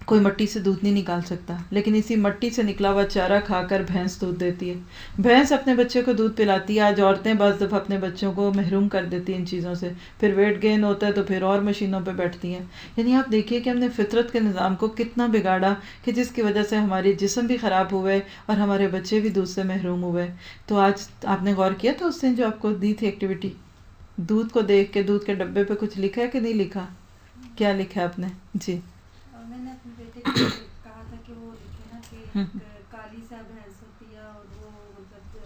کوئی مٹی سے دودھ نہیں نکال سکتا، لیکن اسی مٹی سے نکلا ہوا چارہ کھا کر بھینس دودھ دیتی ہے. بھینس اپنے بچے کو دودھ پلاتی ہے. آج عورتیں بعض دفعہ اپنے بچوں کو محروم کر دیتی ہیں ان چیزوں سے، پھر ویٹ گین ہوتا ہے تو پھر اور مشینوں پہ بیٹھتی ہیں. یعنی آپ دیکھیے کہ ہم نے فطرت کے نظام کو کتنا بگاڑا کہ جس کی وجہ سے ہمارے جسم بھی خراب ہوئے اور ہمارے بچے بھی دودھ سے محروم ہوئے. تو آج آپ نے غور کیا تھا اس دن جو آپ کو دی تھی ایکٹیویٹی، دودھ کو دیکھ کے دودھ کے ڈبے پہ کچھ لکھا ہے کہ نہیں لکھا؟ کیا لکھا ہے آپ نے؟ جی میں نے اپنے بیٹے کو کہا تھا کہ وہ لکھے نا کہ کالی سا بھینس ہوتی ہے اور وہ مطلب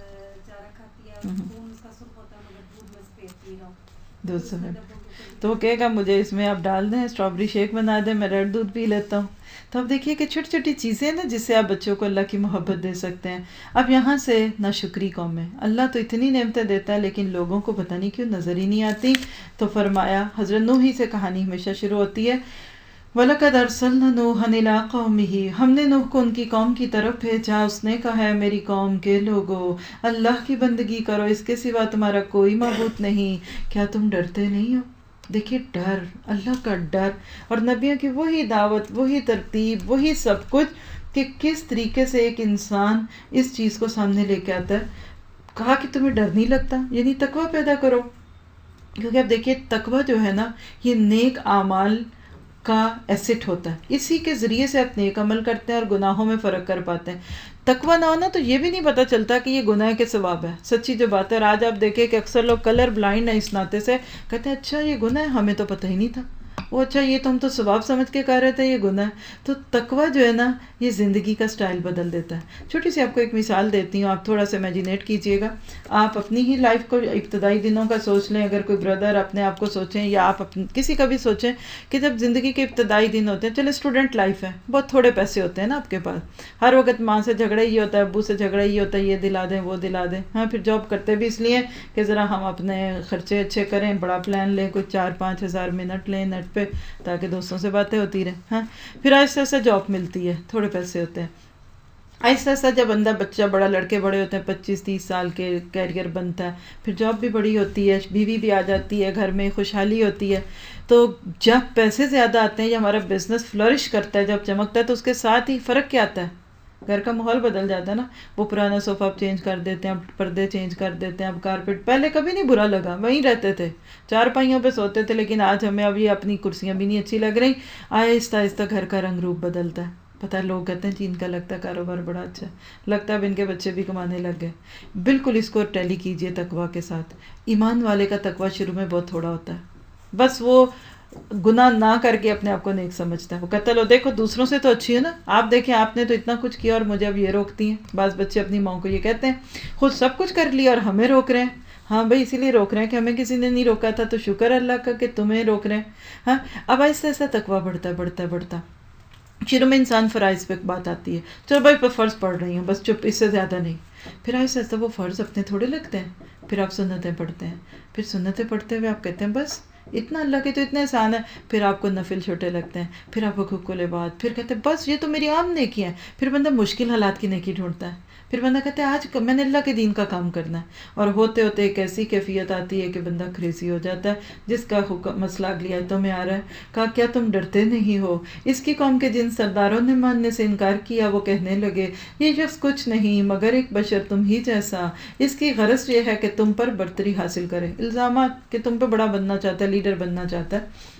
چارہ کھاتی ہے، خون اس کا سرخ ہوتا ہے مگر دودھ میں سفید پی رہا ہوں. دودھ سفید تو وہ کہے گا مجھے اس میں آپ ڈال دیں، اسٹرابری شیک بنا دیں، میں ریڈ دودھ پی لیتا ہوں. تو اب دیکھیے کہ چھوٹی چھوٹی چیزیں نا جس سے آپ بچوں کو اللہ کی محبت دے سکتے ہیں. اب یہاں سے ناشکری قوم ہے. اللہ تو اتنی نعمتیں دیتا ہے لیکن لوگوں کو پتہ نہیں کیوں نظر ہی نہیں آتی. تو فرمایا، حضرت نوح ہی سے کہانی ہمیشہ شروع ہوتی ہے. وَلَقَدْ أَرْسَلْنَا نُوحًا إِلَىٰ قَوْمِهِ، ہم نے نوح کو ان کی قوم کی طرف بھیجا. اس نے کہا ہے میری قوم کے لوگو اللہ کی بندگی کرو، اس کے سوا تمہارا کوئی معبود نہیں. کیا تم ڈرتے نہیں ہو؟ دیکھیے ڈر، اللہ کا ڈر اور نبیوں کی وہی دعوت، وہی ترتیب، وہی سب کچھ کہ کس طریقے سے ایک انسان اس چیز کو سامنے لے کے آتا ہے. کہا کہ تمہیں ڈر نہیں لگتا، یعنی تقوی پیدا کرو. کیونکہ اب دیکھیے تقوی جو ہے نا یہ نیک اعمال کا ایسٹ ہوتا ہے. اسی کے ذریعے سے آپ نیک عمل کرتے ہیں اور گناہوں میں فرق کر پاتے ہیں. تقوی نہ ہونا تو یہ بھی نہیں پتہ چلتا کہ یہ گناہ کے ثواب ہے. سچی جو بات ہے. اور آج آپ دیکھیں کہ اکثر لوگ کلر بلائنڈ ہیں اس ناطے سے، کہتے ہیں اچھا یہ گناہ ہے، ہمیں تو پتہ ہی نہیں تھا. وہ اچھا یہ تو ہم تو ثواب سمجھ کے کر رہے تھے، یہ گناہ ہے. تو تقوی جو ہے نا یہ زندگی کا سٹائل بدل دیتا ہے. چھوٹی سی آپ کو ایک مثال دیتی ہوں، آپ تھوڑا سا امیجنیٹ کیجئے گا. آپ اپنی ہی لائف کو ابتدائی دنوں کا سوچ لیں، اگر کوئی بردر اپنے آپ کو سوچیں یا آپ کسی کا بھی سوچیں کہ جب زندگی کے ابتدائی دن ہوتے ہیں، چلے اسٹوڈنٹ لائف ہے، بہت تھوڑے پیسے ہوتے ہیں نا آپ کے پاس، ہر وقت ماں سے جھگڑا ہی ہوتا ہے، ابو سے جھگڑا ہی ہوتا ہے، یہ دلا دیں وہ دلا دیں. ہاں پھر جاب کرتے بھی اس لیے کہ ذرا ہم اپنے خرچے اچھے کریں، بڑا پلان لیں، کوئی 4-5 ہزار منٹ لیں نیٹ پہ تاکہ دوستوں سے باتیں ہوتی رہیں. ہاں پھر آہستہ آہستہ جاب ملتی ہے، تھوڑے پیسے ہوتے ہیں. آہستہ آہستہ جب بچہ بڑا، لڑکے بڑے ہوتے ہیں 25-30 سال کے، کیریئر بنتا ہے، پھر جاب بھی بڑی ہوتی ہے، بیوی بھی آ جاتی ہے، گھر میں خوشحالی ہوتی ہے. تو جب پیسے زیادہ آتے ہیں یا ہمارا بزنس فلورش کرتا ہے، جب چمکتا ہے، تو اس کے ساتھ ہی فرق کیا آتا ہے؟ گھر کا ماحول بدل جاتا ہے نا. وہ پرانا صوفہ آپ چینج کر دیتے ہیں، اب پردے چینج کر دیتے ہیں، اب کارپیٹ، پہلے کبھی نہیں برا لگا، وہیں رہتے تھے، 4 پائیوں پہ سوتے تھے، لیکن آج ہمیں اب یہ اپنی کرسیاں بھی نہیں اچھی لگ رہی. آہستہ آہستہ گھر کا رنگ روپ بدلتا ہے. پتہ ہے لوگ کہتے ہیں جی ان کا لگتا ہے کاروبار بڑا اچھا ہے، لگتا ہے اب ان کے بچے بھی کمانے لگ گئے. بالکل اس کو ٹیلی کیجئے تقویٰ کے ساتھ. ایمان والے کا تقویٰ شروع میں بہت تھوڑا ہوتا ہے، بس وہ گناہ نہ کر کے اپنے آپ کو نیک سمجھتا ہے. وہ کہتا ہے لو دیکھو دوسروں سے تو اچھی ہے نا، آپ دیکھیں آپ نے تو اتنا کچھ کیا اور مجھے اب یہ روکتی ہیں. بعض بچے اپنی ماں کو یہ کہتے ہیں خود سب کچھ کر لیا اور ہمیں روک رہے ہیں. ہاں بھائی اسی لیے روک رہے ہیں کہ ہمیں کسی نے نہیں روکا تھا، تو شکر اللہ کا کہ تمہیں روک رہے ہیں. ہاں اب آہستہ آہستہ تقویٰ بڑھتا. شروع میں انسان فرائض پہ بات آتی ہے، چلو بھائی پہ فرض پڑھ رہی ہوں بس چپ، اس سے زیادہ نہیں. پھر آہستہ آہستہ وہ فرض اپنے تھوڑے لگتے ہیں، پھر آپ سنتیں پڑھتے ہیں، پھر سنتیں پڑھتے ہوئے آپ کہتے ہیں بس اتنا، اللہ کے تو اتنے احسان ہے. پھر آپ کو نفل چھوٹے لگتے ہیں، پھر آپ کو حقوق العباد، پھر کہتے ہیں بس یہ تو میری عام نیکی ہے. پھر بندہ مشکل حالات کی نیکی ڈھونڈتا ہے، پھر بندہ کہتا ہے آج میں نے اللہ کے دین کا کام کرنا ہے. اور ہوتے ہوتے ایک ایسی کیفیت آتی ہے کہ بندہ کریزی ہو جاتا ہے. جس کا مسئلہ اگلی آیتوں میں آ رہا ہے، کہا کیا تم ڈرتے نہیں ہو؟ اس کی قوم کے جن سرداروں نے ماننے سے انکار کیا وہ کہنے لگے یہ شخص کچھ نہیں مگر ایک بشر تم ہی جیسا، اس کی غرض یہ ہے کہ تم پر برتری حاصل کرے. الزامات کہ تم پہ بڑا بننا چاہتا ہے، لیڈر بننا چاہتا ہے.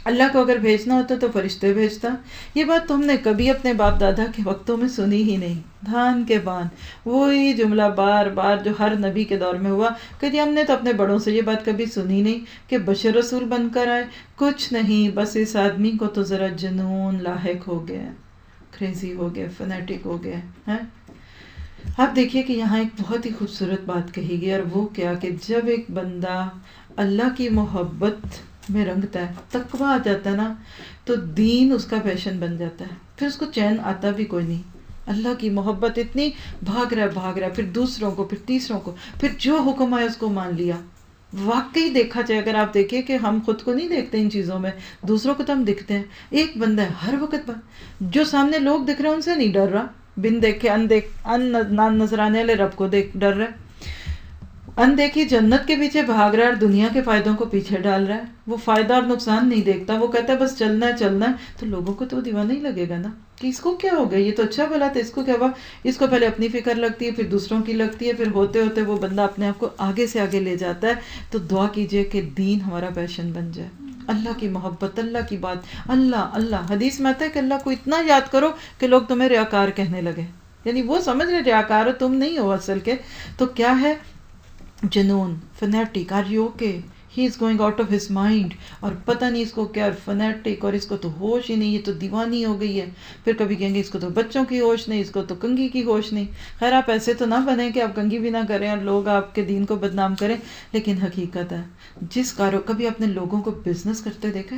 اللہ کو اگر بھیجنا ہوتا تو فرشتے بھیجتا. یہ بات تو ہم نے کبھی اپنے باپ دادا کے وقتوں میں سنی ہی نہیں. دھان کے بان وہی جملہ بار بار جو ہر نبی کے دور میں ہوا کہ ہم نے تو اپنے بڑوں سے یہ بات کبھی سنی نہیں کہ بشر رسول بن کر آئے. کچھ نہیں، بس اس آدمی کو تو ذرا جنون لاحق ہو گیا، کریزی ہو گیا، فنیٹک ہو گیا ہے. آپ دیکھیے کہ یہاں ایک بہت ہی خوبصورت بات کہی گئی، اور وہ کیا کہ جب ایک بندہ اللہ کی محبت میں رنگتا ہے، تقویٰ آ جاتا ہے نا، تو دین اس کا پیشن بن جاتا ہے. پھر اس کو چین آتا بھی کوئی نہیں. اللہ کی محبت اتنی بھاگ رہا ہے، پھر دوسروں کو، پھر تیسروں کو، پھر جو حکم آیا اس کو مان لیا. واقعی دیکھا جائے، اگر آپ دیکھیں کہ ہم خود کو نہیں دیکھتے ان چیزوں میں، دوسروں کو تو ہم دکھتے ہیں. ایک بندہ ہے ہر وقت جو سامنے لوگ دکھ رہے ہیں ان سے نہیں ڈر رہا، بن دیکھے ان نظر آنے والے رب کو دیکھ ڈر رہا ہے. اندیکھی جنت کے پیچھے بھاگ رہا ہے اور دنیا کے فائدوں کو پیچھے ڈال رہا ہے. وہ فائدہ اور نقصان نہیں دیکھتا، وہ کہتا ہے بس چلنا ہے چلنا ہے. تو لوگوں کو تو دیوانہ ہی لگے گا نا کہ اس کو کیا ہو گیا، یہ تو اچھا بھلا تھا، اس کو کیا ہوا. اس کو پہلے اپنی فکر لگتی ہے، پھر دوسروں کی لگتی ہے، پھر ہوتے ہوتے وہ بندہ اپنے آپ کو آگے سے آگے لے جاتا ہے. تو دعا کیجئے کہ دین ہمارا پیشن بن جائے. اللہ کی محبت، اللہ کی بات، اللہ اللہ. حدیث میں آتا ہے کہ اللہ کو اتنا یاد کرو کہ لوگ تمہیں ریاکار کہنے لگے. یعنی وہ سمجھ رہے ریاکار ہو، تم نہیں ہو اصل کے. تو کیا ہے؟ جنون، fanatic. Are you okay? He is going out of his mind. اور پتہ نہیں اس کو کیا فنیٹک، اور اس کو تو ہوش ہی نہیں، یہ تو دیوانی ہو گئی ہے. پھر کبھی کہیں گے اس کو تو بچوں کی ہوش نہیں، اس کو تو کنگھی کی ہوش نہیں. خیر آپ ایسے تو نہ بنیں کہ آپ کنگھی بھی نہ کریں اور لوگ آپ کے دین کو بدنام کریں. لیکن حقیقت ہے جس کبھی اپنے لوگوں کو بزنس کرتے دیکھیں.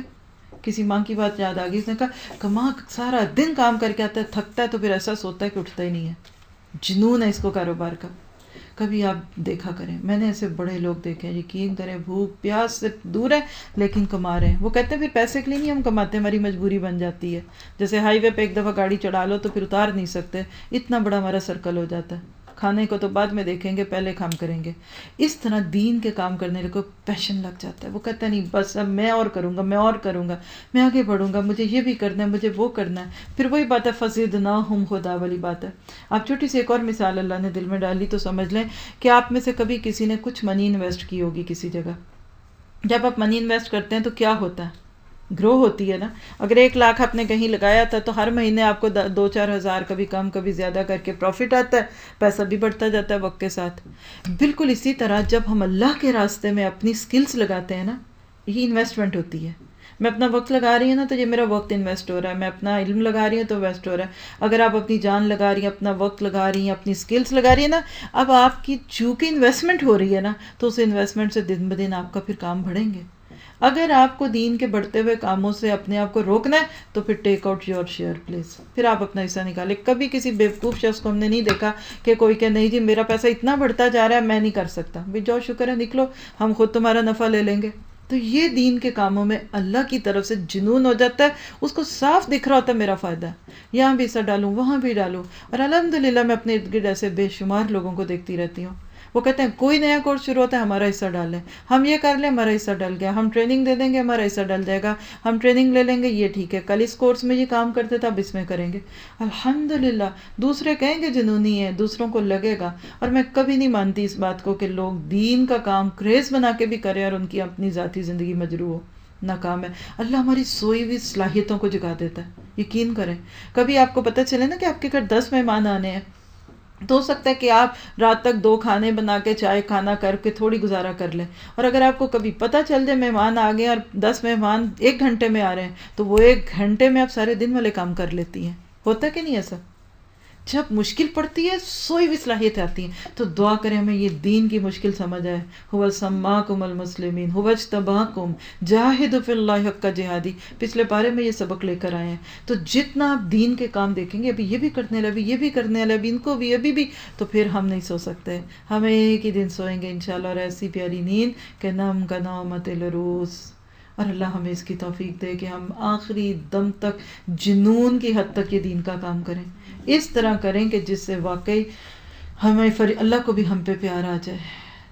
کسی ماں کی بات یاد آ گئی، اس نے کہا کہ ماں سارا دن کام کر کے آتا ہے، تھکتا ہے تو پھر ایسا سوتا ہے کہ اٹھتا ہی نہیں ہے. جنون ہے اس کو کاروبار کا. کبھی آپ دیکھا کریں، میں نے ایسے بڑے لوگ دیکھے ہیں، یقین کریں بھوک پیاس سے دور ہے لیکن کما رہے ہیں. وہ کہتے ہیں پھر پیسے کے لیے نہیں ہم کماتے، ہماری مجبوری بن جاتی ہے. جیسے ہائی وے پہ ایک دفعہ گاڑی چڑھا لو تو پھر اتار نہیں سکتے، اتنا بڑا ہمارا سرکل ہو جاتا ہے. کھانے کو تو بعد میں دیکھیں گے، پہلے کام کریں گے. اس طرح دین کے کام کرنے کو پیشن لگ جاتا ہے. وہ کہتا ہے نہیں بس اب میں اور کروں گا، میں اور کروں گا، میں آگے بڑھوں گا، مجھے یہ بھی کرنا ہے، مجھے وہ کرنا ہے. پھر وہی بات ہے فزدناہم، خدا والی بات ہے. آپ چھوٹی سی ایک اور مثال اللہ نے دل میں ڈالی تو سمجھ لیں کہ آپ میں سے کبھی کسی نے کچھ منی انویسٹ کی ہوگی کسی جگہ. جب آپ منی انویسٹ کرتے ہیں تو کیا ہوتا ہے؟ گرو ہوتی ہے نا. اگر 1 لاکھ آپ نے کہیں لگایا تھا تو ہر مہینے آپ کو 2-4 ہزار کبھی کم کبھی زیادہ کر کے پروفٹ آتا ہے، پیسہ بھی بڑھتا جاتا ہے وقت کے ساتھ. بالکل اسی طرح جب ہم اللہ کے راستے میں اپنی سکلز لگاتے ہیں نا، یہ انویسٹمنٹ ہوتی ہے. میں اپنا وقت لگا رہی ہوں نا تو یہ میرا وقت انویسٹ ہو رہا ہے، میں اپنا علم لگا رہی ہوں تو انویسٹ ہو رہا ہے. اگر آپ اپنی جان لگا رہی ہیں، اپنا وقت لگا رہی ہیں، اپنی سکلز لگا رہی ہیں نا، اب آپ کی چونکہ انویسٹمنٹ ہو رہی ہے نا، تو اس انویسٹمنٹ سے دن بدن آپ کا پھر کام بڑھیں گے. اگر آپ کو دین کے بڑھتے ہوئے کاموں سے اپنے آپ کو روکنا ہے تو پھر take out your share please, پھر آپ اپنا حصہ نکالیں. کبھی کسی بیوقوف شخص کو ہم نے نہیں دیکھا کہ کوئی کہ نہیں جی میرا پیسہ اتنا بڑھتا جا رہا ہے میں نہیں کر سکتا. بھی جو شکر ہے نکلو، ہم خود تمہارا نفع لے لیں گے. تو یہ دین کے کاموں میں اللہ کی طرف سے جنون ہو جاتا ہے، اس کو صاف دکھ رہا ہوتا ہے میرا فائدہ ہے، یہاں بھی حصہ ڈالوں وہاں بھی ڈالوں. اور الحمدللہ میں اپنے ارد گرد ایسے بے شمار لوگوں کو دیکھتی رہتی ہوں، وہ کہتے ہیں کوئی نیا کورس شروع ہوتا ہے ہمارا حصہ ڈال لیں، ہم یہ کر لیں ہمارا حصہ ڈل گیا، ہم ٹریننگ دے دیں گے ہمارا حصہ ڈل جائے گا، ہم ٹریننگ لے لیں گے یہ ٹھیک ہے، کل اس کورس میں یہ کام کرتے تھے اب اس میں کریں گے. الحمدللہ دوسرے کہیں گے جنونی ہے، دوسروں کو لگے گا. اور میں کبھی نہیں مانتی اس بات کو کہ لوگ دین کا کام کریز بنا کے بھی کریں اور ان کی اپنی ذاتی زندگی مجروح ہو. ناکام ہے. اللہ ہماری سوئی ہوئی صلاحیتوں کو جگا دیتا ہے، یقین کریں. کبھی آپ کو پتہ چلے نا کہ آپ کے گھر 10 مہمان آنے ہیں تو ہو سکتا ہے کہ آپ رات تک 2 کھانے بنا کے چائے کھانا کر کے تھوڑی گزارا کر لیں. اور اگر آپ کو کبھی پتہ چل جائے مہمان آ گئے اور 10 مہمان 1 گھنٹے میں آ رہے ہیں تو وہ 1 گھنٹے میں آپ سارے دن والے کام کر لیتی ہیں. ہوتا کہ نہیں ایسا؟ جب مشکل پڑتی ہے سوئی ہوئی صلاحیت آتی ہیں. تو دعا کریں ہمیں یہ دین کی مشکل سمجھ آئے. هو سماکم المسلمین هو اجتباکم جاہدوا فی اللہ حق جہادی، پچھلے پارے میں یہ سبق لے کر آئے ہیں. تو جتنا آپ دین کے کام دیکھیں گے ابھی یہ بھی کرنے والے، ابھی یہ بھی کرنے والے، ابھی ان کو بھی ابھی بھی، تو پھر ہم نہیں سو سکتے. ہم ایک ہی دن سوئیں گے انشاءاللہ، اور ایسی پیاری نیند کہ نم کا نومت العروس. اور اللہ ہمیں اس کی توفیق دے کہ ہم آخری دم تک جنون کی حد تک یہ دین کا کام کریں، اس طرح کریں کہ جس سے واقعی ہمیں اللہ کو بھی ہم پہ پیار آ جائے.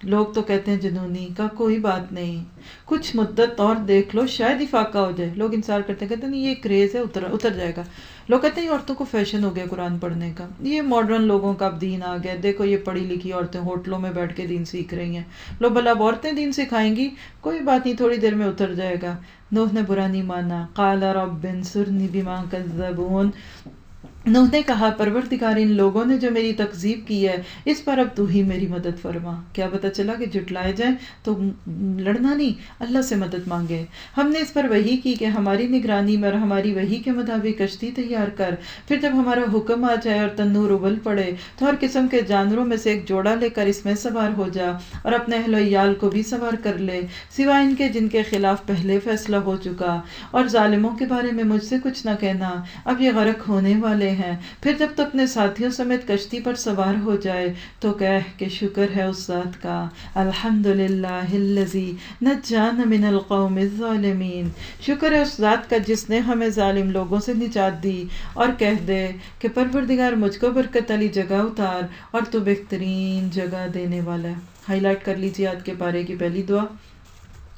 لوگ تو کہتے ہیں جنونی کا کوئی بات نہیں، کچھ مدت اور دیکھ لو شاید ہی فاقہ ہو جائے. لوگ انصار کرتے ہیں، کہتے ہیں نہیں یہ کریز ہے اتر جائے گا. لوگ کہتے ہیں یہ عورتوں کو فیشن ہو گیا قرآن پڑھنے کا، یہ ماڈرن لوگوں کا اب دین آ گیا، دیکھو یہ پڑھی لکھی عورتیں ہوٹلوں میں بیٹھ کے دین سیکھ رہی ہیں. لوگ بھلا اب عورتیں دین سکھائیں گی، کوئی بات نہیں تھوڑی دیر میں اتر جائے گا. نوح نے برا نہیں مانا، قال رب انصرنی بما کذبون. نوح نے کہا پروردگار ان لوگوں نے جو میری تکذیب کی ہے اس پر اب تو ہی میری مدد فرما. کیا پتہ چلا کہ جھٹلائے جائیں تو لڑنا نہیں، اللہ سے مدد مانگے. ہم نے اس پر وحی کی کہ ہماری نگرانی میں اور ہماری وحی کے مطابق کشتی تیار کر، پھر جب ہمارا حکم آ جائے اور تنور ابل پڑے تو ہر قسم کے جانوروں میں سے ایک جوڑا لے کر اس میں سوار ہو جا اور اپنے اہل و عیال کو بھی سوار کر لے، سوائے ان کے جن کے خلاف پہلے فیصلہ ہو چکا. اور ظالموں کے بارے میں مجھ سے کچھ نہ کہنا، اب یہ غرق ہونے والے ہیں. پھر جب تو اپنے ساتھیوں سمیت کشتی پر سوار ہو جائے تو کہہ کہ شکر ہے اس ذات کا، الحمدللہ الذی نجانا من القوم الظالمین. شکر ہے اس ذات کا جس نے ہمیں ظالم لوگوں سے نجات دی. اور کہہ دے کہ پروردگار مجھ کو برکت والی جگہ اتار اور تو بہترین جگہ دینے والا ہے. ہائی لائٹ کر لیجیے آج کے پارے کی پہلی دعا،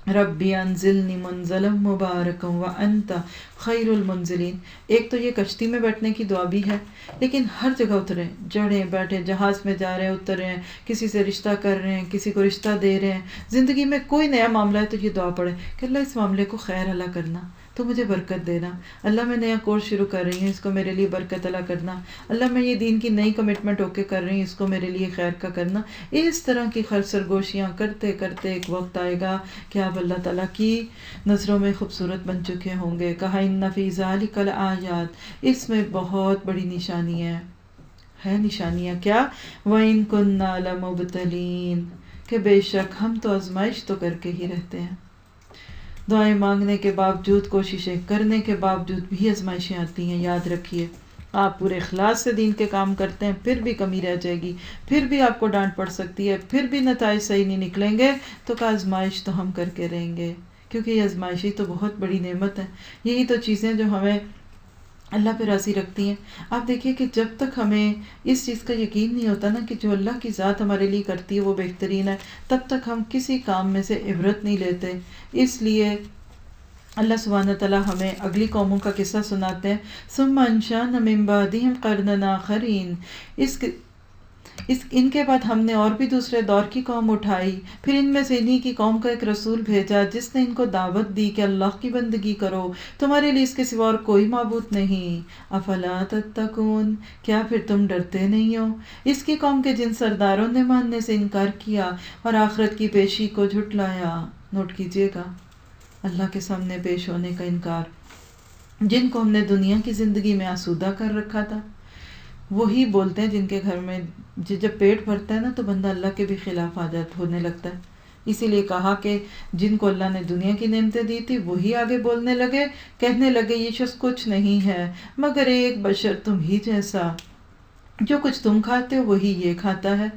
ربی انزلنی منزلا مبارکا وانت خیر المنزلین. ایک تو یہ کشتی میں بیٹھنے کی دعا بھی ہے، لیکن ہر جگہ اتریں، جڑیں بیٹھے، جہاز میں جا رہے ہیں اتر رہے ہیں، کسی سے رشتہ کر رہے ہیں، کسی کو رشتہ دے رہے ہیں، زندگی میں کوئی نیا معاملہ ہے تو یہ دعا پڑھیں کہ اللہ اس معاملے کو خیر عطا کرنا، تو مجھے برکت دینا. اللہ میں نیا کورس شروع کر رہی ہوں، اس کو میرے لیے برکت عطا کرنا. اللہ میں یہ دین کی نئی کمٹمنٹ ہو کے کر رہی ہوں، اس کو میرے لیے خیر کا کرنا. اس طرح کی خیر سرگوشیاں کرتے کرتے ایک وقت آئے گا کہ آپ اللہ تعالیٰ کی نظروں میں خوبصورت بن چکے ہوں گے. کہا ان فی ذلک الآیات، اس میں بہت بڑی نشانی ہے نشانیاں کیا؟ وَإِن كُنَّا لَمُبْتَلِينَ، کہ بے شک ہم تو آزمائش تو کر کے ہی رہتے ہیں. دعائیں مانگنے کے باوجود، کوششیں کرنے کے باوجود بھی آزمائشیں آتی ہیں. یاد رکھیے آپ پورے اخلاص سے دین کے کام کرتے ہیں پھر بھی کمی رہ جائے گی، پھر بھی آپ کو ڈانٹ پڑ سکتی ہے، پھر بھی نتائج صحیح نہیں نکلیں گے تو کہ آزمائش تو ہم کر کے رہیں گے، کیونکہ یہ آزمائش ہی تو بہت بڑی نعمت ہے. یہی تو چیزیں جو ہمیں اللہ پہ راضی رکھتی ہیں. آپ دیکھیے کہ جب تک ہمیں اس چیز کا یقین نہیں ہوتا نا کہ جو اللہ کی ذات ہمارے لیے کرتی ہے وہ بہترین ہے، تب تک ہم کسی کام میں سے عبرت نہیں لیتے. اس لیے اللہ سبحانہ تعالیٰ ہمیں اگلی قوموں کا قصہ سناتے ہیں، ثم انشأنا من بعدهم قرنا آخرین. ان کے بعد ہم نے اور بھی دوسرے دور کی قوم اٹھائی، پھر ان میں سے انہی کی قوم کا ایک رسول بھیجا جس نے ان کو دعوت دی کہ اللہ کی بندگی کرو، تمہارے لیے اس کے سوا اور کوئی معبود نہیں. افلا تتقون، کیا پھر تم ڈرتے نہیں ہو؟ اس کی قوم کے جن سرداروں نے ماننے سے انکار کیا اور آخرت کی پیشی کو جھٹلایا. نوٹ کیجئے گا اللہ کے سامنے پیش ہونے کا انکار. جن کو ہم نے دنیا کی زندگی میں آسودہ کر رکھا تھا وہی بولتے ہیں جن کے گھر میں جب پیٹ بھرتا ہے نا تو بندہ اللہ کے بھی خلاف عادت ہونے لگتا ہے. اسی لیے کہا کہ جن کو اللہ نے دنیا کی نعمتیں دی تھی وہی آگے بولنے لگے, کہنے لگے یہ شخص کچھ نہیں ہے مگر ایک بشر تم ہی جیسا, جو کچھ تم کھاتے ہو وہی یہ کھاتا ہے,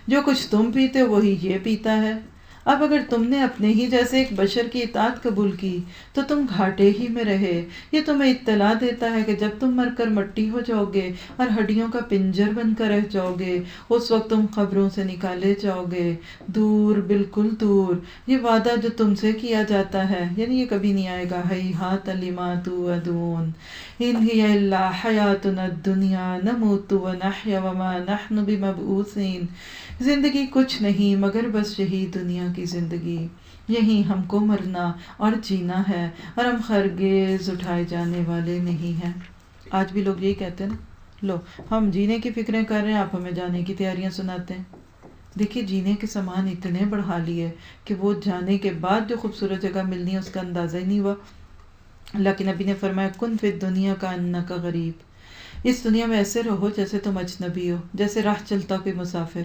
جو کچھ تم پیتے ہو وہی یہ پیتا ہے. اب اگر تم نے اپنے ہی جیسے ایک بشر کی اطاعت قبول کی تو تم گھاٹے ہی میں رہے. یہ تمہیں اطلاع دیتا ہے کہ جب تم مر کر مٹی ہو جاؤ گے اور ہڈیوں کا پنجر بن کر رہ جاؤ گے اس وقت تم قبروں سے نکالے جاؤ گے دور, بالکل دور. یہ وعدہ جو تم سے کیا جاتا ہے یعنی یہ کبھی نہیں آئے گا. ہیہات لما توعدون ان ہی الا حیاتنا الدنیا نموت ونحیا وما نحن بمبعوثین. زندگی کچھ نہیں مگر بس یہی دنیا کی زندگی, یہی ہم کو مرنا اور جینا ہے اور ہم ہرگز اٹھائے جانے والے نہیں ہیں. آج بھی لوگ یہی کہتے ہیں نا, لو ہم جینے کی فکریں کر رہے ہیں آپ ہمیں جانے کی تیاریاں سناتے ہیں. دیکھیے جینے کے سامان اتنے بڑھا لیے کہ وہ جانے کے بعد جو خوبصورت جگہ ملنی ہے اس کا اندازہ ہی نہیں ہوا. اللہ کے نبی نے فرمایا کن فی الدنیا کانک غریب, اس دنیا میں ایسے رہو جیسے تم اجنبی ہو, جیسے راہ چلتا کوئی مسافر.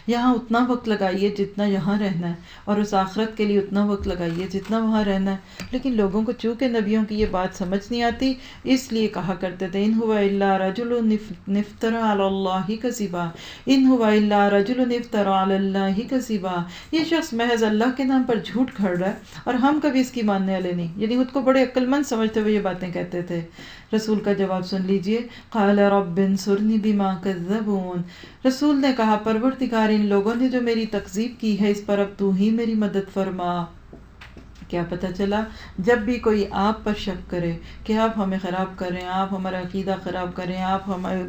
یہاں اتنا وقت لگائیے جتنا یہاں رہنا ہے اور اس آخرت کے لیے اتنا وقت لگائیے جتنا وہاں رہنا ہے. لیکن لوگوں کو چونکہ نبیوں کی یہ بات سمجھ نہیں آتی اس لیے کہا کرتے تھے ان ہوا الا رجل افترى علی اللہ کذبا, ان ہوا الا رجل افترى علی اللہ کذبا. یہ شخص محض اللہ کے نام پر جھوٹ گھڑ رہا ہے اور ہم کبھی اس کی ماننے والے نہیں. یعنی خود کو بڑے عقل مند سمجھتے ہوئے یہ باتیں کہتے تھے. رسول کا جواب سن لیجئے. قال رب انصرنی بما کذبون, رسول نے کہا پروردگار ان لوگوں نے جو میری تکذیب کی ہے اس پر اب تو ہی میری مدد فرما. کیا پتہ چلا جب بھی کوئی آپ پر شک کرے کہ آپ ہمیں خراب کر رہے ہیں, آپ ہمارا عقیدہ خراب کر رہے ہیں, آپ ہمیں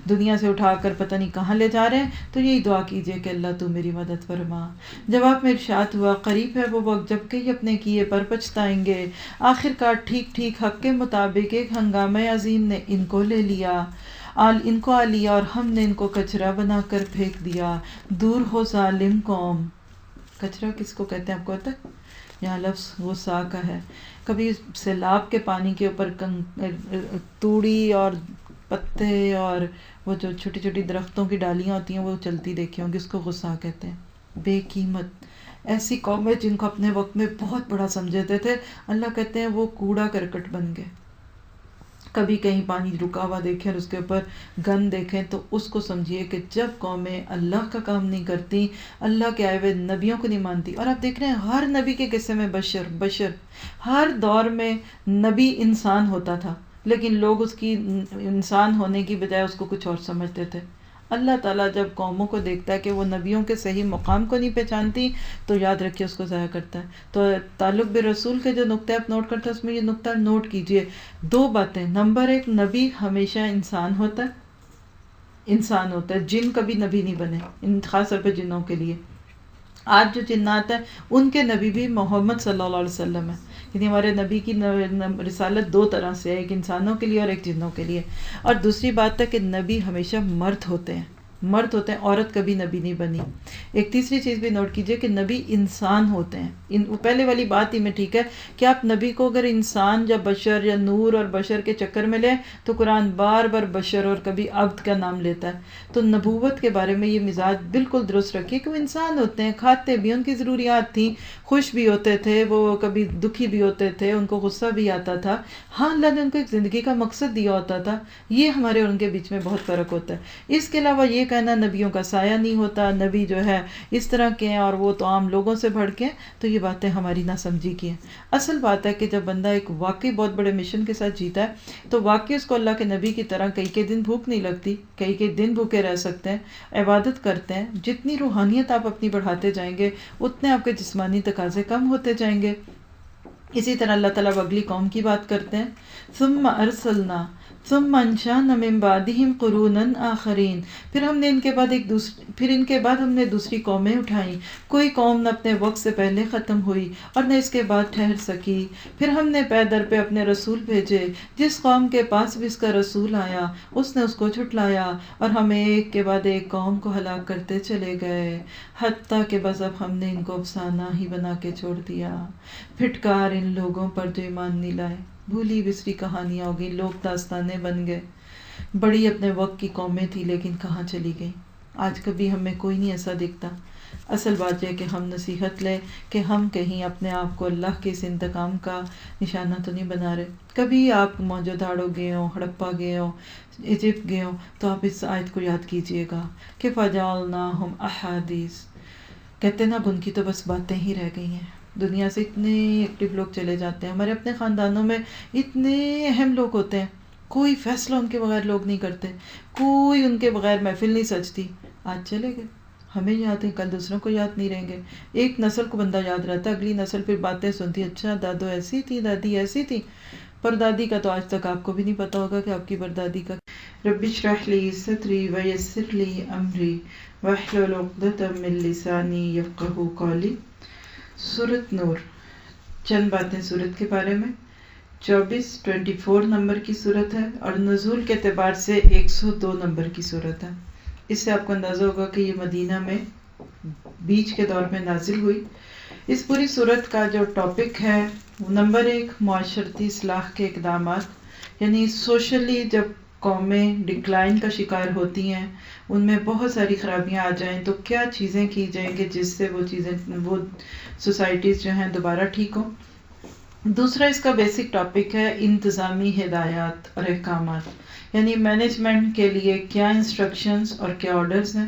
دنیا سے اٹھا کر پتہ نہیں کہاں لے جا رہے ہیں, تو یہی دعا کیجئے کہ اللہ تو میری مدد فرما. جواب میں ارشاد ہوا قریب ہے وہ وقت جب کہ اپنے کیے پر پچھتائیں گے. آخر کار ٹھیک ٹھیک حق کے مطابق ایک ہنگامہ عظیم نے ان کو لے لیا, ان کو آ لیا اور ہم نے ان کو کچرا بنا کر پھینک دیا. دور ہو ظالم قوم. کچرا کس کو کہتے ہیں آپ کو پتہ ہے؟ یہاں لفظ غصہ کا ہے. کبھی سیلاب کے پانی کے اوپر توڑی اور پتے اور وہ جو چھوٹی چھوٹی درختوں کی ڈالیاں ہوتی ہیں وہ چلتی دیکھی ہوں گی, اس کو غصہ کہتے ہیں. بے قیمت ایسی قومیں جن کو اپنے وقت میں بہت بڑا سمجھتے تھے, اللہ کہتے ہیں وہ کوڑا کرکٹ بن گئے. کبھی کہیں پانی رکا ہوا دیکھیں اور اس کے اوپر گند دیکھیں تو اس کو سمجھیے کہ جب قومیں اللہ کا کام نہیں کرتی, اللہ کے آئے ہوئے نبیوں کو نہیں مانتی. اور آپ دیکھ رہے ہیں ہر نبی کے قصے میں بشر ہر دور میں نبی انسان ہوتا تھا, لیکن لوگ اس کی انسان ہونے کی بجائے اس کو کچھ اور سمجھتے تھے. اللہ تعالیٰ جب قوموں کو دیکھتا ہے کہ وہ نبیوں کے صحیح مقام کو نہیں پہچانتی تو یاد رکھیے اس کو ضائع کرتا ہے. تو تعلق بالرسول کے جو نقطے آپ نوٹ کرتے ہیں اس میں یہ نقطہ نوٹ کیجئے. دو باتیں. نمبر ایک, نبی ہمیشہ انسان ہوتا ہے, جن کبھی نبی نہیں بنے, خاص طور پہ جنوں کے لیے. آج جو جنات ہیں ان کے نبی بھی محمد صلی اللہ علیہ وسلم ہے. یعنی ہمارے نبی کی رسالت دو طرح سے ہے, ایک انسانوں کے لیے اور ایک جنوں کے لیے. اور دوسری بات ہے کہ نبی ہمیشہ مرد ہوتے ہیں, عورت کبھی نبی نہیں بنی. ایک تیسری چیز بھی نوٹ کیجئے کہ نبی انسان ہوتے ہیں. پہلے والی بات ہی میں ٹھیک ہے کہ آپ نبی کو اگر انسان یا بشر یا نور اور بشر کے چکر میں لیں تو قرآن بار بار بشر اور کبھی عبد کا نام لیتا ہے. تو نبوت کے بارے میں یہ مزاج بالکل درست رکھیے کہ وہ انسان ہوتے ہیں, کھاتے بھی, ان کی ضروریات تھیں, خوش بھی ہوتے تھے, وہ کبھی دکھی بھی ہوتے تھے, ان کو غصہ بھی آتا تھا. ہاں اللہ نے ان کو ایک زندگی کا مقصد دیا ہوتا تھا. یہ ہمارے اور ان کے بیچ میں بہت فرق ہوتا ہے. اس کے علاوہ یہ کہنا نبیوں کا سایہ نہیں ہوتا, نبی جو ہے اس طرح کے ہیں اور وہ تو عام لوگوں سے بڑھ کے, تو یہ باتیں ہماری نہ سمجھی کی ہیں. اصل بات ہے کہ جب بندہ ایک واقعی بہت بڑے مشن کے ساتھ جیتا ہے تو واقعی اس کو اللہ کے نبی کی طرح کئی دن بھوک نہیں لگتی, کئی دن بھوکے رہ سکتے ہیں, عبادت کرتے ہیں. جتنی روحانیت آپ اپنی بڑھاتے جائیں گے اتنے آپ کے جسمانی تقاضے کم ہوتے جائیں گے. اسی طرح اللہ تعالیٰ اگلی قوم کی بات کرتے ہیں. ثم ارسلنا, ثم انشأنا من بعدهم قرونا آخرین، پھر ہم نے ان کے بعد ہم نے دوسری قومیں اٹھائیں، کوئی قوم نہ اپنے وقت سے پہلے ختم ہوئی اور نہ اس کے بعد ٹھہر سکی۔ پھر ہم نے پے در پہ اپنے رسول بھیجے، جس قوم کے پاس بھی اس کا رسول آیا اس نے اس کو جھٹلایا، اور ہم ایک کے بعد ایک قوم کو ہلاک کرتے چلے گئے، حتیٰ کہ بس اب ہم نے ان کو افسانہ ہی بنا کے چھوڑ دیا۔ پھٹکار ان لوگوں پر جو ایمان نہیں لائے، بھولی بسری کہانیاں ہو گئی، لوگ داستانیں بن گئے، بڑی اپنے وقت کی قومیں تھی لیکن کہاں چلی گئی۔ آج کبھی ہمیں کوئی نہیں ایسا دکھتا۔ اصل بات یہ کہ ہم نصیحت لیں کہ ہم کہیں اپنے آپ کو اللہ کے اس انتقام کا نشانہ تو نہیں بنا رہے۔ کبھی آپ موجوداڑو گئے ہوں، ہڑپا گئے ہوں، ایجپٹ گئے ہوں، تو آپ اس آیت کو یاد کیجئے گا کہ فَجَعَلْنَاهُمْ أَحَادِيث، کہتے نا اب ان کی تو بس باتیں ہی رہ گئی ہیں۔ دنیا سے اتنے ایکٹیو لوگ چلے جاتے ہیں، ہمارے اپنے خاندانوں میں اتنے اہم لوگ ہوتے ہیں، کوئی فیصلہ ان کے بغیر لوگ نہیں کرتے، کوئی ان کے بغیر محفل نہیں سجتی، آج چلے گئے، ہمیں یاد ہے، کل دوسروں کو یاد نہیں رہیں گے۔ ایک نسل کو بندہ یاد رہتا، اگلی نسل پھر باتیں سنتی، اچھا دادو ایسی تھی، دادی ایسی تھی، پردادی کا تو آج تک آپ کو بھی نہیں پتا ہوگا کہ آپ کی پردادی کا۔ رب اشرح لی صدری ویسر لی امری واحلل عقدۃ من لسانی یفقہوا قولی۔ سورۃ نور، چند باتیں سورت کے بارے میں۔ 24 نمبر کی سورت ہے اور نزول کے اعتبار سے 102 نمبر کی سورت ہے۔ اس سے آپ کو اندازہ ہوگا کہ یہ مدینہ میں بیچ کے دور میں نازل ہوئی۔ اس پوری سورت کا جو ٹاپک ہے نمبر 1 معاشرتی اصلاح کے اقدامات، یعنی سوشلی جب قومیں ڈکلائن کا شکار ہوتی ہیں، ان میں بہت ساری خرابیاں آ جائیں تو کیا چیزیں کی جائیں گے جس سے وہ سوسائٹیز جو ہیں دوبارہ ٹھیک ہوں۔ دوسرا اس کا بیسک ٹاپک ہے انتظامی ہدایات اور احکامات، یعنی مینجمنٹ کے لیے کیا انسٹرکشنز اور کیا آرڈرز ہیں۔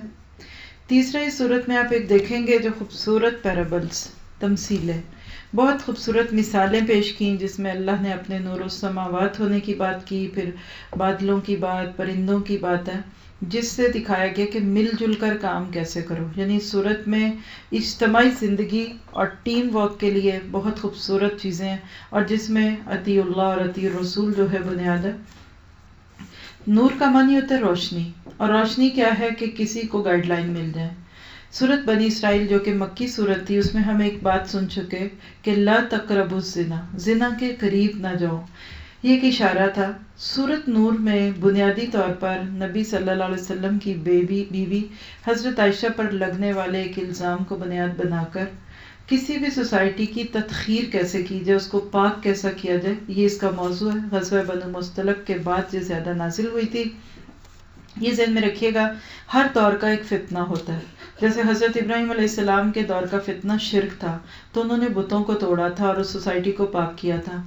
تیسرا اس صورت میں آپ ایک دیکھیں گے جو خوبصورت پیرابلز، تمثیلیں، بہت خوبصورت مثالیں پیش کیں، جس میں اللہ نے اپنے نور السماوات ہونے کی بات کی، پھر بادلوں کی بات، پرندوں کی بات ہے، جس سے دکھایا گیا کہ مل جل کر کام کیسے کرو۔ یعنی اس صورت میں اجتماعی زندگی اور ٹیم ورک کے لیے بہت خوبصورت چیزیں ہیں، اور جس میں اطیع اللہ اور اطیع الرسول جو ہے بنیاد ہے۔ نور کا معنی ہوتا ہے روشنی، اور روشنی کیا ہے کہ کسی کو گائیڈ لائن مل جائے۔ سورت بنی اسرائیل جو کہ مکی سورت تھی، اس میں ہم ایک بات سن چکے کہ لا تقربوا الزنا، زنا کے قریب نہ جاؤ، یہ ایک اشارہ تھا۔ سورت نور میں بنیادی طور پر نبی صلی اللہ علیہ وسلم کی بیوی حضرت عائشہ پر لگنے والے ایک الزام کو بنیاد بنا کر کسی بھی سوسائٹی کی تطہیر کیسے کی جائے، اس کو پاک کیسا کیا جائے، یہ اس کا موضوع ہے۔ غزوہ بنو مصطلق کے بعد یہ زیادہ نازل ہوئی تھی۔ یہ ذہن میں رکھیے گا، ہر دور کا ایک فتنہ ہوتا ہے۔ جیسے حضرت ابراہیم علیہ السلام کے دور کا فتنہ شرک تھا، تو انہوں نے بتوں کو توڑا تھا اور اس سوسائٹی کو پاک کیا تھا۔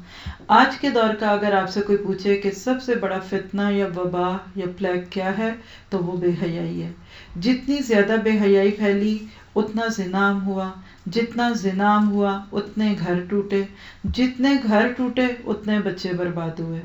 آج کے دور کا اگر آپ سے کوئی پوچھے کہ سب سے بڑا فتنہ یا وبا یا پلیگ کیا ہے، تو وہ بے حیائی ہے۔ جتنی زیادہ بے حیائی پھیلی اتنا زنا عام ہوا، جتنا زنا عام ہوا اتنے گھر ٹوٹے، جتنے گھر ٹوٹے اتنے بچے برباد ہوئے۔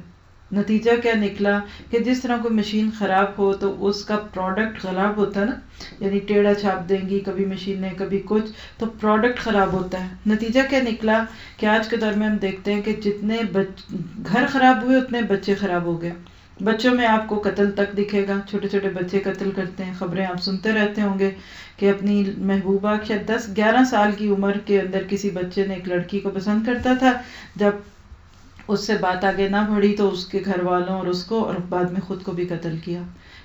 نتیجہ کیا نکلا کہ جس طرح کوئی مشین خراب ہو تو اس کا پروڈکٹ خراب ہوتا ہے نا، یعنی ٹیڑھا چھاپ دیں گی کبھی مشینیں کبھی کچھ، تو پروڈکٹ خراب ہوتا ہے۔ نتیجہ کیا نکلا کہ آج کے دور میں ہم دیکھتے ہیں کہ جتنے گھر خراب ہوئے اتنے بچے خراب ہو گئے۔ بچوں میں آپ کو قتل تک دکھے گا، چھوٹے چھوٹے بچے قتل کرتے ہیں۔ خبریں آپ سنتے رہتے ہوں گے کہ اپنی محبوبہ شاید 10-11 سال کی عمر کے اندر کسی بچے نے ایک لڑکی کو پسند کرتا تھا، جب اس سے بات آگے نہ بڑھی تو اس کے گھر والوں اور اس کو اور بعد میں خود کو بھی قتل کیا۔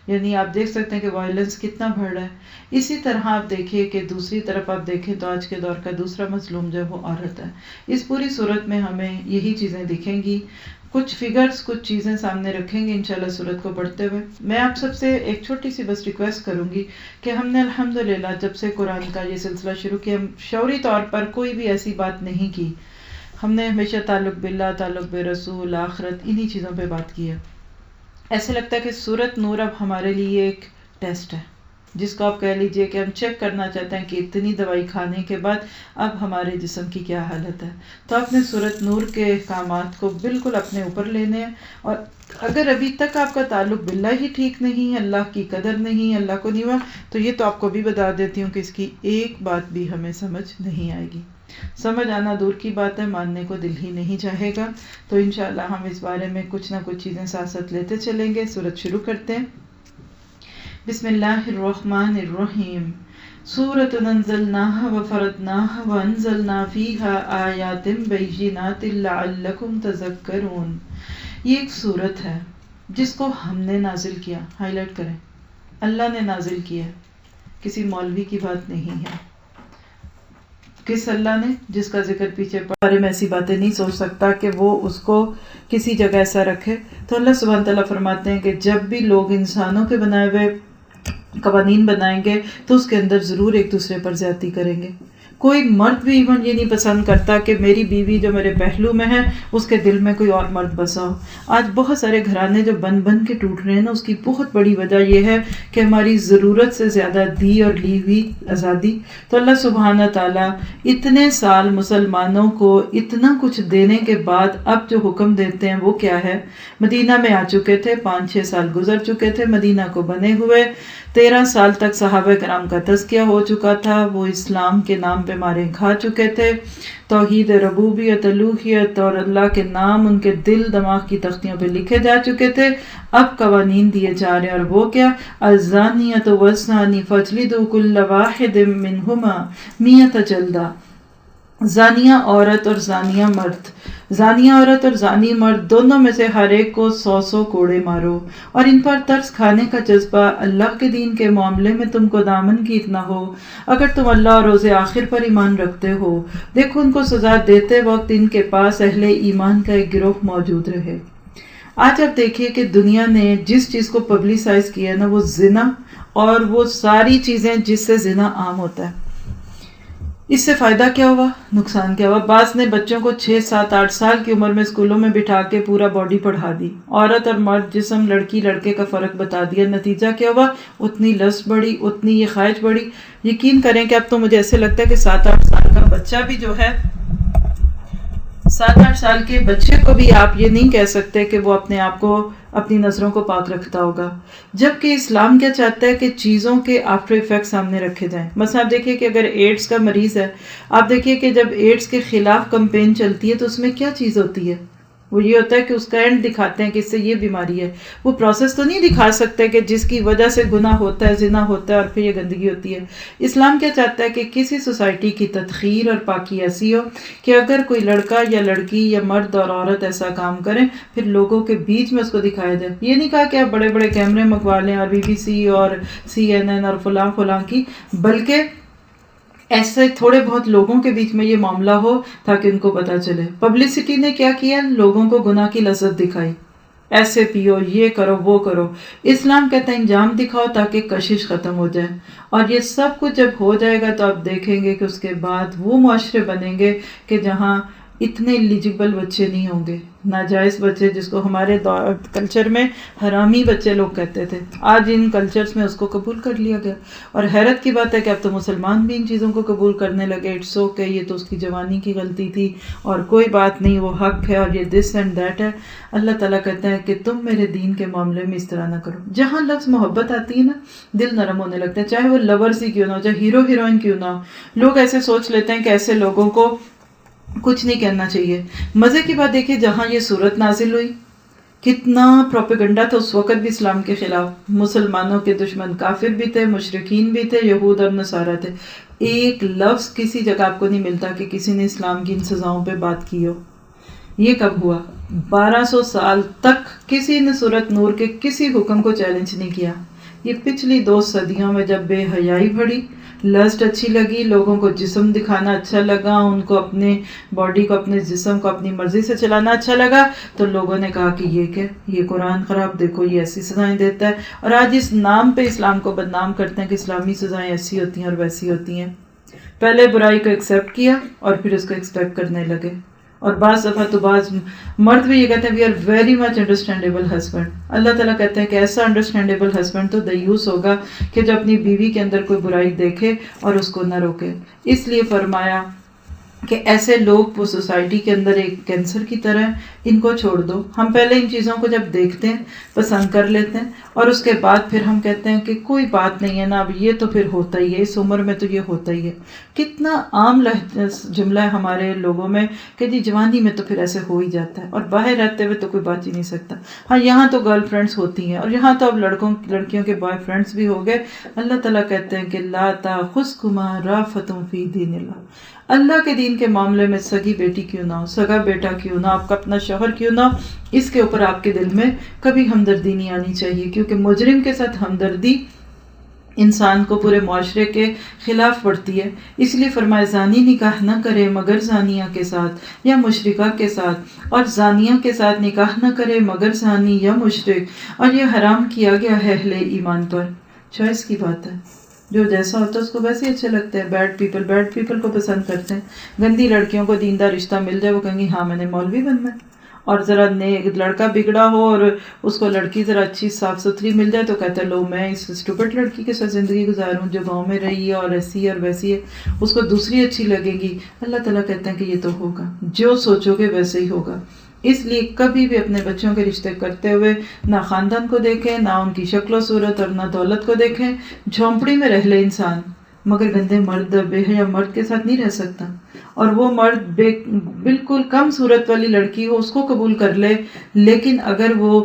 یعنی آپ دیکھ سکتے ہیں کہ وائلنس کتنا بڑھ رہا ہے۔ اسی طرح آپ دیکھیے کہ دوسری طرف آپ دیکھیں تو آج کے دور کا دوسرا مظلوم جو ہے وہ عورت ہے۔ اس پوری صورت میں ہمیں یہی چیزیں دکھیں گی، کچھ فگرز، کچھ چیزیں سامنے رکھیں گے انشاءاللہ صورت کو پڑھتے ہوئے۔ میں آپ سب سے ایک چھوٹی سی بس ریکویسٹ کروں گی کہ ہم نے الحمدللہ جب سے قرآن کا یہ سلسلہ شروع کیا، شعوری طور پر کوئی بھی ایسی بات نہیں کی، ہم نے ہمیشہ تعلق باللہ، تعلق برسول، آخرت، انہی چیزوں پہ بات کی ہے۔ ایسے لگتا ہے کہ سورت نور اب ہمارے لیے ایک ٹیسٹ ہے، جس کو آپ کہہ لیجئے کہ ہم چیک کرنا چاہتے ہیں کہ اتنی دوائی کھانے کے بعد اب ہمارے جسم کی کیا حالت ہے۔ تو آپ نے سورت نور کے احکامات کو بالکل اپنے اوپر لینے ہیں، اور اگر ابھی تک آپ کا تعلق باللہ ہی ٹھیک نہیں ہے، اللہ کی قدر نہیں، اللہ کو نہیں ہوا، تو یہ تو آپ کو بھی بتا دیتی ہوں کہ اس کی ایک بات بھی ہمیں سمجھ نہیں آئے گی۔ سمجھ آنا دور کی بات ہے، ماننے کو دل ہی نہیں چاہے گا. تو انشاءاللہ ہم اس بارے میں کچھ نہ کچھ چیزیں ساتھ ساتھ لیتے چلیں گے. سورت شروع کرتے ہیں. بسم اللہ الرحمن الرحیم. سورۃ انزلناها وفرضناها وانزلنا فیها آیات بینات لعلکم تذکرون. یہ ایک سورت ہے جس کو ہم نے نازل کیا. ہائی لائٹ کریں، اللہ نے نازل کیا، کسی مولوی کی بات نہیں ہے. کس اللہ نے؟ جس کا ذکر پیچھے بارے میں ایسی باتیں نہیں سوچ سکتا کہ وہ اس کو کسی جگہ ایسا رکھے. تو اللہ سبحانہ تعالیٰ فرماتے ہیں کہ جب بھی لوگ انسانوں کے بنائے ہوئے قوانین بنائیں گے تو اس کے اندر ضرور ایک دوسرے پر زیادتی کریں گے. کوئی مرد بھی ایون یہ نہیں پسند کرتا کہ میری بیوی جو میرے پہلو میں ہے اس کے دل میں کوئی اور مرد بسا ہو. آج بہت سارے گھرانے جو بن بن کے ٹوٹ رہے ہیں نا، اس کی بہت بڑی وجہ یہ ہے کہ ہماری ضرورت سے زیادہ دی اور لی ہوئی آزادی. تو اللہ سبحانہ تعالیٰ اتنے سال مسلمانوں کو اتنا کچھ دینے کے بعد اب جو حکم دیتے ہیں وہ کیا ہے؟ مدینہ میں آ چکے تھے، 5-6 سال گزر چکے تھے مدینہ کو بنے ہوئے، 13 سال تک صحابہ کرام کا تزکیہ ہو چکا تھا، وہ اسلام کے نام پہ مارے کھا چکے تھے، توحید ربوبیت الوہیت اور اللہ کے نام ان کے دل دماغ کی تختیوں پہ لکھے جا چکے تھے. اب قوانین دیے جا رہے ہیں، اور وہ کیا؟ الزانیۃ والزانی فاجلدوا کل واحد منہما 100 جلدہ. زانیہ عورت اور زانیہ مرد، زانیہ عورت اور زانی مرد دونوں میں سے ہر ایک کو 100 کوڑے مارو. اور ان پر ترس کھانے کا جذبہ اللہ کے دین کے معاملے میں تم کو دامن کی اتنا ہو، اگر تم اللہ اور روز آخر پر ایمان رکھتے ہو. دیکھو ان کو سزا دیتے وقت ان کے پاس اہل ایمان کا ایک گروہ موجود رہے. آج آپ دیکھیے کہ دنیا نے جس چیز کو پبلسائز کیا ہے نا، وہ زنا اور وہ ساری چیزیں جس سے زنا عام ہوتا ہے. اس سے فائدہ کیا ہوا، نقصان کیا ہوا؟ بعض نے بچوں کو 6, 7, 8 سال کی عمر میں اسکولوں میں بٹھا کے پورا باڈی پڑھا دی، عورت اور مرد جسم، لڑکی لڑکے کا فرق بتا دیا. نتیجہ کیا ہوا؟ اتنی لذت بڑھی، اتنی یہ خواہش بڑھی. یقین کریں کہ اب تو مجھے ایسے لگتا ہے کہ 7-8 سال کا بچہ بھی جو ہے، 7-8 سال کے بچے کو بھی آپ یہ نہیں کہہ سکتے کہ وہ اپنے آپ کو، اپنی نظروں کو پاک رکھتا ہوگا. جبکہ اسلام کیا چاہتا ہے کہ چیزوں کے آفٹر ایفیکٹ سامنے رکھے جائیں. مثلا آپ دیکھیے کہ اگر ایڈز کا مریض ہے، آپ دیکھیے کہ جب ایڈز کے خلاف کمپین چلتی ہے تو اس میں کیا چیز ہوتی ہے؟ وہ یہ ہوتا ہے کہ اس کا اینڈ دکھاتے ہیں کہ اس سے یہ بیماری ہے. وہ پروسیس تو نہیں دکھا سکتے کہ جس کی وجہ سے گناہ ہوتا ہے، زنا ہوتا ہے اور پھر یہ گندگی ہوتی ہے. اسلام کیا چاہتا ہے کہ کسی سوسائٹی کی تطہیر اور پاکی ایسی ہو کہ اگر کوئی لڑکا یا لڑکی یا مرد اور عورت ایسا کام کریں پھر لوگوں کے بیچ میں اس کو دکھایا جائے. یہ نہیں کہا کہ آپ بڑے بڑے کیمرے منگوا لیں اور BBC اور CNN اور فلاں فلاں کی، بلکہ ایسے تھوڑے بہت لوگوں کے بیچ میں یہ معاملہ ہو تاکہ ان کو پتہ چلے. پبلسٹی نے کیا کیا؟ لوگوں کو گناہ کی لذت دکھائی، ایسے پیو، یہ کرو، وہ کرو. اسلام کہتا ہے انجام دکھاؤ تاکہ کشش ختم ہو جائے. اور یہ سب کچھ جب ہو جائے گا تو آپ دیکھیں گے کہ اس کے بعد وہ معاشرے بنیں گے کہ جہاں اتنے ایلیجیبل بچے نہیں ہوں گے، ناجائز بچے، جس کو ہمارے کلچر میں حرامی بچے لوگ کہتے تھے. آج ان کلچرز میں اس کو قبول کر لیا گیا. اور حیرت کی بات ہے کہ اب تو مسلمان بھی ان چیزوں کو قبول کرنے لگے. اٹس اوکے، یہ تو اس کی جوانی کی غلطی تھی اور کوئی بات نہیں، وہ حق ہے اور یہ دس اینڈ دیٹ ہے. اللہ تعالیٰ کہتا ہے کہ تم میرے دین کے معاملے میں اس طرح نہ کرو. جہاں لفظ محبت آتی ہے نا، دل نرم ہونے لگتا ہے، چاہے وہ لورز ہی کیوں نہ ہو، چاہے ہیرو ہیروئن کیوں نہ ہو. لوگ ایسے سوچ لیتے ہیں کہ ایسے لوگوں کو کچھ نہیں کہنا چاہیے. مزے کی بات دیکھیے، جہاں یہ صورت نازل ہوئی کتنا پروپیگنڈا تھا اس وقت بھی اسلام کے خلاف. مسلمانوں کے دشمن کافر بھی تھے، مشرکین بھی تھے، یہود اور نصارہ تھے. ایک لفظ کسی جگہ آپ کو نہیں ملتا کہ کسی نے اسلام کی ان سزاؤں پہ بات کی ہو. یہ کب ہوا؟ 1200 سال تک کسی نے سورۃ نور کے کسی حکم کو چیلنج نہیں کیا. یہ پچھلی 2 صدیوں میں جب بے حیائی بڑھی، لسٹ اچھی لگی، لوگوں کو جسم دکھانا اچھا لگا، ان کو اپنے باڈی کو، اپنے جسم کو اپنی مرضی سے چلانا اچھا لگا، تو لوگوں نے کہا کہ یہ کیا، یہ قرآن خراب، دیکھو یہ ایسی سزائیں دیتا ہے. اور آج اس نام پہ اسلام کو بدنام کرتے ہیں کہ اسلامی سزائیں ایسی ہوتی ہیں اور ویسی ہوتی ہیں. پہلے برائی کو ایکسیپٹ کیا اور پھر اس کو ایکسپیکٹ کرنے لگے. اور بعض دفعہ تو بعض مرد بھی یہ کہتے ہیں we are very much understandable husband. اللہ تعالیٰ کہتے ہیں کہ ایسا انڈرسٹینڈیبل ہسبینڈ تو دیوس ہوگا کہ جو اپنی بیوی کے اندر کوئی برائی دیکھے اور اس کو نہ روکے. اس لیے فرمایا کہ ایسے لوگ وہ سوسائٹی کے اندر ایک کینسر کی طرح ہیں، ان کو چھوڑ دو. ہم پہلے ان چیزوں کو جب دیکھتے ہیں پسند کر لیتے ہیں، اور اس کے بعد پھر ہم کہتے ہیں کہ کوئی بات نہیں ہے نا، اب یہ تو پھر ہوتا ہی ہے، اس عمر میں تو یہ ہوتا ہی ہے. کتنا عام جملہ ہے ہمارے لوگوں میں کہ جی جوانی میں تو پھر ایسے ہو ہی جاتا ہے، اور باہر رہتے ہوئے تو کوئی بات ہی نہیں سکتا. ہاں یہاں تو گرل فرینڈس ہوتی ہیں، اور یہاں تو اب لڑکیوں کے بوائے فرینڈس بھی ہو گئے. اللہ تعالیٰ کہتے ہیں کہ لا تاخذکما رأفۃ فی دین اللہ، اللہ کے دین کے معاملے میں سگی بیٹی کیوں نہ ہو، سگا بیٹا کیوں نہ، آپ کا اپنا شوہر کیوں نہ ہو، اس کے اوپر آپ کے دل میں کبھی ہمدردی نہیں آنی چاہیے. کیونکہ مجرم کے ساتھ ہمدردی انسان کو پورے معاشرے کے خلاف پڑتی ہے. اس لیے فرمایا زانی نکاح نہ کرے مگر زانیہ کے ساتھ یا مشرکہ کے ساتھ، اور زانیہ کے ساتھ نکاح نہ کرے مگر زانی یا مشرک، اور یہ حرام کیا گیا ہے اہل ایمان پر. چوائس کی بات ہے، جو جیسا ہوتا ہے اس کو ویسے ہی اچھے لگتے ہیں. بیڈ پیپل کو پسند کرتے ہیں. گندی لڑکیوں کو دیندار رشتہ مل جائے وہ کہیں گی ہاں میں نے مولوی بننا ہے، اور ذرا لڑکا بگڑا ہو اور اس کو لڑکی ذرا اچھی صاف ستھری مل جائے تو کہتا ہے لو میں اس اسٹوپٹ لڑکی کے ساتھ زندگی گزاروں جو گاؤں میں رہی ہے اور ایسی ہے اور ویسی ہے، اس کو دوسری اچھی لگے گی. اللہ تعالیٰ کہتے ہیں کہ یہ تو ہوگا، جو سوچو گے ویسے ہی ہوگا. اس لیے کبھی بھی اپنے بچوں کے رشتے کرتے ہوئے نہ خاندان کو دیکھیں، نہ ان کی شکل و صورت اور نہ دولت کو دیکھیں. جھونپڑی میں رہ لے انسان مگر گندے مرد بے حیا مرد کے ساتھ نہیں رہ سکتا، اور وہ مرد بالکل کم صورت والی لڑکی ہو اس کو قبول کر لے، لیکن اگر وہ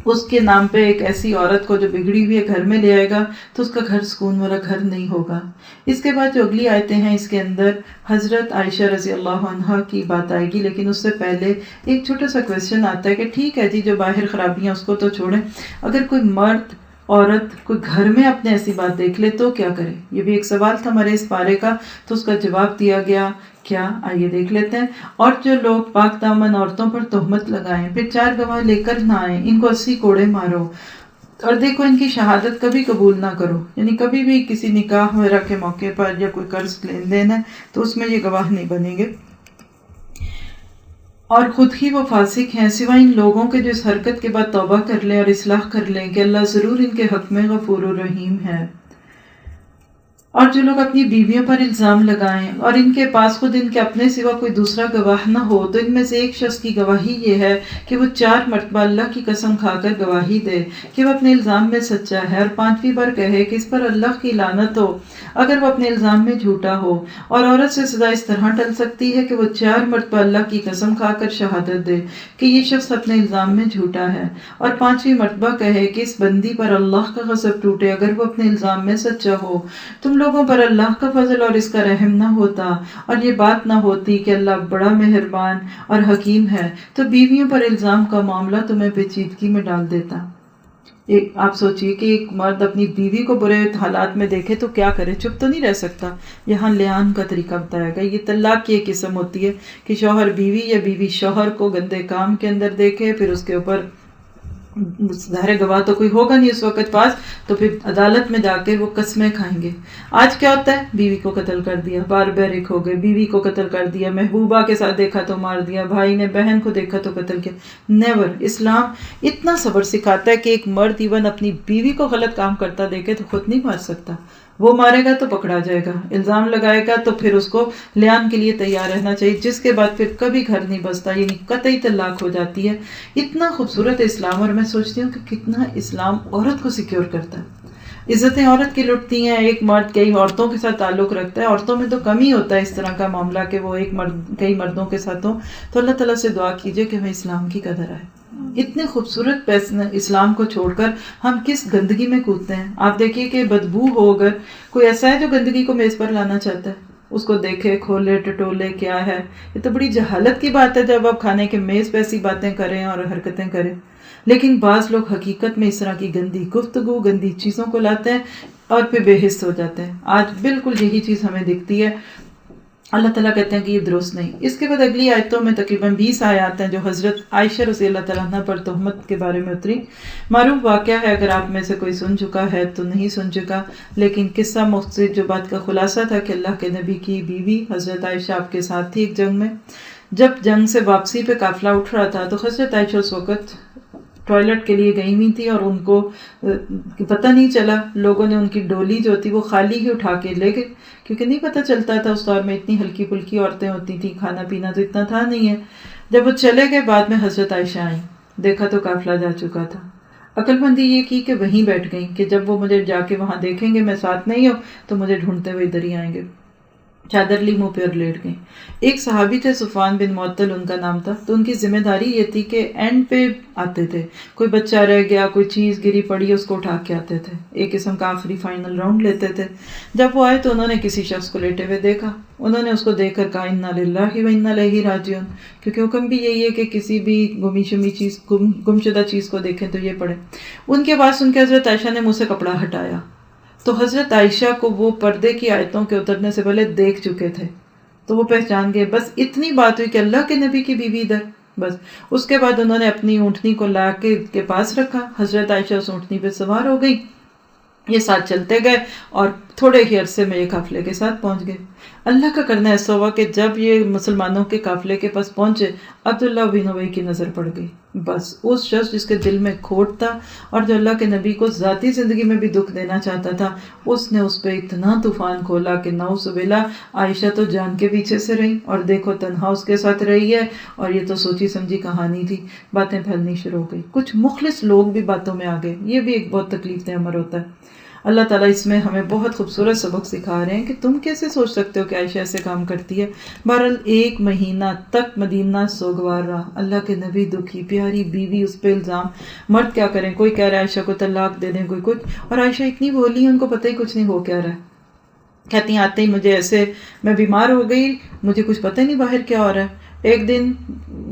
اس کے نام پہ ایک ایسی عورت کو جو بگڑی ہوئی ہے گھر میں لے آئے گا تو اس کا گھر سکون والا گھر نہیں ہوگا. اس کے بعد جو اگلی آیتیں ہیں اس کے اندر حضرت عائشہ رضی اللہ عنہا کی بات آئے گی، لیکن اس سے پہلے ایک چھوٹا سا کویسچن آتا ہے کہ ٹھیک ہے جی جو باہر خرابیاں اس کو تو چھوڑیں، اگر کوئی مرد عورت کوئی گھر میں اپنے ایسی بات دیکھ لے تو کیا کرے؟ یہ بھی ایک سوال تھا ہمارے اس پارے کا، تو اس کا جواب دیا گیا. کیا؟ آئیے دیکھ لیتے ہیں. اور جو لوگ پاک دامن عورتوں پر تہمت لگائیں پھر 4 گواہ لے کر نہ آئیں، ان کو 80 کوڑے مارو، اور دیکھو ان کی شہادت کبھی قبول نہ کرو. یعنی کبھی بھی کسی نکاح وغیرہ کے موقع پر یا کوئی قرض لین دین ہے تو اس میں یہ گواہ نہیں بنیں گے، اور خود ہی وہ فاسق ہیں سوائے ان لوگوں کے جو اس حرکت کے بعد توبہ کر لیں اور اصلاح کر لیں کہ اللہ ضرور ان کے حق میں غفور الرحیم ہے. اور جو لوگ اپنی بیویوں پر الزام لگائیں اور ان کے پاس خود ان کے اپنے سوا کوئی دوسرا گواہ نہ ہو، تو ان میں سے ایک شخص کی گواہی یہ ہے کہ وہ 4 مرتبہ اللہ کی قسم کھا کر گواہی دے کہ وہ اپنے الزام میں سچا ہے، اور 5ویں بار کہے کہ اس پر اللہ کی لعنت ہو اگر وہ اپنے الزام میں جھوٹا ہو. اور عورت سے سزا اس طرح ٹل سکتی ہے کہ وہ 4 مرتبہ اللہ کی قسم کھا کر شہادت دے کہ یہ شخص اپنے الزام میں جھوٹا ہے، اور 5ویں مرتبہ کہے کہ اس بندی پر اللہ کا غضب ٹوٹے اگر وہ اپنے الزام میں سچا ہو. تم لوگوں پر اللہ کا فضل اور اس کا رحم نہ ہوتا اور یہ بات نہ ہوتی کہ اللہ بڑا مہربان اور حکیم ہے تو بیویوں پر الزام کا معاملہ تمہیں پیچیدگی میں ڈال دیتا. آپ سوچئے کہ ایک مرد اپنی بیوی کو برے حالات میں دیکھے تو کیا کرے؟ چپ تو نہیں رہ سکتا. یہاں لیان کا طریقہ بتایا گیا. یہ طلاق کی ایک قسم ہوتی ہے کہ شوہر بیوی یا بیوی شوہر کو گندے کام کے اندر دیکھے، پھر اس کے اوپر ظاہر گواہ تو کوئی ہوگا نہیں اس وقت پاس، تو پھر عدالت میں جا کے وہ قسمیں کھائیں گے. آج کیا ہوتا ہے؟ بیوی کو قتل کر دیا، باربیرک ہو گئے، بیوی کو قتل کر دیا، محبوبہ کے ساتھ دیکھا تو مار دیا، بھائی نے بہن کو دیکھا تو قتل کیا. نیور. اسلام اتنا صبر سکھاتا ہے کہ ایک مرد ایون اپنی بیوی کو غلط کام کرتا دیکھے تو خود نہیں مار سکتا، وہ مارے گا تو پکڑا جائے گا، الزام لگائے گا تو پھر اس کو لیان کے لیے تیار رہنا چاہیے، جس کے بعد پھر کبھی گھر نہیں بستا، یعنی قطعی طلاق ہو جاتی ہے. اتنا خوبصورت اسلام، اور میں سوچتی ہوں کہ کتنا اسلام عورت کو سیکیور کرتا ہے. عزتیں عورت کی لٹتی ہیں. ایک مرد کئی عورتوں کے ساتھ تعلق رکھتا ہے، عورتوں میں تو کم ہی ہوتا ہے اس طرح کا معاملہ کہ وہ ایک مرد کئی مردوں کے ساتھ ہوں. تو اللہ تعالیٰ سے دعا کیجئے کہ ہمیں اسلام کی قدر آئے. اتنے خوبصورت اسلام کو چھوڑ کر ہم کس گندگی میں کودتے ہیں. آپ دیکھیے کہ بدبو ہو، اگر کوئی ایسا ہے جو گندگی کو میز پر لانا چاہتا ہے، اس کو دیکھے، کھولے، ٹٹولے کیا ہے. یہ تو بڑی جہالت کی بات ہے جب آپ کھانے کے میز پہ ایسی باتیں کریں اور حرکتیں کریں. لیکن بعض لوگ حقیقت میں اس طرح کی گندی گفتگو، گندی چیزوں کو لاتے ہیں اور پھر بے حس ہو جاتے ہیں. آج بالکل یہی چیز ہمیں دکھتی ہے. اللہ تعالیٰ کہتے ہیں کہ یہ درست نہیں. اس کے بعد اگلی آیتوں میں تقریباً 20 آیات ہیں جو حضرت عائشہ رضی اللہ تعالیٰ عنہ پر تہمت کے بارے میں اتری. معروف واقعہ ہے، اگر آپ میں سے کوئی سن چکا ہے تو نہیں سن چکا، لیکن قصہ مختصر جو بات کا خلاصہ تھا کہ اللہ کے نبی کی بیوی حضرت عائشہ آپ کے ساتھ تھی ایک جنگ میں. جب جنگ سے واپسی پہ قافلہ اٹھ رہا تھا تو حضرت عائشہ اس وقت ٹوائلٹ کے لیے گئی ہوئی تھی اور ان کو پتہ نہیں چلا، لوگوں نے ان کی ڈولی جو تھی وہ خالی ہی اٹھا کے لے گئے، کیونکہ نہیں پتہ چلتا تھا اس دور میں اتنی ہلکی پھلکی عورتیں ہوتی تھیں، کھانا پینا تو اتنا تھا نہیں ہے۔ جب وہ چلے گئے بعد میں حضرت عائشہ آئیں، دیکھا تو قافلہ جا چکا تھا۔ عقل مندی یہ کی کہ وہیں بیٹھ گئیں کہ جب وہ مجھے جا کے وہاں دیکھیں گے میں ساتھ نہیں ہوں تو مجھے ڈھونڈتے ہوئے ادھر ہی آئیں گے۔ چادر لی منہ پہ اور لیٹ گئیں۔ ایک صحابی تھے صفوان بن معطل ان کا نام تھا، تو ان کی ذمہ داری یہ تھی کہ اینڈ پہ آتے تھے، کوئی بچہ رہ گیا، کوئی چیز گری پڑی اس کو اٹھا کے آتے تھے، ایک قسم کا آخری فائنل راؤنڈ لیتے تھے۔ جب وہ آئے تو انہوں نے کسی شخص کو لیٹے ہوئے دیکھا، انہوں نے اس کو دیکھ کر کہا انا للہ و انا الیہ راجعون، کیونکہ حکم بھی یہی ہے کہ کسی بھی گمی شمی چیز، گم شدہ چیز کو دیکھیں تو یہ پڑھیں۔ ان کے بعد سن کے حضرت عائشہ نے منہ سے کپڑا ہٹایا، تو حضرت عائشہ کو وہ پردے کی آیتوں کے اترنے سے پہلے دیکھ چکے تھے، تو وہ پہچان گئے۔ بس اتنی بات ہوئی کہ اللہ کے نبی کی بیوی ادھر، بس اس کے بعد انہوں نے اپنی اونٹنی کو لا کے پاس رکھا، حضرت عائشہ اس اونٹنی پہ سوار ہو گئی، یہ ساتھ چلتے گئے اور تھوڑے ہی عرصے میں یہ قافلے کے ساتھ پہنچ گئے۔ اللہ کا کرنا ایسا ہوا کہ جب یہ مسلمانوں کے قافلے کے پاس پہنچے، عبداللہ بن ابی کی نظر پڑ گئی، بس اس شخص جس کے دل میں کھوٹ تھا اور جو اللہ کے نبی کو ذاتی زندگی میں بھی دکھ دینا چاہتا تھا، اس نے اس پہ اتنا طوفان کھولا کہ نعوذ باللہ عائشہ تو جان کے پیچھے سے رہی، اور دیکھو تنہا اس کے ساتھ رہی ہے، اور یہ تو سوچی سمجھی کہانی تھی۔ باتیں پھیلنی شروع ہو گئی، کچھ مخلص لوگ بھی باتوں میں آ گئے، یہ بھی ایک بہت تکلیف دہ امر ہوتا ہے۔ اللہ تعالیٰ اس میں ہمیں بہت خوبصورت سبق سکھا رہے ہیں کہ تم کیسے سوچ سکتے ہو کہ عائشہ ایسے کام کرتی ہے۔ بہرحال 1 مہینہ تک مدینہ سوگوار رہا، اللہ کے نبی دکھی، پیاری بیوی، اس پہ الزام، مرد کیا کریں، کوئی کہہ رہا ہے عائشہ کو طلاق دے دیں، کوئی کچھ، اور عائشہ اتنی بولی ان کو پتہ ہی کچھ نہیں ہو کیا رہا ہے۔ کہتی ہیں آتے ہی مجھے ایسے، میں بیمار ہو گئی، مجھے کچھ پتہ نہیں باہر کیا ہو رہا ہے۔ ایک دن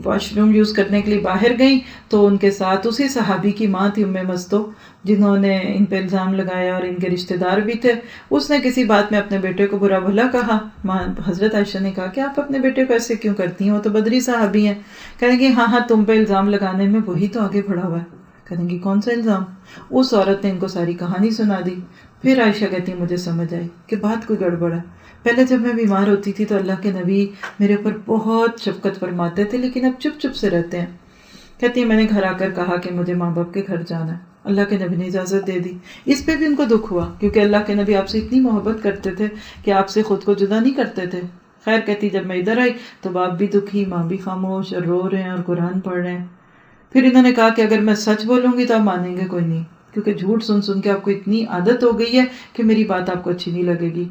واش روم یوز کرنے کے لیے باہر گئیں تو ان کے ساتھ اسی صحابی کی ماں تھی مستو، جنہوں نے ان پہ الزام لگایا اور ان کے رشتہ دار بھی تھے۔ اس نے کسی بات میں اپنے بیٹے کو برا بھلا کہا، ماں حضرت عائشہ نے کہا کہ آپ اپنے بیٹے کو ایسے کیوں کرتی ہیں، وہ تو بدری صحابی ہیں۔ کہنے کہ ہاں تم پہ الزام لگانے میں وہی تو آگے بڑھا ہوا ہے۔ کہنے کہ کون سا الزام؟ اس عورت نے ان کو ساری کہانی سنا دی۔ پھر عائشہ کہتی مجھے سمجھ آئی کہ بات کوئی گڑبڑ ہے، پہلے جب میں بیمار ہوتی تھی تو اللہ کے نبی میرے اوپر بہت شفقت فرماتے تھے، لیکن اب چپ چپ سے رہتے ہیں۔ کہتی ہے میں نے گھر آ کر کہا کہ مجھے ماں باپ کے گھر جانا ہے، اللہ کے نبی نے اجازت دے دی۔ اس پہ بھی ان کو دکھ ہوا، کیونکہ اللہ کے نبی آپ سے اتنی محبت کرتے تھے کہ آپ سے خود کو جدا نہیں کرتے تھے۔ خیر کہتی جب میں ادھر آئی تو باپ بھی دکھی، ماں بھی خاموش اور رو رہے ہیں اور قرآن پڑھ رہے ہیں۔ پھر انہوں نے کہا کہ اگر میں سچ بولوں گی تو آپ مانیں گے کوئی نہیں، کیونکہ جھوٹ سن سن کے آپ کو اتنی عادت ہو گئی ہے کہ میری بات آپ کو اچھی نہیں لگے گی،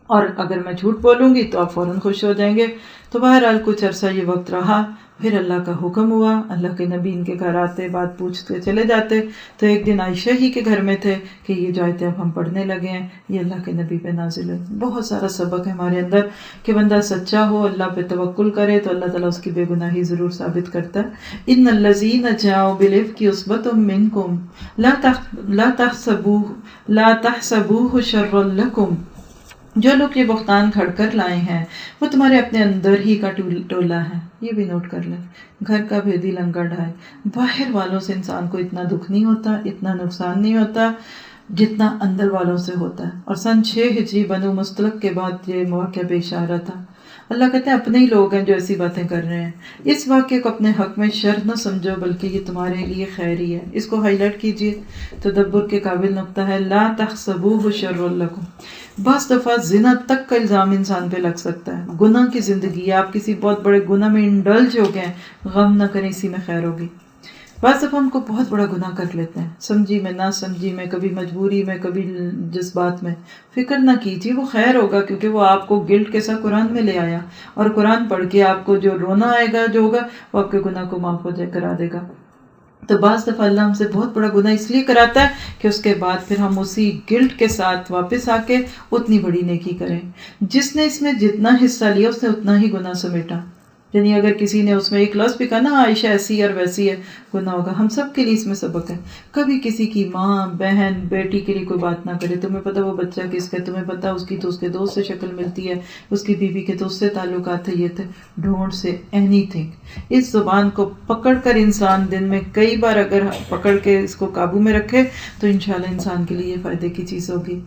اور اگر میں جھوٹ بولوں گی تو آپ فوراً خوش ہو جائیں گے۔ تو بہرحال کچھ عرصہ یہ وقت رہا، پھر اللہ کا حکم ہوا، اللہ کے نبی ان کے گھر آتے، بات پوچھتے چلے جاتے۔ تو ایک دن عائشہ ہی کے گھر میں تھے کہ یہ جو آیتیں اب ہم پڑھنے لگے ہیں یہ اللہ کے نبی پہ نازل ہوئی۔ بہت سارا سبق ہے ہمارے اندر کہ بندہ سچا ہو، اللہ پہ توکل کرے تو اللہ تعالیٰ اس کی بے گناہی ضرور ثابت کرتا ہے۔ ان الذین جاؤوا بالافک عصبۃ منکم لا تحسبوه شرا لکم، جو لوگ یہ بہتان کھڑ کر لائے ہیں وہ تمہارے اپنے اندر ہی کا ٹولہ ہے۔ یہ بھی نوٹ کر لیں، گھر کا بھیدی لنگڑ ڈھائے، باہر والوں سے انسان کو اتنا دکھ نہیں ہوتا، اتنا نقصان نہیں ہوتا جتنا اندر والوں سے ہوتا ہے۔ اور سن 6 ہجری بنو مستلق کے بعد یہ واقعہ پیش آ رہا تھا۔ اللہ کہتے ہیں اپنے ہی لوگ ہیں جو ایسی باتیں کر رہے ہیں۔ اس واقعے کو اپنے حق میں شر نہ سمجھو بلکہ یہ تمہارے لیے خیر ہی ہے۔ اس کو ہائی لائٹ کیجئے، تدبر کے قابل نقطہ ہے۔ لا تحسبوه شر لکم، بعض دفعہ زنا تک کا الزام انسان پہ لگ سکتا ہے، گناہ کی زندگی ہے، آپ کسی بہت بڑے گناہ میں انڈلج ہو گئے، غم نہ کریں، اسی میں خیر ہوگی۔ بعض دفعہ ہم کو بہت بڑا گناہ کر لیتے ہیں، سمجھی میں نہ سمجھی میں، کبھی مجبوری میں، کبھی جذبات میں۔ فکر نہ کیجیے، وہ خیر ہوگا، کیونکہ وہ آپ کو گلٹ کے ساتھ قرآن میں لے آیا، اور قرآن پڑھ کے آپ کو جو رونا آئے گا جو ہوگا وہ آپ کے گناہ کو معاف کرا دے گا۔ تو بعض دفعہ اللہ ہم سے بہت بڑا گناہ اس لیے کراتا ہے کہ اس کے بعد پھر ہم اسی گلٹ کے ساتھ واپس آ کے اتنی بڑی نیکی کریں۔ جس نے اس میں جتنا حصہ لیا اس نے اتنا ہی گناہ سمیٹا۔ یعنی اگر کسی نے اس میں ایک لفظ بھی کہا نا عائشہ ایسی اور ویسی ہے، گناہ ہوگا۔ ہم سب کے لیے اس میں سبق ہے۔ کبھی کسی کی ماں، بہن، بیٹی کے لیے کوئی بات نہ کرے۔ تمہیں پتہ وہ بچہ کس کا ہے، تمہیں پتہ اس کی تو اس کے دوست سے شکل ملتی ہے، اس کی بیوی کے تو اس سے تعلقات ہے، یہ تھے۔ Don't say any thing. اس زبان کو پکڑ کر انسان دن میں کئی بار اگر پکڑ کے اس کو قابو میں رکھے تو انشاءاللہ انسان کے لیے یہ فائدے کی چیز ہوگی۔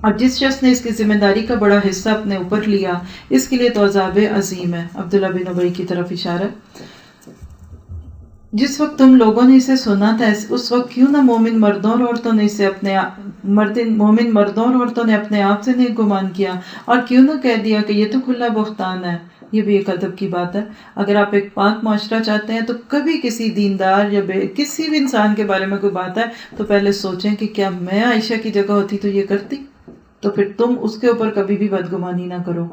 اور جس شخص نے اس کی ذمہ داری کا بڑا حصہ اپنے اوپر لیا اس کے لیے تو عذاب عظیم ہے۔ عبداللہ بن ابی کی طرف اشارہ۔ جس وقت تم لوگوں نے اسے سنا تھا اس وقت کیوں نہ مومن مردوں اور عورتوں نے اسے مومن مردوں اور عورتوں نے اپنے آپ سے نیک گمان کیا، اور کیوں نہ کہہ دیا کہ یہ تو کھلا بہتان ہے۔ یہ بھی ایک ادب کی بات ہے۔ اگر آپ ایک پاک معاشرہ چاہتے ہیں تو کبھی کسی دیندار یا کسی بھی انسان کے بارے میں کوئی بات ہے تو پہلے سوچیں کہ کیا میں عائشہ کی جگہ ہوتی تو یہ کرتی، تو پھر تم اس کے اوپر کبھی بھی بدگمانی نہ کرو۔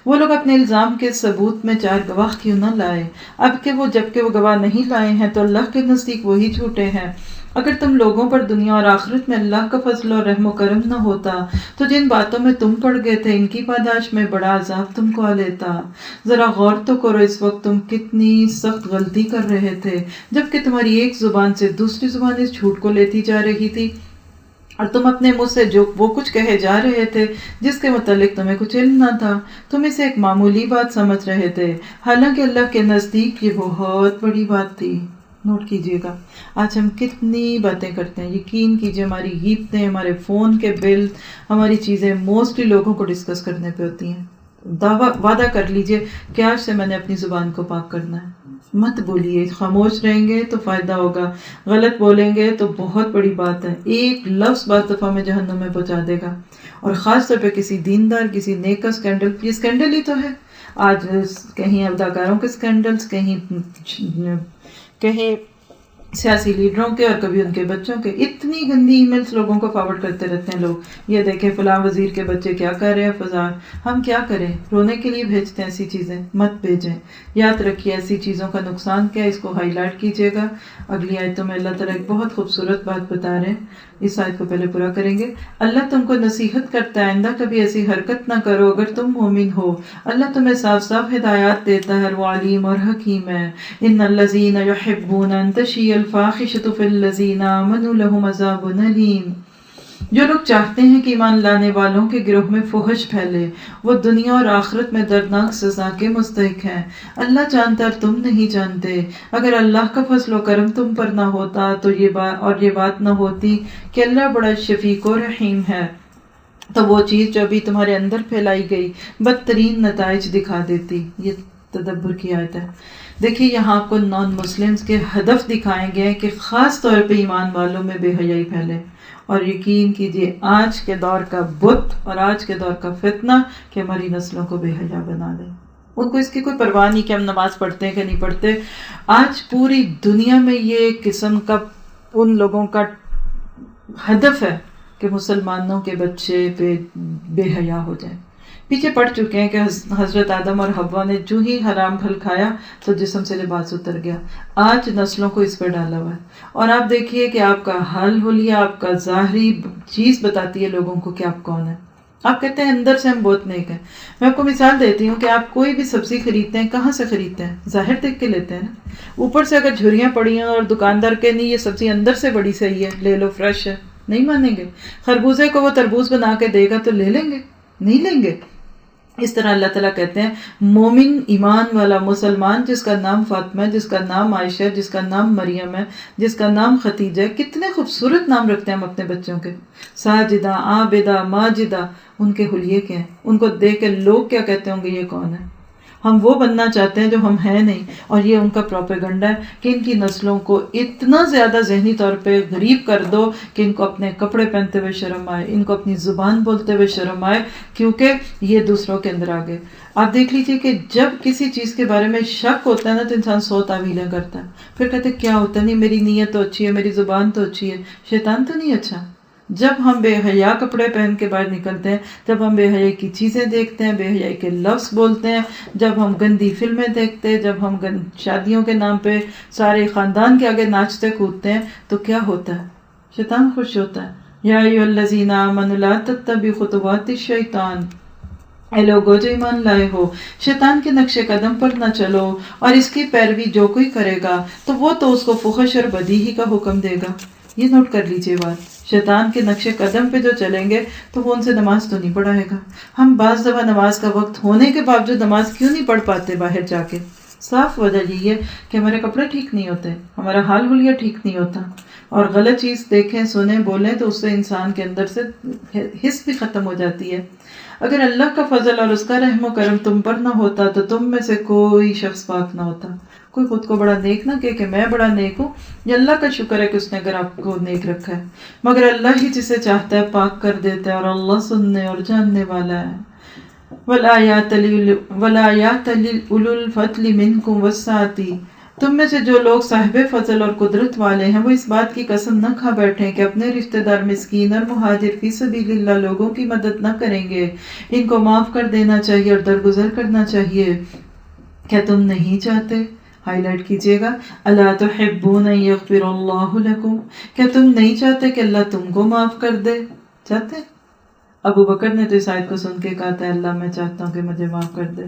وہ لوگ اپنے الزام کے ثبوت میں 4 گواہ کیوں نہ لائے، اب کہ جب کہ وہ گواہ نہیں لائے ہیں تو اللہ کے نزدیک وہی جھوٹے ہیں۔ اگر تم لوگوں پر دنیا اور آخرت میں اللہ کا فضل اور رحم و کرم نہ ہوتا تو جن باتوں میں تم پڑ گئے تھے ان کی پاداش میں بڑا عذاب تم کو آ لیتا۔ ذرا غور تو کرو اس وقت تم کتنی سخت غلطی کر رہے تھے جبکہ تمہاری ایک زبان سے دوسری زبان اس جھوٹ کو لیتی جا رہی تھی، اور تم اپنے منہ سے جو وہ کچھ کہے جا رہے تھے جس کے متعلق تمہیں کچھ علم نہ تھا، تم اسے ایک معمولی بات سمجھ رہے تھے، حالانکہ اللہ کے نزدیک یہ بہت بڑی بات تھی۔ نوٹ کیجئے گا آج ہم کتنی باتیں کرتے ہیں، یقین کیجئے ہماری غیبتیں، ہمارے فون کے بل، ہماری چیزیں موسٹلی لوگوں کو ڈسکس کرنے پہ ہوتی ہیں۔ وعدہ کر لیجئے کہ آج سے میں نے اپنی زبان کو پاک کرنا ہے۔ مت بولیے، خاموش رہیں گے تو فائدہ ہوگا، غلط بولیں گے تو بہت بڑی بات ہے، ایک لفظ بعض دفعہ میں جہنم میں پہنچا دے گا، اور خاص طور پہ کسی دیندار، کسی نیک کا اسکینڈل، یہ اسکینڈل ہی تو ہے آج، کہیں اداکاروں کے اسکینڈلز، کہیں سیاسی لیڈروں کے، اور کبھی ان کے بچوں کے، اتنی گندی ای میلز لوگوں کو فارورڈ کرتے رہتے ہیں لوگ، یہ دیکھیں فلاں وزیر کے بچے کیا کر رہے ہیں، فضا ہم کیا کریں، رونے کے لیے بھیجتے ہیں ایسی چیزیں، مت بھیجیں۔ یاد رکھیے ایسی چیزوں کا نقصان کیا ہے، اس کو ہائی لائٹ کیجیے گا۔ اگلی آیتوں میں اللہ تعالیٰ ایک بہت خوبصورت بات بتا رہے ہیں، اس آیت کو پہلے پورا کریں گے۔ اللہ تم کو نصیحت کرتا ہے آئندہ کبھی ایسی حرکت نہ کرو اگر تم مومن ہو، اللہ تمہیں صاف صاف ہدایات دیتا ہے، وہ علیم اور حکیم ہے۔ ان الذین یحبون ان تشیع الفاحشۃ فی الذین آمنوا لہم عذاب علیم۔ جو لوگ چاہتے ہیں کہ ایمان لانے والوں کے گروہ میں فحش پھیلے، وہ دنیا اور آخرت میں دردناک سزا کے مستحق ہیں۔ اللہ جانتا اور تم نہیں جانتے۔ اگر اللہ کا فضل و کرم تم پر نہ ہوتا تو یہ بات نہ ہوتی کہ اللہ بڑا شفیق و رحیم ہے، تو وہ چیز جو ابھی تمہارے اندر پھیلائی گئی بدترین نتائج دکھا دیتی۔ یہ تدبر کی آیت ہے۔ دیکھیے یہاں آپ کو نان مسلمز کے ہدف دکھائے گئے کہ خاص طور پہ ایمان والوں میں بے حیائی پھیلے، اور یقین کیجئے آج کے دور کا بت اور آج کے دور کا فتنہ کہ ہماری نسلوں کو بے حیا بنا دے۔ ان کو اس کی کوئی پرواہ نہیں کہ ہم نماز پڑھتے ہیں کہ نہیں پڑھتے۔ آج پوری دنیا میں یہ قسم کا ان لوگوں کا ہدف ہے کہ مسلمانوں کے بچے بے حیا ہو جائیں۔ پیچھے پڑ چکے ہیں کہ حضرت آدم اور حوا نے جو ہی حرام پھل کھایا تو جسم سے لباس اتر گیا۔ آج نسلوں کو اس پہ ڈالا ہوا ہے، اور آپ دیکھیے کہ آپ کا حال حلیہ، آپ کا ظاہری چیز بتاتی ہے لوگوں کو کہ آپ کون ہیں۔ آپ کہتے ہیں اندر سے ہم بہت نیک ہیں۔ میں آپ کو مثال دیتی ہوں کہ آپ کوئی بھی سبزی خریدتے ہیں، کہاں سے خریدتے ہیں؟ ظاہر دیکھ کے لیتے ہیں نا۔ اوپر سے اگر جھریاں پڑی ہیں اور دکاندار کہ نہیں یہ سبزی اندر سے بڑی صحیح ہے، لے لو، فریش ہے، نہیں مانیں گے۔ خربوزے کو وہ تربوز بنا کے دے گا تو لے لیں گے؟ نہیں لیں گے۔ اس طرح اللہ تعالیٰ کہتے ہیں مومن، ایمان والا مسلمان جس کا نام فاطمہ ہے، جس کا نام عائشہ ہے، جس کا نام مریم ہے، جس کا نام ختیجہ ہے، کتنے خوبصورت نام رکھتے ہیں ہم اپنے بچوں کے، ساجدہ، عابدہ، ماجدہ، ان کے حلیے کیا ہیں؟ ان کو دیکھ کے لوگ کیا کہتے ہوں گے یہ کون ہے؟ ہم وہ بننا چاہتے ہیں جو ہم ہیں نہیں، اور یہ ان کا پروپیگنڈا ہے کہ ان کی نسلوں کو اتنا زیادہ ذہنی طور پہ غریب کر دو کہ ان کو اپنے کپڑے پہنتے ہوئے شرم آئے، ان کو اپنی زبان بولتے ہوئے شرم آئے، کیونکہ یہ دوسروں کے اندر آ گئے۔ آپ دیکھ لیجئے کہ جب کسی چیز کے بارے میں شک ہوتا ہے نا تو انسان 100 تعویلیں کرتا ہے، پھر کہتے کیا ہوتا ہے، نہیں میری نیت تو اچھی ہے، میری زبان تو اچھی ہے، شیطان تو نہیں اچھا۔ جب ہم بے حیا کپڑے پہن کے باہر نکلتے ہیں، جب ہم بے حیائی کی چیزیں دیکھتے ہیں، بے حیائی کے لفظ بولتے ہیں، جب ہم گندی فلمیں دیکھتے ہیں، جب ہم شادیوں کے نام پہ سارے خاندان کے آگے ناچتے کودتے ہیں، تو کیا ہوتا ہے؟ شیطان خوش ہوتا ہے۔ یا ایھا الذین آمنوا لا تتبعوا خطوات الشیطان، اے لوگو جو ایمان لائے ہو، شیطان کے نقش قدم پر نہ چلو، اور اس کی پیروی جو کوئی کرے گا تو وہ تو اس کو فحش اور بدی ہی کا حکم دے گا۔ یہ نوٹ کر لیجئے بات، شیطان کے نقش قدم پہ جو چلیں گے تو وہ ان سے نماز تو نہیں پڑھائے گا۔ ہم بعض دفعہ نماز کا وقت ہونے کے باوجود نماز کیوں نہیں پڑھ پاتے باہر جا کے؟ صاف وجہ یہی ہے کہ ہمارے کپڑے ٹھیک نہیں ہوتے، ہمارا حال حلیہ ٹھیک نہیں ہوتا، اور غلط چیز دیکھیں، سنیں، بولیں تو اس سے انسان کے اندر سے حس بھی ختم ہو جاتی ہے۔ اگر اللہ کا فضل اور اس کا رحم و کرم تم پر نہ ہوتا تو تم میں سے کوئی شخص پاک نہ ہوتا. کوئی خود کو بڑا نیک نہ کہ میں بڑا نیک ہوں. یہ اللہ کا شکر ہے کہ اس نے اگر آپ کو نیک رکھا ہے. مگر اللہ ہی جسے چاہتا ہے پاک کر دیتا ہے، اور اللہ سننے اور جاننے والا ہے. وَالْآيَاتَ لِأُولِي الْفَضْلِ مِنْكُمْ وَالسَّعَةِ. تم میں سے جو لوگ صاحب فضل اور قدرت والے ہیں وہ اس بات کی قسم نہ کھا بیٹھیں کہ اپنے رشتہ دار مسکین اور مہاجر فی سبیل اللہ لوگوں کی مدد نہ کریں گے. ان کو معاف کر دینا چاہیے اور درگزر کرنا چاہیے. کیا تم نہیں چاہتے؟ ہائی لائٹ کیجئے گا، الا تحبون ان یغفر اللہ لکم. کیا تم نہیں چاہتے کہ اللہ تم کو معاف کر دے؟ چاہتے؟ ابو بکر نے تو اس آیت کو سن کے کہا تھا اللہ میں چاہتا ہوں کہ مجھے معاف کر دے.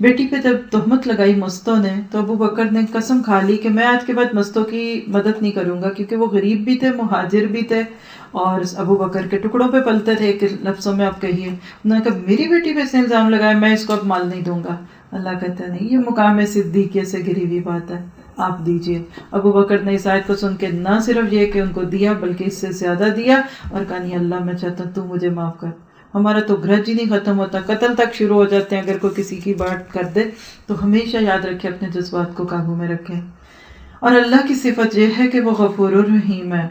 بیٹی پہ جب تہمت لگائی مستوں نے تو ابو بکر نے قسم کھا لی کہ میں آج کے بعد مستوں کی مدد نہیں کروں گا، کیونکہ وہ غریب بھی تھے، مہاجر بھی تھے، اور ابو بکر کے ٹکڑوں پہ پلتے تھے. ایک لفظوں میں آپ کہیے، انہوں نے کہا میری بیٹی پہ اس نے الزام لگایا، میں اس کو اب مال نہیں دوں گا. اللہ کہتا نہیں، یہ مقام صدیقیت سے گری ہوئی بات ہے، آپ دیجئے. ابو بکر نے اس آیت کو سن کے نہ صرف یہ کہ ان کو دیا بلکہ اس سے زیادہ دیا، اور کہا نہیں اللہ میں چاہتا ہوں تو مجھے معاف کر. ہمارا تو گرج ہی نہیں ختم ہوتا، قتل تک شروع ہو جاتے ہیں اگر کوئی کسی کی بات کر دے. تو ہمیشہ یاد رکھے اپنے جذبات کو قابو میں رکھیں. اور اللہ کی صفت یہ ہے کہ وہ غفور الرحیم ہے.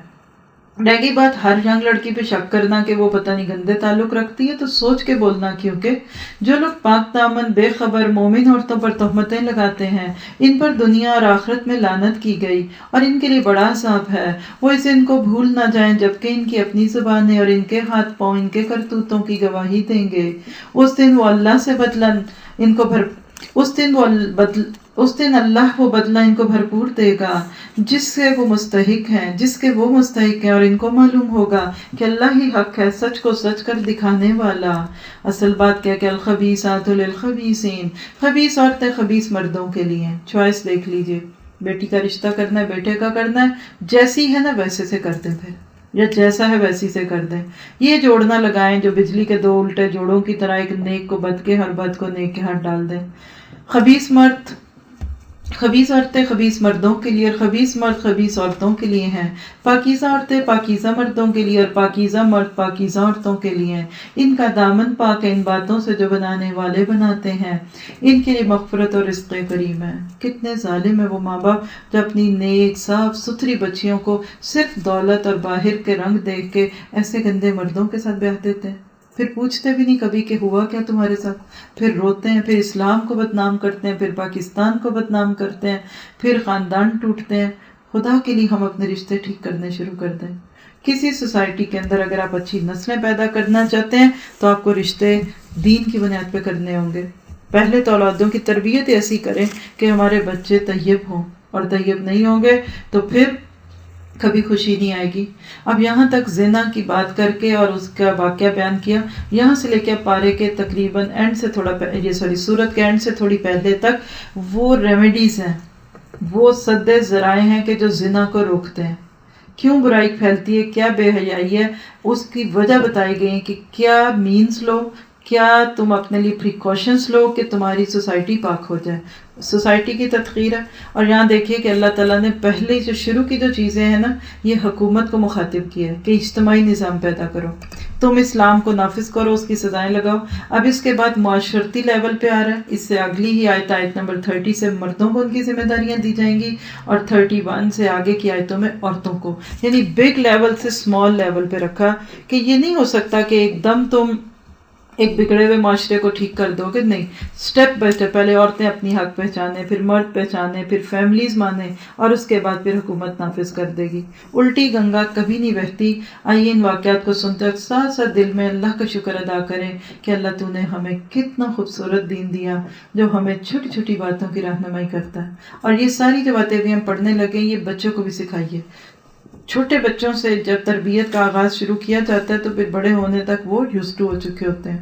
رہ گئی بات ہر ینگ لڑکی پہ شک کرنا کہ وہ پتہ نہیں گندے تعلق رکھتی ہے، تو سوچ کے بولنا، کیونکہ جو لوگ پاک دامن بے خبر مومن عورتوں پر تہمتیں لگاتے ہیں ان پر دنیا اور آخرت میں لعنت کی گئی اور ان کے لیے بڑا عذاب ہے. وہ اسے ان کو بھول نہ جائیں جبکہ ان کی اپنی زبانیں اور ان کے ہاتھ پاؤں ان کے کرتوتوں کی گواہی دیں گے. اس دن وہ اللہ سے بدلہ ان کو اس دن اللہ وہ بدلہ ان کو بھرپور دے گا جس کے وہ مستحق ہیں، اور ان کو معلوم ہوگا کہ اللہ ہی حق ہے، سچ کو سچ کر دکھانے والا. اصل بات کیا کہ الخبیثات للخبیثین، خبیث عورتیں خبیث مردوں کے لیے. چوائس دیکھ لیجئے، بیٹی کا رشتہ کرنا ہے، بیٹے کا کرنا ہے، جیسی ہے نا ویسے سے کر دیں، پھر یا جیسا ہے ویسی سے کر دیں. یہ جوڑنا لگائیں جو بجلی کے دو الٹے جوڑوں کی طرح، ایک نیک کو بد کے، ہر بد کو نیک کے ہاتھ ڈال دیں. خبیث عورتیں خبیث مردوں کے لیے اور خبیث مرد خبیث عورتوں کے لیے ہیں. پاکیزہ عورتیں پاکیزہ مردوں کے لیے اور پاکیزہ مرد پاکیزہ عورتوں کے لیے ہیں. ان کا دامن پاک ہے ان باتوں سے جو بنانے والے بناتے ہیں. ان کے لیے مغفرت اور رزق کریم ہے. کتنے ظالم ہیں وہ ماں باپ جو اپنی نیک صاف ستھری بچیوں کو صرف دولت اور باہر کے رنگ دیکھ کے ایسے گندے مردوں کے ساتھ بیاہ دیتے ہیں، پھر پوچھتے بھی نہیں کبھی کہ ہوا کیا تمہارے ساتھ. پھر روتے ہیں، پھر اسلام کو بدنام کرتے ہیں، پھر پاکستان کو بدنام کرتے ہیں، پھر خاندان ٹوٹتے ہیں. خدا کے لیے ہم اپنے رشتے ٹھیک کرنے شروع کر دیں. کسی سوسائٹی کے اندر اگر آپ اچھی نسلیں پیدا کرنا چاہتے ہیں تو آپ کو رشتے دین کی بنیاد پہ کرنے ہوں گے. پہلے تو اولادوں کی تربیت ایسی کریں کہ ہمارے بچے طیب ہوں، اور طیب نہیں ہوں گے تو پھر کبھی خوشی نہیں آئے گی. اب یہاں تک زنا کی بات کر کے اور اس کا واقعہ بیان کیا، یہاں سے لے کے پارے کے تقریباً اینڈ سے سورت کے اینڈ سے تھوڑی پہلے تک وہ ریمیڈیز ہیں، وہ سد ذرائع ہیں کہ جو زنا کو روکتے ہیں. کیوں برائی پھیلتی ہے، کیا بے حیائی ہے، اس کی وجہ بتائی گئی کہ کیا مینز لو، کیا تم اپنے لیے پریکاشنز لو کہ تمہاری سوسائٹی پاک ہو جائے. سوسائٹی کی تدخیر ہے. اور یہاں دیکھیے کہ اللہ تعالیٰ نے پہلے جو شروع کی جو چیزیں ہیں نا، یہ حکومت کو مخاطب کیا ہے کہ اجتماعی نظام پیدا کرو، تم اسلام کو نافذ کرو، اس کی سزائیں لگاؤ. اب اس کے بعد معاشرتی لیول پہ آ رہا ہے. اس سے اگلی ہی آیت نمبر 30 سے مردوں کو ان کی ذمہ داریاں دی جائیں گی، اور 31 سے آگے کی آیتوں میں عورتوں کو. یعنی بگ لیول سے اسمال لیول پہ رکھا کہ یہ نہیں ہو سکتا کہ ایک دم تم ایک بگڑے ہوئے معاشرے کو ٹھیک کر دو گے. نہیں، سٹیپ بائی سٹیپ، پہلے عورتیں اپنی حق پہچانے، پھر مرد پہچانے، پھر فیملیز مانے، اور اس کے بعد پھر حکومت نافذ کر دے گی. الٹی گنگا کبھی نہیں بہتی. آئیے ان واقعات کو سنتے وقت ساتھ ساتھ دل میں اللہ کا شکر ادا کریں کہ اللہ تو نے ہمیں کتنا خوبصورت دین دیا جو ہمیں چھوٹی چھوٹی باتوں کی رہنمائی کرتا ہے. اور یہ ساری جو باتیں بھی ہم پڑھنے لگے یہ بچوں کو بھی سکھائیے. چھوٹے بچوں سے جب تربیت کا آغاز شروع کیا جاتا ہے تو پھر بڑے ہونے تک وہ یوزڈ ہو چکے ہوتے ہیں.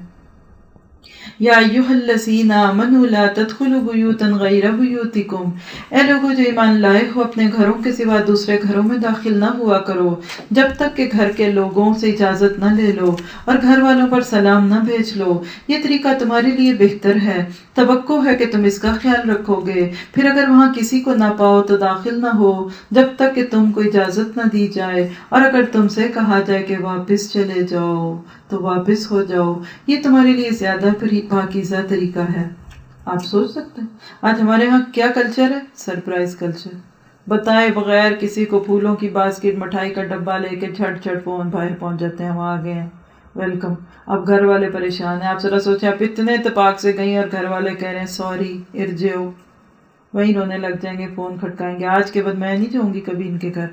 یا ایھا الذین آمنوا لا تدخلوا بیوتا غیر بیوتکم، اے لوگوں جو ایمان لائے ہو اپنے گھروں کے سوا دوسرے گھروں میں داخل نہ ہوا کرو جب تک کہ گھر کے لوگوں سے اجازت نہ لے لو اور گھر والوں پر سلام نہ بھیج لو. یہ طریقہ تمہارے لیے بہتر ہے. توقع ہے کہ تم اس کا خیال رکھو گے. پھر اگر وہاں کسی کو نہ پاؤ تو داخل نہ ہو جب تک کہ تم کو اجازت نہ دی جائے، اور اگر تم سے کہا جائے کہ واپس چلے جاؤ تو واپس ہو جاؤ، یہ تمہارے لیے زیادہ پاکیزہ طریقہ ہے۔ آپ سوچ سکتے ہیں آج ہمارے ہاں کیا کلچر ہے؟ سرپرائز کلچر، بتائے بغیر کسی کو پھولوں کی باسکٹ، مٹھائی کا ڈبہ لے کے جھٹ فون باہر پہنچ جاتے ہیں، وہاں آ گئے ہیں، ویلکم۔ اب گھر والے پریشان ہیں، آپ ذرا سوچیں آپ اتنے اتفاق سے گئی اور گھر والے کہہ رہے ہیں سوری ارجعو، وہیں رونے لگ جائیں گے، فون کھٹکائیں گے۔ آج کے بعد میں نہیں جاؤں گی کبھی ان کے گھر۔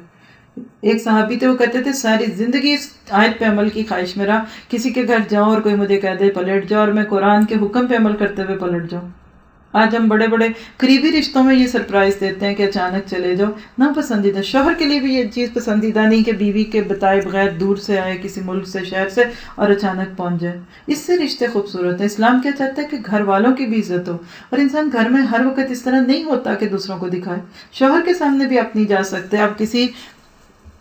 ایک صحابی تھے، وہ کہتے تھے ساری زندگی اس آیت پہ عمل کی خواہش میں رہا، کسی کے گھر جاؤں اور کوئی مجھے کہہ دے پلٹ جاؤ اور میں قرآن کے حکم پہ عمل کرتے ہوئے پلٹ جاؤں۔ آج ہم بڑے بڑے قریبی رشتوں میں یہ سرپرائز دیتے ہیں کہ اچانک چلے جاؤ، ناپسندیدہ۔ شوہر کے لیے بھی یہ چیز پسندیدہ نہیں کہ بیوی کے بتائے بغیر دور سے آئے، کسی ملک سے، شہر سے، اور اچانک پہنچ جائے۔ اس سے رشتے خوبصورت ہیں۔ اسلام کیا چاہتا ہے کہ گھر والوں کی بھی عزت ہو، اور انسان گھر میں ہر وقت اس طرح نہیں ہوتا کہ دوسروں کو دکھائے۔ شوہر کے سامنے بھی آپ نہیں جا سکتے، آپ کسی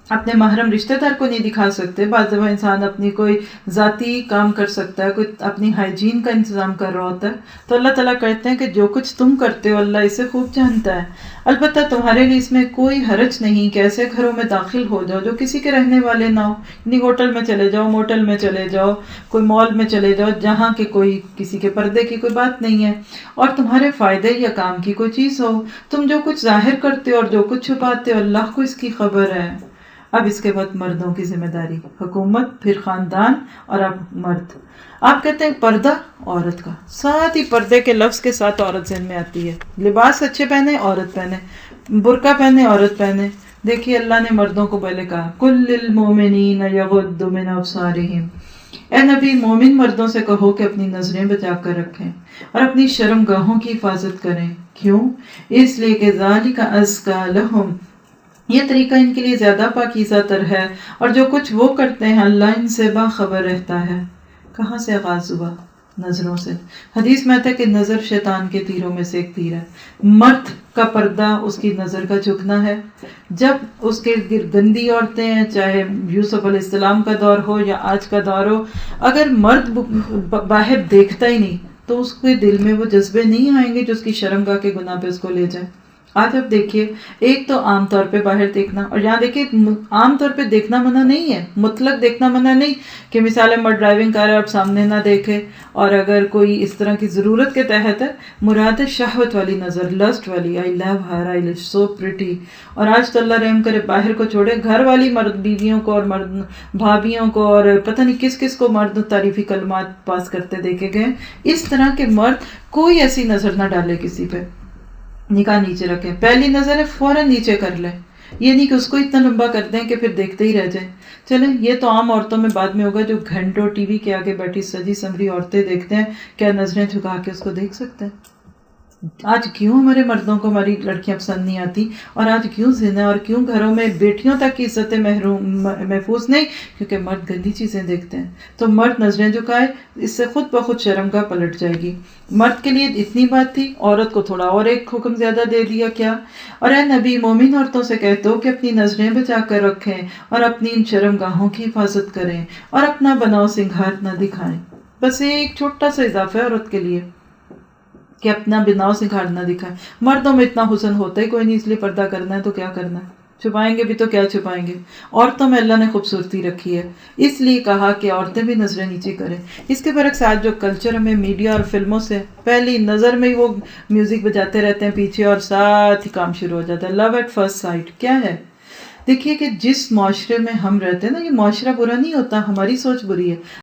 اپنے محرم رشتہ دار کو نہیں دکھا سکتے۔ بعض دفعہ انسان اپنی کوئی ذاتی کام کر سکتا ہے، کوئی اپنی ہائیجین کا انتظام کر رہا ہوتا ہے، تو اللہ تعالیٰ کہتے ہیں کہ جو کچھ تم کرتے ہو اللہ اسے خوب جانتا ہے۔ البتہ تمہارے لیے اس میں کوئی حرج نہیں کہ ایسے گھروں میں داخل ہو جاؤ جو کسی کے رہنے والے نہ ہو، یعنی ہوٹل میں چلے جاؤ، موٹل میں چلے جاؤ، کوئی مال میں چلے جاؤ، جہاں کہ کوئی کسی کے پردے کی کوئی بات نہیں ہے اور تمہارے فائدے یا کام کی کوئی چیز ہو۔ تم جو کچھ ظاہر کرتے ہو اور جو کچھ چھپاتے ہو اللہ کو اس کی خبر ہے۔ اب اس کے بعد مردوں کی ذمہ داری، حکومت، پھر خاندان، اور اب مرد۔ آپ کہتے ہیں پردہ عورت کا، ساتھ ہی پردے کے لفظ کے ساتھ عورت ذہن میں آتی ہے۔ لباس اچھے پہنے عورت پہنے، برقع پہنے عورت پہنے۔ دیکھیے اللہ نے مردوں کو پہلے کہا کل للمؤمنین یغضوا من ابصارہم، اے نبی مومن مردوں سے کہو کہ اپنی نظریں بچا کر رکھیں اور اپنی شرمگاہوں کی حفاظت کریں۔ کیوں؟ اس لیے کہ ذالک ازکی لہم، یہ طریقہ ان کے لیے زیادہ پاکیزہ تر ہے، اور جو کچھ وہ کرتے ہیں اللہ ان سے باخبر رہتا ہے۔ کہاں سے آغاز ہوا؟ نظروں سے۔ حدیث میں آتا ہے کہ نظر شیطان کے تیروں میں سے ایک تیر ہے۔ مرد کا پردہ اس کی نظر کا جھکنا ہے۔ جب اس کے گندی عورتیں ہیں، چاہے یوسف علیہ السلام کا دور ہو یا آج کا دور ہو، اگر مرد باہر دیکھتا ہی نہیں تو اس کے دل میں وہ جذبے نہیں آئیں گے جو اس کی شرمگاہ کے گناہ پہ اس کو لے جائیں۔ آج آپ دیکھیے، ایک تو عام طور پہ باہر دیکھنا، اور یہاں دیکھیے عام طور پہ دیکھنا منع نہیں ہے، مطلق دیکھنا منع نہیں کہ مثال مرد ڈرائیونگ کر رہا ہے آپ سامنے نہ دیکھے، اور اگر کوئی اس طرح کی ضرورت کے تحت ہے، مراد شہوت والی نظر، لسٹ والی، آئی لو ہر، آئی لو سو پریٹی۔ اور آج تو اللہ رحم کرے باہر کو چھوڑے، گھر والی مرد بیویوں کو اور مرد بھابھیوں کو اور پتہ نہیں کس کس کو مرد تعریفی کلمات پاس کرتے دیکھے گئے۔ اس طرح کے مرد کوئی ایسی نظر نہ ڈالے کسی پہ، نکاح نیچے رکھیں، پہلی نظر ہے فوراً نیچے کر لیں، یہ نہیں کہ اس کو اتنا لمبا کر دیں کہ پھر دیکھتے ہی رہ جائیں۔ چلیں یہ تو عام عورتوں میں بعد میں ہوگا، جو گھنٹوں ٹی وی کے آگے بیٹھی سجی سمری عورتیں دیکھتے ہیں، کیا نظریں جھکا کے اس کو دیکھ سکتے ہیں؟ آج کیوں ہمارے مردوں کو ہماری لڑکیاں پسند نہیں آتی، اور آج کیوں زنا اور کیوں گھروں میں بیٹیوں تک کی عزتیں محفوظ نہیں؟ کیونکہ مرد گندی چیزیں دیکھتے ہیں۔ تو مرد نظریں جھکائے، اس سے خود بخود شرمگاہ پلٹ جائے گی۔ مرد کے لیے اتنی بات تھی، عورت کو تھوڑا اور ایک حکم زیادہ دے دیا کیا؟ اور اے نبی مومن عورتوں سے کہتے ہو کہ اپنی نظریں بچا کر رکھیں اور اپنی ان شرمگاہوں کی حفاظت کریں اور اپنا بناؤ سنگھار نہ دکھائیں۔ بس ایک چھوٹا سا اضافہ ہے عورت کے لیے کہ اپنا بناؤ سنگھار نہ دکھائیں۔ مردوں میں اتنا حسن ہوتا ہی کوئی نہیں، اس لیے پردہ کرنا ہے تو کیا کرنا ہے، چھپائیں گے بھی تو کیا چھپائیں گے۔ عورتوں میں اللہ نے خوبصورتی رکھی ہے، اس لیے کہا کہ عورتیں بھی نظریں نیچے کریں۔ اس کے برعکس آج جو کلچر ہمیں میڈیا اور فلموں سے، پہلی نظر میں ہی وہ میوزک بجاتے رہتے ہیں پیچھے اور ساتھ ہی کام شروع ہو جاتا ہے۔ لو ایٹ فرسٹ سائٹ کیا ہے؟ دیکھیے کہ جس معاشرے میں ہم رہتے ہیں نا، یہ معاشرہ برا نہیں ہوتا، ہماری سوچ بری ہے۔